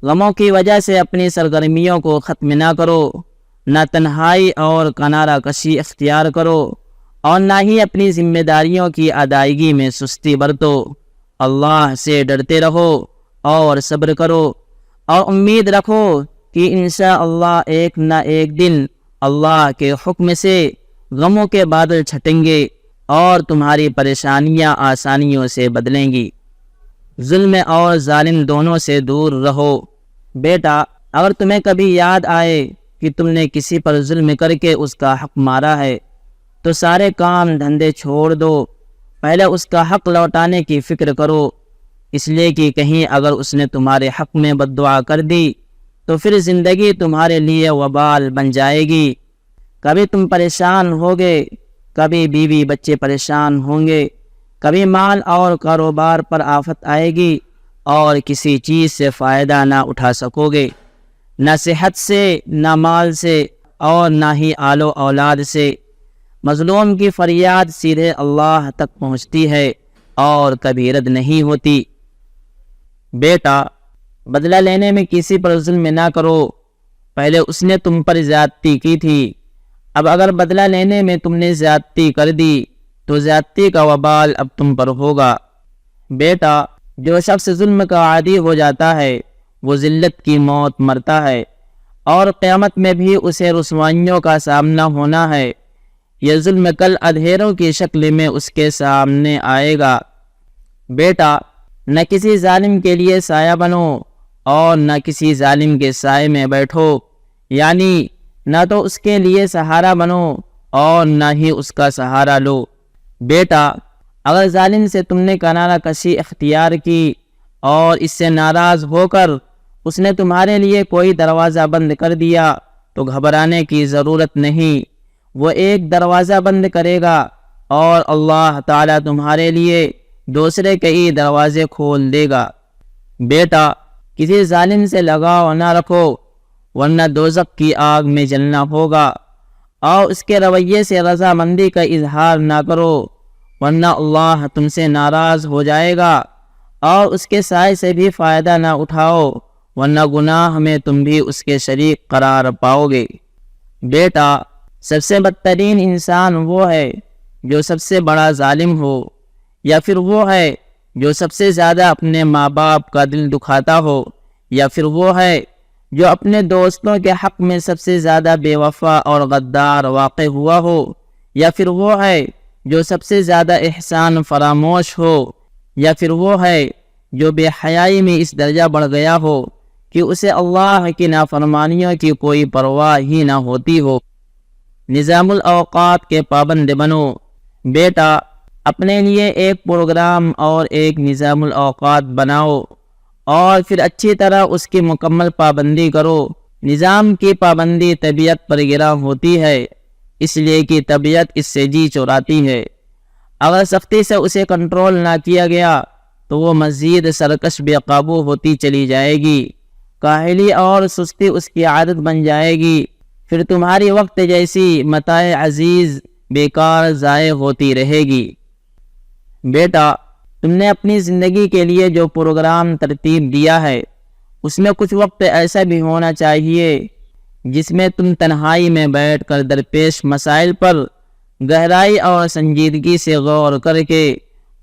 غموں کی وجہ سے اپنی سرگرمیوں کو ختم نہ کرو، نہ تنہائی اور کنارہ کشی اختیار کرو اور نہ ہی اپنی ذمہ داریوں کی ادائیگی میں سستی برتو۔ اللہ سے ڈرتے رہو اور صبر کرو اور امید رکھو کہ انشاءاللہ ایک نہ ایک دن اللہ کے حکم سے غموں کے بادل چھٹیں گے اور تمہاری پریشانیاں آسانیوں سے بدلیں گی۔ ظلم اور ظالم دونوں سے دور رہو۔ بیٹا، اگر تمہیں کبھی یاد آئے کہ تم نے کسی پر ظلم کر کے اس کا حق مارا ہے تو سارے کام دھندے چھوڑ دو، پہلے اس کا حق لوٹانے کی فکر کرو، اس لیے کہ کہیں اگر اس نے تمہارے حق میں بد دعا کر دی تو پھر زندگی تمہارے لیے وبال بن جائے گی۔ کبھی تم پریشان ہوگے، کبھی بیوی بچے پریشان ہوں گے، کبھی مال اور کاروبار پر آفت آئے گی اور کسی چیز سے فائدہ نہ اٹھا سکو گے، نہ صحت سے، نہ مال سے اور نہ ہی آل و اولاد سے۔ مظلوم کی فریاد سیدھے اللہ تک پہنچتی ہے اور کبھی رد نہیں ہوتی۔ بیٹا، بدلہ لینے میں کسی پر ظلم نہ کرو، پہلے اس نے تم پر زیادتی کی تھی، اب اگر بدلہ لینے میں تم نے زیادتی کر دی تو زیادتی کا وبال اب تم پر ہوگا۔ بیٹا، جو شخص ظلم کا عادی ہو جاتا ہے وہ ذلت کی موت مرتا ہے اور قیامت میں بھی اسے رسوائیوں کا سامنا ہونا ہے۔ یہ ظلم کل اندھیروں کی شکل میں اس کے سامنے آئے گا۔ بیٹا، نہ کسی ظالم کے لیے سایہ بنو اور نہ کسی ظالم کے سائے میں بیٹھو، یعنی نہ تو اس کے لیے سہارا بنو اور نہ ہی اس کا سہارا لو۔ بیٹا، اگر ظالم سے تم نے کنارہ کشی اختیار کی اور اس سے ناراض ہو کر اس نے تمہارے لیے کوئی دروازہ بند کر دیا تو گھبرانے کی ضرورت نہیں، وہ ایک دروازہ بند کرے گا اور اللہ تعالیٰ تمہارے لیے دوسرے کئی دروازے کھول دے گا۔ بیٹا، کسی ظالم سے لگاؤ نہ رکھو ورنہ دوزخ کی آگ میں جلنا ہوگا، اور اس کے رویے سے رضامندی کا اظہار نہ کرو ورنہ اللہ تم سے ناراض ہو جائے گا، اور اس کے سائے سے بھی فائدہ نہ اٹھاؤ ورنہ گناہ میں تم بھی اس کے شریک قرار پاؤ گے۔ بیٹا، سب سے بدترین انسان وہ ہے جو سب سے بڑا ظالم ہو، یا پھر وہ ہے جو سب سے زیادہ اپنے ماں باپ کا دل دکھاتا ہو، یا پھر وہ ہے جو اپنے دوستوں کے حق میں سب سے زیادہ بے وفا اور غدار واقع ہوا ہو، یا پھر وہ ہے جو سب سے زیادہ احسان فراموش ہو، یا پھر وہ ہے جو بے حیائی میں اس درجہ بڑھ گیا ہو کہ اسے اللہ کی نافرمانیوں کی کوئی پرواہ ہی نہ ہوتی ہو۔ نظام الاوقات کے پابند بنو۔ بیٹا، اپنے لیے ایک پروگرام اور ایک نظام الاوقات بناؤ اور پھر اچھی طرح اس کی مکمل پابندی کرو۔ نظام کی پابندی طبیعت پر گرا ہوتی ہے، اس لیے کہ طبیعت اس سے جی چراتی ہے۔ اگر سختی سے اسے کنٹرول نہ کیا گیا تو وہ مزید سرکش بے قابو ہوتی چلی جائے گی۔ کاہلی اور سستی اس کی عادت بن جائے گی، پھر تمہاری وقت جیسی متاع عزیز بیکار ضائع ہوتی رہے گی۔ بیٹا، تم نے اپنی زندگی کے لیے جو پروگرام ترتیب دیا ہے اس میں کچھ وقت ایسا بھی ہونا چاہیے جس میں تم تنہائی میں بیٹھ کر درپیش مسائل پر گہرائی اور سنجیدگی سے غور کر کے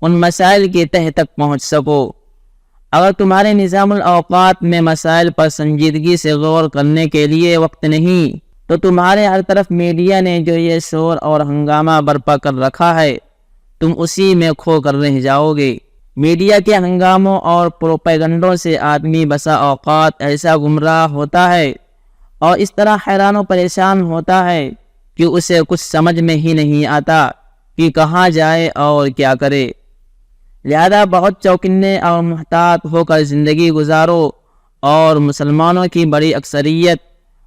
ان مسائل کی تہہ تک پہنچ سکو۔ اگر تمہارے نظام الاوقات میں مسائل پر سنجیدگی سے غور کرنے کے لیے وقت نہیں تو تمہارے ہر طرف میڈیا نے جو یہ شور اور ہنگامہ برپا کر رکھا ہے تم اسی میں کھو کر رہ جاؤ گے۔ میڈیا کے ہنگاموں اور پروپیگنڈوں سے آدمی بسا اوقات ایسا گمراہ ہوتا ہے اور اس طرح حیران و پریشان ہوتا ہے کہ اسے کچھ سمجھ میں ہی نہیں آتا کہ کہاں جائے اور کیا کرے۔ لہذا بہت چوکنے اور محتاط ہو کر زندگی گزارو، اور مسلمانوں کی بڑی اکثریت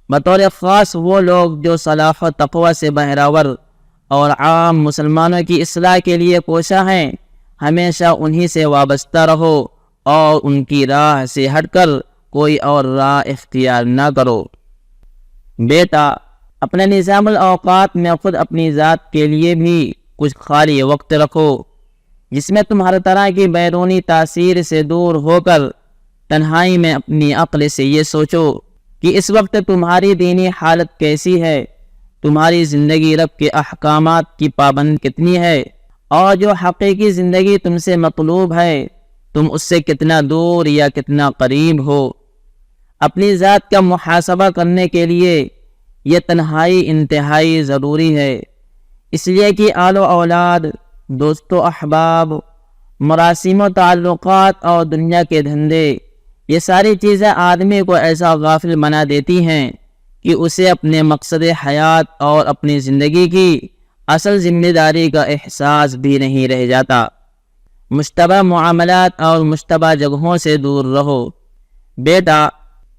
بطور خاص وہ لوگ جو صلاح و تقوی سے بہراور اور عام مسلمانوں کی اصلاح کے لیے کوشاں ہیں، ہمیشہ انہی سے وابستہ رہو اور ان کی راہ سے ہٹ کر کوئی اور راہ اختیار نہ کرو۔ بیٹا، اپنے نظام الاوقات میں خود اپنی ذات کے لیے بھی کچھ خالی وقت رکھو، جس میں تم ہر طرح کی بیرونی تاثیر سے دور ہو کر تنہائی میں اپنی عقل سے یہ سوچو کہ اس وقت تمہاری دینی حالت کیسی ہے، تمہاری زندگی رب کے احکامات کی پابند کتنی ہے، اور جو حقیقی زندگی تم سے مطلوب ہے تم اس سے کتنا دور یا کتنا قریب ہو۔ اپنی ذات کا محاسبہ کرنے کے لیے یہ تنہائی انتہائی ضروری ہے، اس لیے کہ آل و اولاد، دوست و احباب، مراسم و تعلقات اور دنیا کے دھندے، یہ ساری چیزیں آدمی کو ایسا غافل بنا دیتی ہیں کہ اسے اپنے مقصد حیات اور اپنی زندگی کی اصل ذمہ داری کا احساس بھی نہیں رہ جاتا۔ مشتبہ معاملات اور مشتبہ جگہوں سے دور رہو۔ بیٹا،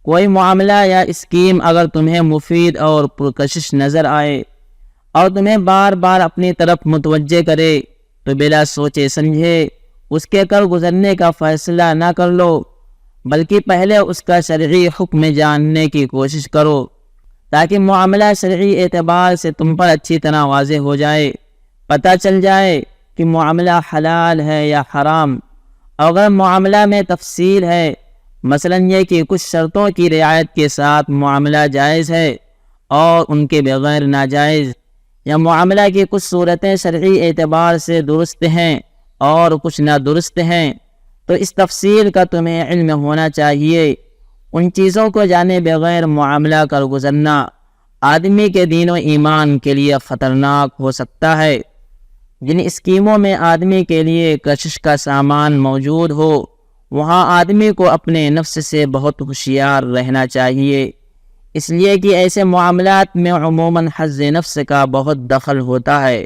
کوئی معاملہ یا اسکیم اگر تمہیں مفید اور پرکشش نظر آئے اور تمہیں بار بار اپنی طرف متوجہ کرے تو بلا سوچے سمجھے اس کے کر گزرنے کا فیصلہ نہ کر لو، بلکہ پہلے اس کا شرعی حکم جاننے کی کوشش کرو تاکہ معاملہ شرعی اعتبار سے تم پر اچھی طرح واضح ہو جائے، پتہ چل جائے کہ معاملہ حلال ہے یا حرام۔ اگر معاملہ میں تفصیل ہے، مثلا یہ کہ کچھ شرطوں کی رعایت کے ساتھ معاملہ جائز ہے اور ان کے بغیر ناجائز، یا معاملہ کی کچھ صورتیں شرعی اعتبار سے درست ہیں اور کچھ نادرست ہیں، تو اس تفصیل کا تمہیں علم ہونا چاہیے۔ ان چیزوں کو جانے بغیر معاملہ کر گزرنا آدمی کے دین و ایمان کے لیے خطرناک ہو سکتا ہے۔ جن اسکیموں میں آدمی کے لیے کشش کا سامان موجود ہو وہاں آدمی کو اپنے نفس سے بہت ہوشیار رہنا چاہیے، اس لیے کہ ایسے معاملات میں عموماً حظ نفس کا بہت دخل ہوتا ہے۔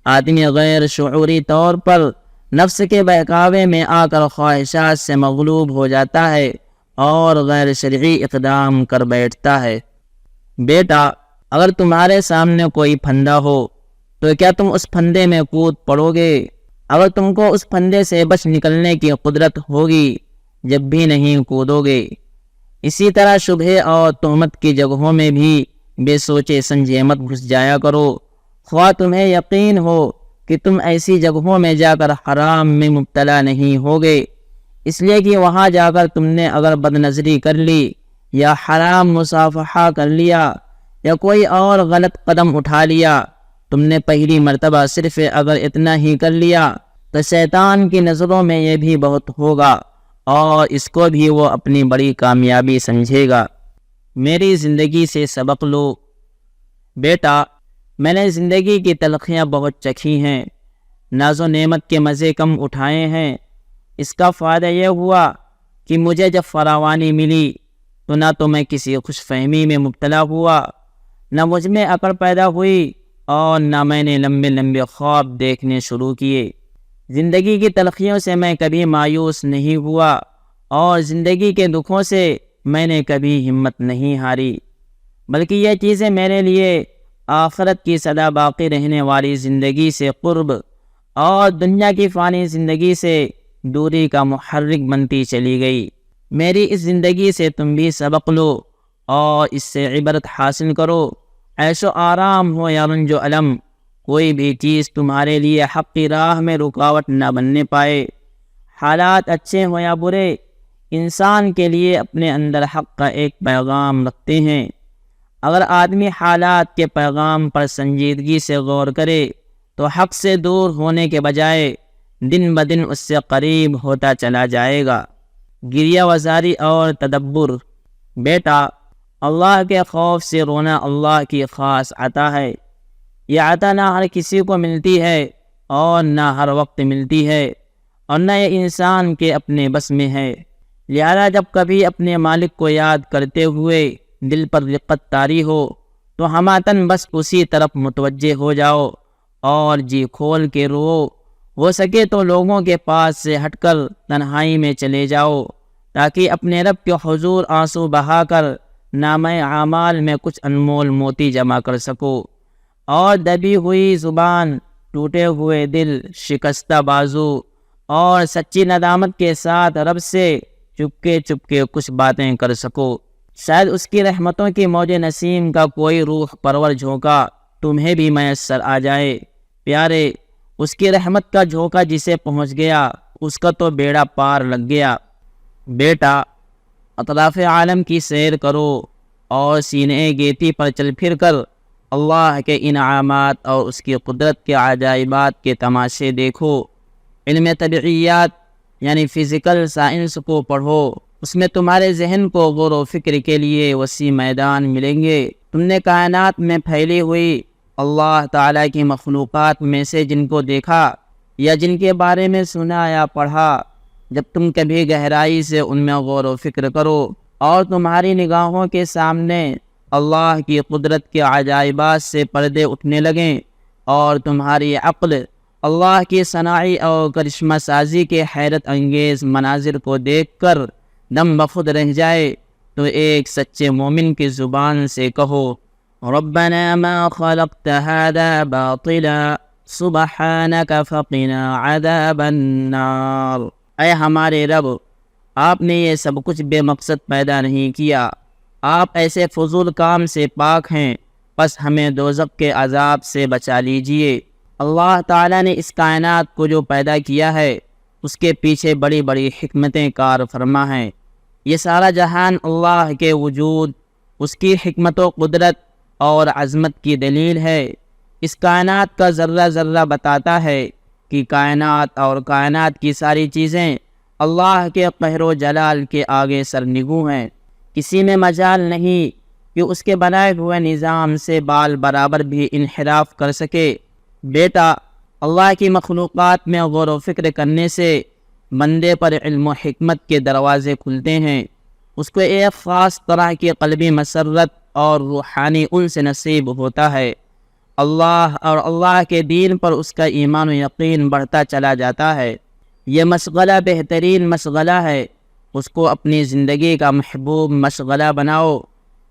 آدمی غیر شعوری طور پر نفس کے بہکاوے میں آ کر خواہشات سے مغلوب ہو جاتا ہے اور غیر شرعی اقدام کر بیٹھتا ہے۔ بیٹا، اگر تمہارے سامنے کوئی پھندا ہو تو کیا تم اس پھندے میں کود پڑو گے؟ اگر تم کو اس پھندے سے بچ نکلنے کی قدرت ہوگی جب بھی نہیں کودو گے۔ اسی طرح شبہے اور تہمت کی جگہوں میں بھی بے سوچے سمجھے مت گھس جایا کرو، خواہ تمہیں یقین ہو کہ تم ایسی جگہوں میں جا کر حرام میں مبتلا نہیں ہوگے، اس لیے کہ وہاں جا کر تم نے اگر بد نظری کر لی یا حرام مصافحہ کر لیا یا کوئی اور غلط قدم اٹھا لیا، تم نے پہلی مرتبہ صرف اگر اتنا ہی کر لیا تو شیطان کی نظروں میں یہ بھی بہت ہوگا اور اس کو بھی وہ اپنی بڑی کامیابی سمجھے گا۔ میری زندگی سے سبق لو۔ بیٹا، میں نے زندگی کی تلخیاں بہت چکھی ہیں، ناز و نعمت کے مزے کم اٹھائے ہیں۔ اس کا فائدہ یہ ہوا کہ مجھے جب فراوانی ملی تو نہ تو میں کسی خوش فہمی میں مبتلا ہوا، نہ مجھ میں عقل پیدا ہوئی اور نہ میں نے لمبے لمبے خواب دیکھنے شروع کیے۔ زندگی کی تلخیوں سے میں کبھی مایوس نہیں ہوا اور زندگی کے دکھوں سے میں نے کبھی ہمت نہیں ہاری، بلکہ یہ چیزیں میرے لیے آخرت کی سدا باقی رہنے والی زندگی سے قرب اور دنیا کی فانی زندگی سے دوری کا محرک بنتی چلی گئی۔ میری اس زندگی سے تم بھی سبق لو اور اس سے عبرت حاصل کرو۔ عیش و آرام ہو یا رنج و الم، کوئی بھی چیز تمہارے لیے حق کی راہ میں رکاوٹ نہ بننے پائے۔ حالات اچھے ہوں یا برے، انسان کے لیے اپنے اندر حق کا ایک پیغام رکھتے ہیں۔ اگر آدمی حالات کے پیغام پر سنجیدگی سے غور کرے تو حق سے دور ہونے کے بجائے دن بدن اس سے قریب ہوتا چلا جائے گا۔ گریہ وزاری اور تدبر۔ بیٹا، اللہ کے خوف سے رونا اللہ کی خاص عطا ہے۔ یہ عطا نہ ہر کسی کو ملتی ہے اور نہ ہر وقت ملتی ہے اور نہ یہ انسان کے اپنے بس میں ہے۔ لہذا جب کبھی اپنے مالک کو یاد کرتے ہوئے دل پر رقت طاری ہو تو ہماتن بس اسی طرف متوجہ ہو جاؤ اور جی کھول کے رو۔ ہو سکے تو لوگوں کے پاس سے ہٹ کر تنہائی میں چلے جاؤ تاکہ اپنے رب کے حضور آنسو بہا کر نامہ اعمال میں کچھ انمول موتی جمع کر سکو، اور دبی ہوئی زبان، ٹوٹے ہوئے دل، شکستہ بازو اور سچی ندامت کے ساتھ رب سے چپکے چپکے کچھ باتیں کر سکو۔ شاید اس کی رحمتوں کی موج نسیم کا کوئی روح پرور جھونکا تمہیں بھی میسر آ جائے۔ پیارے، اس کی رحمت کا جھونکا جسے پہنچ گیا اس کا تو بیڑا پار لگ گیا۔ بیٹا، اطراف عالم کی سیر کرو اور سینے گیتی پر چل پھر کر اللہ کے انعامات اور اس کی قدرت کے عجائبات کے تماشے دیکھو۔ علم طبعیات یعنی فزیکل سائنس کو پڑھو، اس میں تمہارے ذہن کو غور و فکر کے لیے وسیع میدان ملیں گے۔ تم نے کائنات میں پھیلی ہوئی اللہ تعالیٰ کی مخلوقات میں سے جن کو دیکھا یا جن کے بارے میں سنا یا پڑھا، جب تم کبھی گہرائی سے ان میں غور و فکر کرو اور تمہاری نگاہوں کے سامنے اللہ کی قدرت کے عجائبات سے پردے اٹھنے لگیں اور تمہاری عقل اللہ کی صناعی اور کرشمہ سازی کے حیرت انگیز مناظر کو دیکھ کر دم بخود رہ جائے، تو ایک سچے مومن کی زبان سے کہو، ربنا ما خلقت هذا باطلا سبحانك فقنا عذاب النار۔ اے ہمارے رب، آپ نے یہ سب کچھ بے مقصد پیدا نہیں کیا، آپ ایسے فضول کام سے پاک ہیں، پس ہمیں دوزخ کے عذاب سے بچا لیجئے۔ اللہ تعالیٰ نے اس کائنات کو جو پیدا کیا ہے اس کے پیچھے بڑی بڑی حکمتیں کار فرما ہیں۔ یہ سارا جہان اللہ کے وجود، اس کی حکمت و قدرت اور عظمت کی دلیل ہے۔ اس کائنات کا ذرہ ذرہ بتاتا ہے کہ کائنات اور کائنات کی ساری چیزیں اللہ کے قہر و جلال کے آگے سرنگوں ہیں۔ کسی میں مجال نہیں کہ اس کے بنائے ہوئے نظام سے بال برابر بھی انحراف کر سکے۔ بیٹا، اللہ کی مخلوقات میں غور و فکر کرنے سے بندے پر علم و حکمت کے دروازے کھلتے ہیں، اس کو ایک خاص طرح کی قلبی مسرت اور روحانی انس نصیب ہوتا ہے۔ اللہ اور اللہ کے دین پر اس کا ایمان و یقین بڑھتا چلا جاتا ہے۔ یہ مشغلہ بہترین مشغلہ ہے، اس کو اپنی زندگی کا محبوب مشغلہ بناؤ۔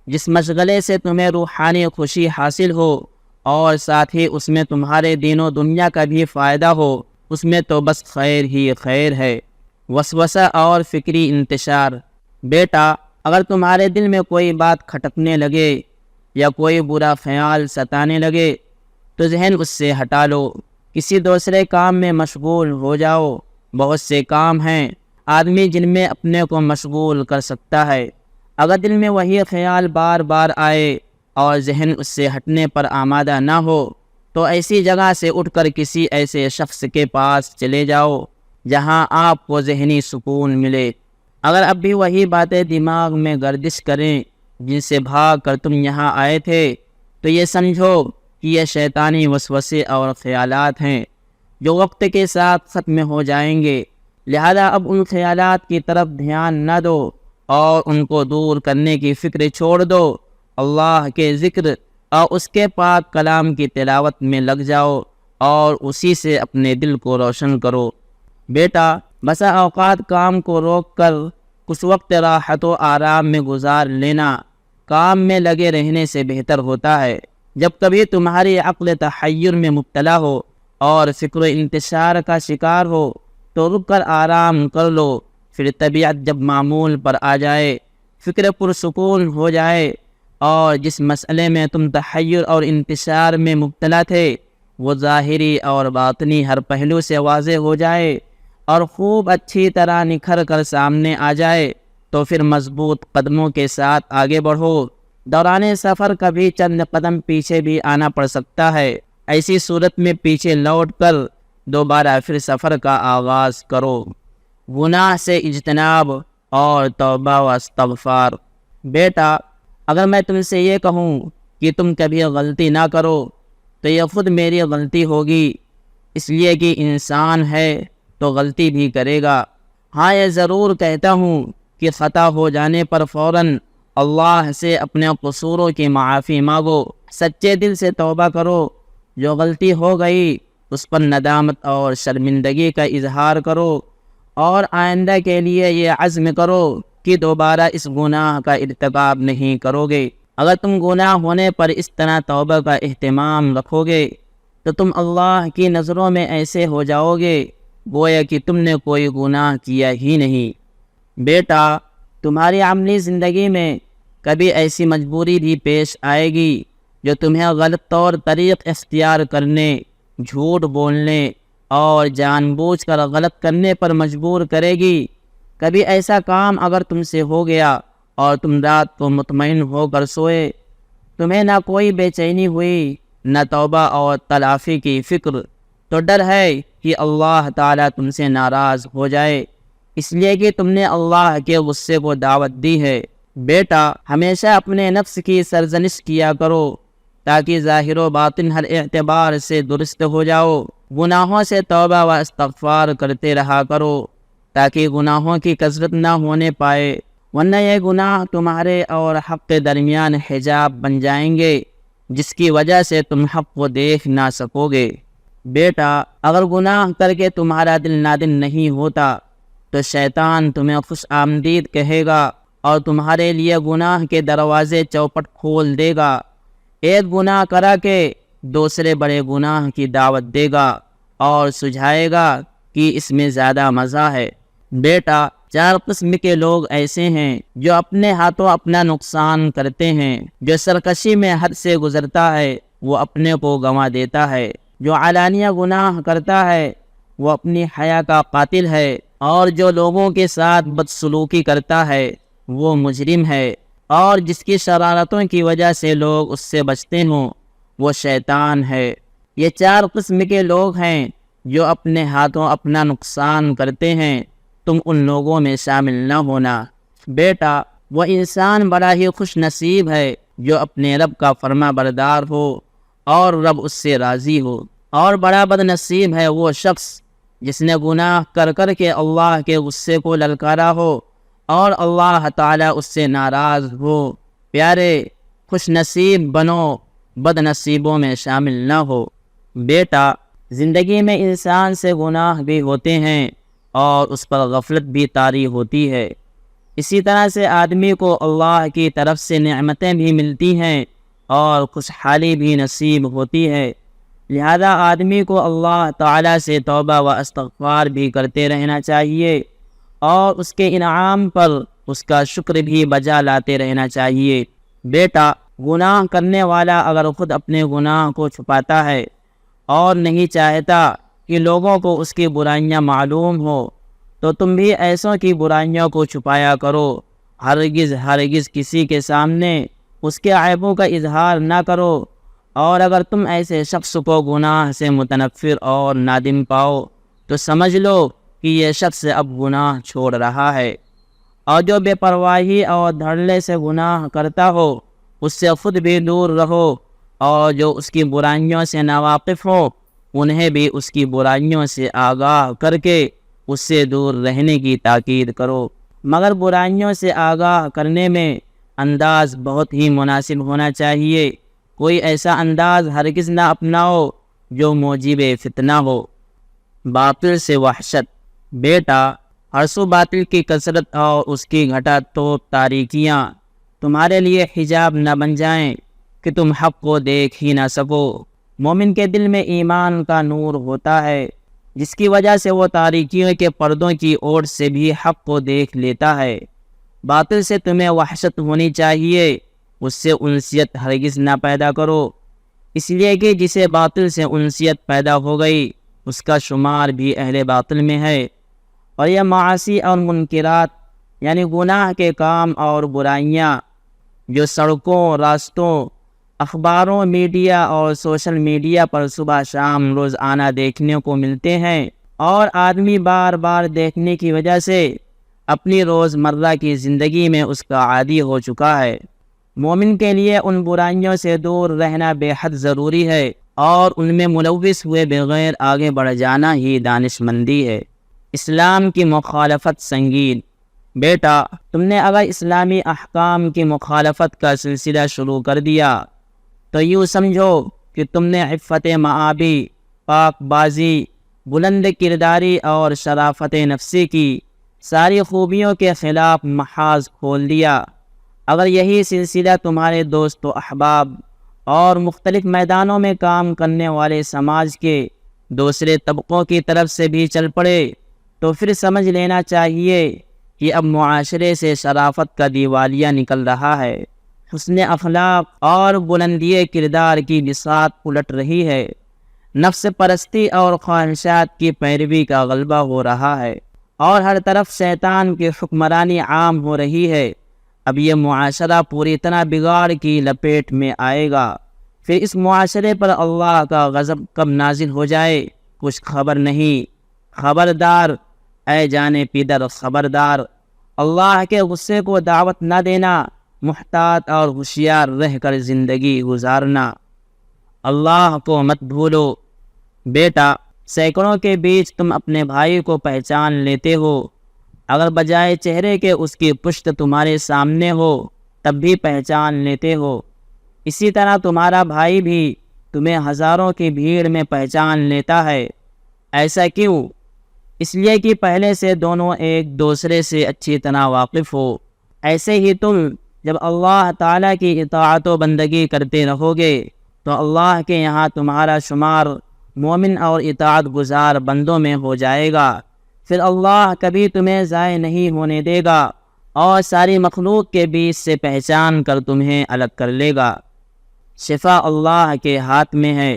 جس مشغلے سے تمہیں روحانی خوشی حاصل ہو اور ساتھ ہی اس میں تمہارے دین و دنیا کا بھی فائدہ ہو، اس میں تو بس خیر ہی خیر ہے۔ وسوسہ اور فکری انتشار۔ بیٹا، اگر تمہارے دل میں کوئی بات کھٹکنے لگے یا کوئی برا خیال ستانے لگے تو ذہن اس سے ہٹا لو، کسی دوسرے کام میں مشغول ہو جاؤ۔ بہت سے کام ہیں آدمی جن میں اپنے کو مشغول کر سکتا ہے۔ اگر دل میں وہی خیال بار بار آئے اور ذہن اس سے ہٹنے پر آمادہ نہ ہو تو ایسی جگہ سے اٹھ کر کسی ایسے شخص کے پاس چلے جاؤ جہاں آپ کو ذہنی سکون ملے۔ اگر اب بھی وہی باتیں دماغ میں گردش کریں جن سے بھاگ کر تم یہاں آئے تھے تو یہ سمجھو کہ یہ شیطانی وسوسے اور خیالات ہیں جو وقت کے ساتھ ختم ہو جائیں گے، لہذا اب ان خیالات کی طرف دھیان نہ دو اور ان کو دور کرنے کی فکر چھوڑ دو۔ اللہ کے ذکر اور اس کے پاک کلام کی تلاوت میں لگ جاؤ اور اسی سے اپنے دل کو روشن کرو۔ بیٹا، بسا اوقات کام کو روک کر کچھ وقت راحت و آرام میں گزار لینا کام میں لگے رہنے سے بہتر ہوتا ہے۔ جب کبھی تمہاری عقل تحیر میں مبتلا ہو اور فکر و انتشار کا شکار ہو تو رک کر آرام کر لو، پھر طبیعت جب معمول پر آ جائے، فکر پرسکون ہو جائے اور جس مسئلے میں تم تحیر اور انتشار میں مبتلا تھے وہ ظاہری اور باطنی ہر پہلو سے واضح ہو جائے اور خوب اچھی طرح نکھر کر سامنے آ جائے تو پھر مضبوط قدموں کے ساتھ آگے بڑھو۔ دوران سفر کبھی چند قدم پیچھے بھی آنا پڑ سکتا ہے، ایسی صورت میں پیچھے لوٹ کر دوبارہ پھر سفر کا آغاز کرو۔ گناہ سے اجتناب اور توبہ و استغفار۔ بیٹا، اگر میں تم سے یہ کہوں کہ تم کبھی غلطی نہ کرو تو یہ خود میری غلطی ہوگی، اس لیے کہ انسان ہے تو غلطی بھی کرے گا۔ ہاں، یہ ضرور کہتا ہوں کہ خطا ہو جانے پر فوراً اللہ سے اپنے قصوروں کی معافی مانگو، سچے دل سے توبہ کرو، جو غلطی ہو گئی اس پر ندامت اور شرمندگی کا اظہار کرو اور آئندہ کے لیے یہ عزم کرو کہ دوبارہ اس گناہ کا ارتکاب نہیں کرو گے۔ اگر تم گناہ ہونے پر اس طرح توبہ کا اہتمام رکھو گے تو تم اللہ کی نظروں میں ایسے ہو جاؤ گے گویا کہ تم نے کوئی گناہ کیا ہی نہیں۔ بیٹا، تمہاری عملی زندگی میں کبھی ایسی مجبوری بھی پیش آئے گی جو تمہیں غلط طور طریق اختیار کرنے، جھوٹ بولنے اور جان بوجھ کر غلط کرنے پر مجبور کرے گی۔ کبھی ایسا کام اگر تم سے ہو گیا اور تم رات کو مطمئن ہو کر سوئے، تمہیں نہ کوئی بے چینی ہوئی، نہ توبہ اور تلافی کی فکر، تو ڈر ہے کہ اللہ تعالیٰ تم سے ناراض ہو جائے، اس لیے کہ تم نے اللہ کے غصے کو دعوت دی ہے۔ بیٹا، ہمیشہ اپنے نفس کی سرزنش کیا کرو تاکہ ظاہر و باطن ہر اعتبار سے درست ہو جاؤ۔ گناہوں سے توبہ و استغفار کرتے رہا کرو تاکہ گناہوں کی کثرت نہ ہونے پائے، ورنہ یہ گناہ تمہارے اور حق کے درمیان حجاب بن جائیں گے جس کی وجہ سے تم حق کو دیکھ نہ سکو گے۔ بیٹا، اگر گناہ کر کے تمہارا دل نادم نہیں ہوتا تو شیطان تمہیں خوش آمدید کہے گا اور تمہارے لیے گناہ کے دروازے چوپٹ کھول دے گا۔ ایک گناہ کرا کے دوسرے بڑے گناہ کی دعوت دے گا اور سجھائے گا کہ اس میں زیادہ مزہ ہے۔ بیٹا، 4 قسم کے لوگ ایسے ہیں جو اپنے ہاتھوں اپنا نقصان کرتے ہیں۔ جو سرکشی میں حد سے گزرتا ہے وہ اپنے کو گنوا دیتا ہے، جو علانیہ گناہ کرتا ہے وہ اپنی حیا کا قاتل ہے، اور جو لوگوں کے ساتھ بدسلوکی کرتا ہے وہ مجرم ہے، اور جس کی شرارتوں کی وجہ سے لوگ اس سے بچتے ہوں وہ شیطان ہے۔ یہ 4 قسم کے لوگ ہیں جو اپنے ہاتھوں اپنا نقصان کرتے ہیں، تم ان لوگوں میں شامل نہ ہونا۔ بیٹا، وہ انسان بڑا ہی خوش نصیب ہے جو اپنے رب کا فرما بردار ہو اور رب اس سے راضی ہو، اور بڑا بد نصیب ہے وہ شخص جس نے گناہ کر کر کے اللہ کے غصے کو للکارا ہو اور اللہ تعالیٰ اس سے ناراض ہو۔ پیارے، خوش نصیب بنو، بد نصیبوں میں شامل نہ ہو۔ بیٹا، زندگی میں انسان سے گناہ بھی ہوتے ہیں اور اس پر غفلت بھی طاری ہوتی ہے، اسی طرح سے آدمی کو اللہ کی طرف سے نعمتیں بھی ملتی ہیں اور خوشحالی بھی نصیب ہوتی ہے، لہذا آدمی کو اللہ تعالیٰ سے توبہ و استغفار بھی کرتے رہنا چاہیے اور اس کے انعام پر اس کا شکر بھی بجا لاتے رہنا چاہیے۔ بیٹا، گناہ کرنے والا اگر خود اپنے گناہ کو چھپاتا ہے اور نہیں چاہتا کہ لوگوں کو اس کی برائیاں معلوم ہو تو تم بھی ایسوں کی برائیوں کو چھپایا کرو، ہرگز کسی کے سامنے اس کے عیبوں کا اظہار نہ کرو، اور اگر تم ایسے شخص کو گناہ سے متنفر اور نادم پاؤ تو سمجھ لو کہ یہ شخص اب گناہ چھوڑ رہا ہے، اور جو بے پرواہی اور دھڑلے سے گناہ کرتا ہو اس سے خود بھی دور رہو، اور جو اس کی برائیوں سے ناواقف ہو انہیں بھی اس کی برائیوں سے آگاہ کر کے اس سے دور رہنے کی تاکید کرو، مگر برائیوں سے آگاہ کرنے میں انداز بہت ہی مناسب ہونا چاہیے، کوئی ایسا انداز ہرگز نہ اپناؤ جو موجب فتنہ ہو۔ باطل سے وحشت۔ بیٹا، حرص و باطل کی کثرت اور اس کی گھٹا توپ تاریکیاں تمہارے لیے حجاب نہ بن جائیں کہ تم حق کو دیکھ ہی نہ سکو۔ مومن کے دل میں ایمان کا نور ہوتا ہے جس کی وجہ سے وہ تاریکیوں کے پردوں کی اوٹ سے بھی حق کو دیکھ لیتا ہے۔ باطل سے تمہیں وحشت ہونی چاہیے، اس سے انسیت ہرگز نہ پیدا کرو، اس لیے کہ جسے باطل سے انسیت پیدا ہو گئی اس کا شمار بھی اہل باطل میں ہے، اور یہ معاصی اور منکرات یعنی گناہ کے کام اور برائیاں جو سڑکوں، راستوں، اخباروں، میڈیا اور سوشل میڈیا پر صبح شام روزانہ دیکھنے کو ملتے ہیں، اور آدمی بار بار دیکھنے کی وجہ سے اپنی روزمرہ کی زندگی میں اس کا عادی ہو چکا ہے۔ مومن کے لیے ان برائیوں سے دور رہنا بے حد ضروری ہے، اور ان میں ملوث ہوئے بغیر آگے بڑھ جانا ہی دانش مندی ہے۔ اسلام کی مخالفت سنگین۔ بیٹا، تم نے اگر اسلامی احکام کی مخالفت کا سلسلہ شروع کر دیا تو یوں سمجھو کہ تم نے عفت معابی، پاک بازی، بلند کرداری اور شرافت نفسی کی ساری خوبیوں کے خلاف محاذ کھول دیا۔ اگر یہی سلسلہ تمہارے دوست و احباب اور مختلف میدانوں میں کام کرنے والے سماج کے دوسرے طبقوں کی طرف سے بھی چل پڑے تو پھر سمجھ لینا چاہیے کہ اب معاشرے سے شرافت کا دیوالیہ نکل رہا ہے، حسن اخلاق اور بلندی کردار کی بساط الٹ رہی ہے، نفس پرستی اور خواہشات کی پیروی کا غلبہ ہو رہا ہے، اور ہر طرف شیطان کی حکمرانی عام ہو رہی ہے۔ اب یہ معاشرہ پوری طرح بگاڑ کی لپیٹ میں آئے گا، پھر اس معاشرے پر اللہ کا غضب کب نازل ہو جائے کچھ خبر نہیں۔ خبردار اے جانے پیدر، خبردار، اللہ کے غصے کو دعوت نہ دینا، محتاط اور ہوشیار رہ کر زندگی گزارنا، اللہ کو مت بھولو۔ بیٹا، سینکڑوں کے بیچ تم اپنے بھائی کو پہچان لیتے ہو، اگر بجائے چہرے کے اس کی پشت تمہارے سامنے ہو تب بھی پہچان لیتے ہو، اسی طرح تمہارا بھائی بھی تمہیں ہزاروں کی بھیڑ میں پہچان لیتا ہے۔ ایسا کیوں؟ اس لیے کہ پہلے سے دونوں ایک دوسرے سے اچھی طرح واقف ہو۔ ایسے ہی تم جب اللہ تعالیٰ کی اطاعت و بندگی کرتے رہو گے تو اللہ کے یہاں تمہارا شمار مومن اور اطاعت گزار بندوں میں ہو جائے گا، پھر اللہ کبھی تمہیں ضائع نہیں ہونے دے گا، اور ساری مخلوق کے بیچ سے پہچان کر تمہیں الگ کر لے گا۔ شفا اللہ کے ہاتھ میں ہے۔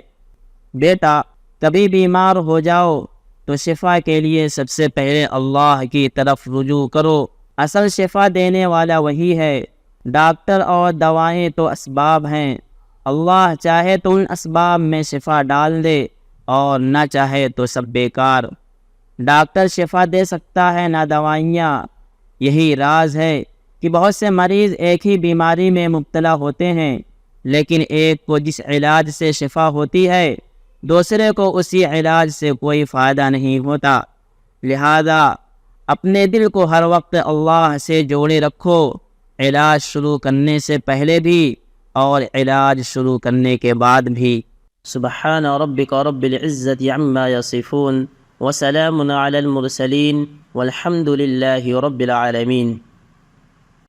بیٹا، کبھی بیمار ہو جاؤ تو شفا کے لیے سب سے پہلے اللہ کی طرف رجوع کرو، اصل شفا دینے والا وہی ہے، ڈاکٹر اور دوائیں تو اسباب ہیں، اللہ چاہے تو ان اسباب میں شفا ڈال دے اور نہ چاہے تو سب بیکار۔ ڈاکٹر شفا دے سکتا ہے نہ دوائیاں، یہی راز ہے کہ بہت سے مریض ایک ہی بیماری میں مبتلا ہوتے ہیں، لیکن ایک کو جس علاج سے شفا ہوتی ہے دوسرے کو اسی علاج سے کوئی فائدہ نہیں ہوتا، لہذا اپنے دل کو ہر وقت اللہ سے جوڑے رکھو، علاج شروع کرنے سے پہلے بھی اور علاج شروع کرنے کے بعد بھی۔ سبحان ربک رب العزت عما یصفون وسلام علی المرسلین والحمد للہ رب العالمین۔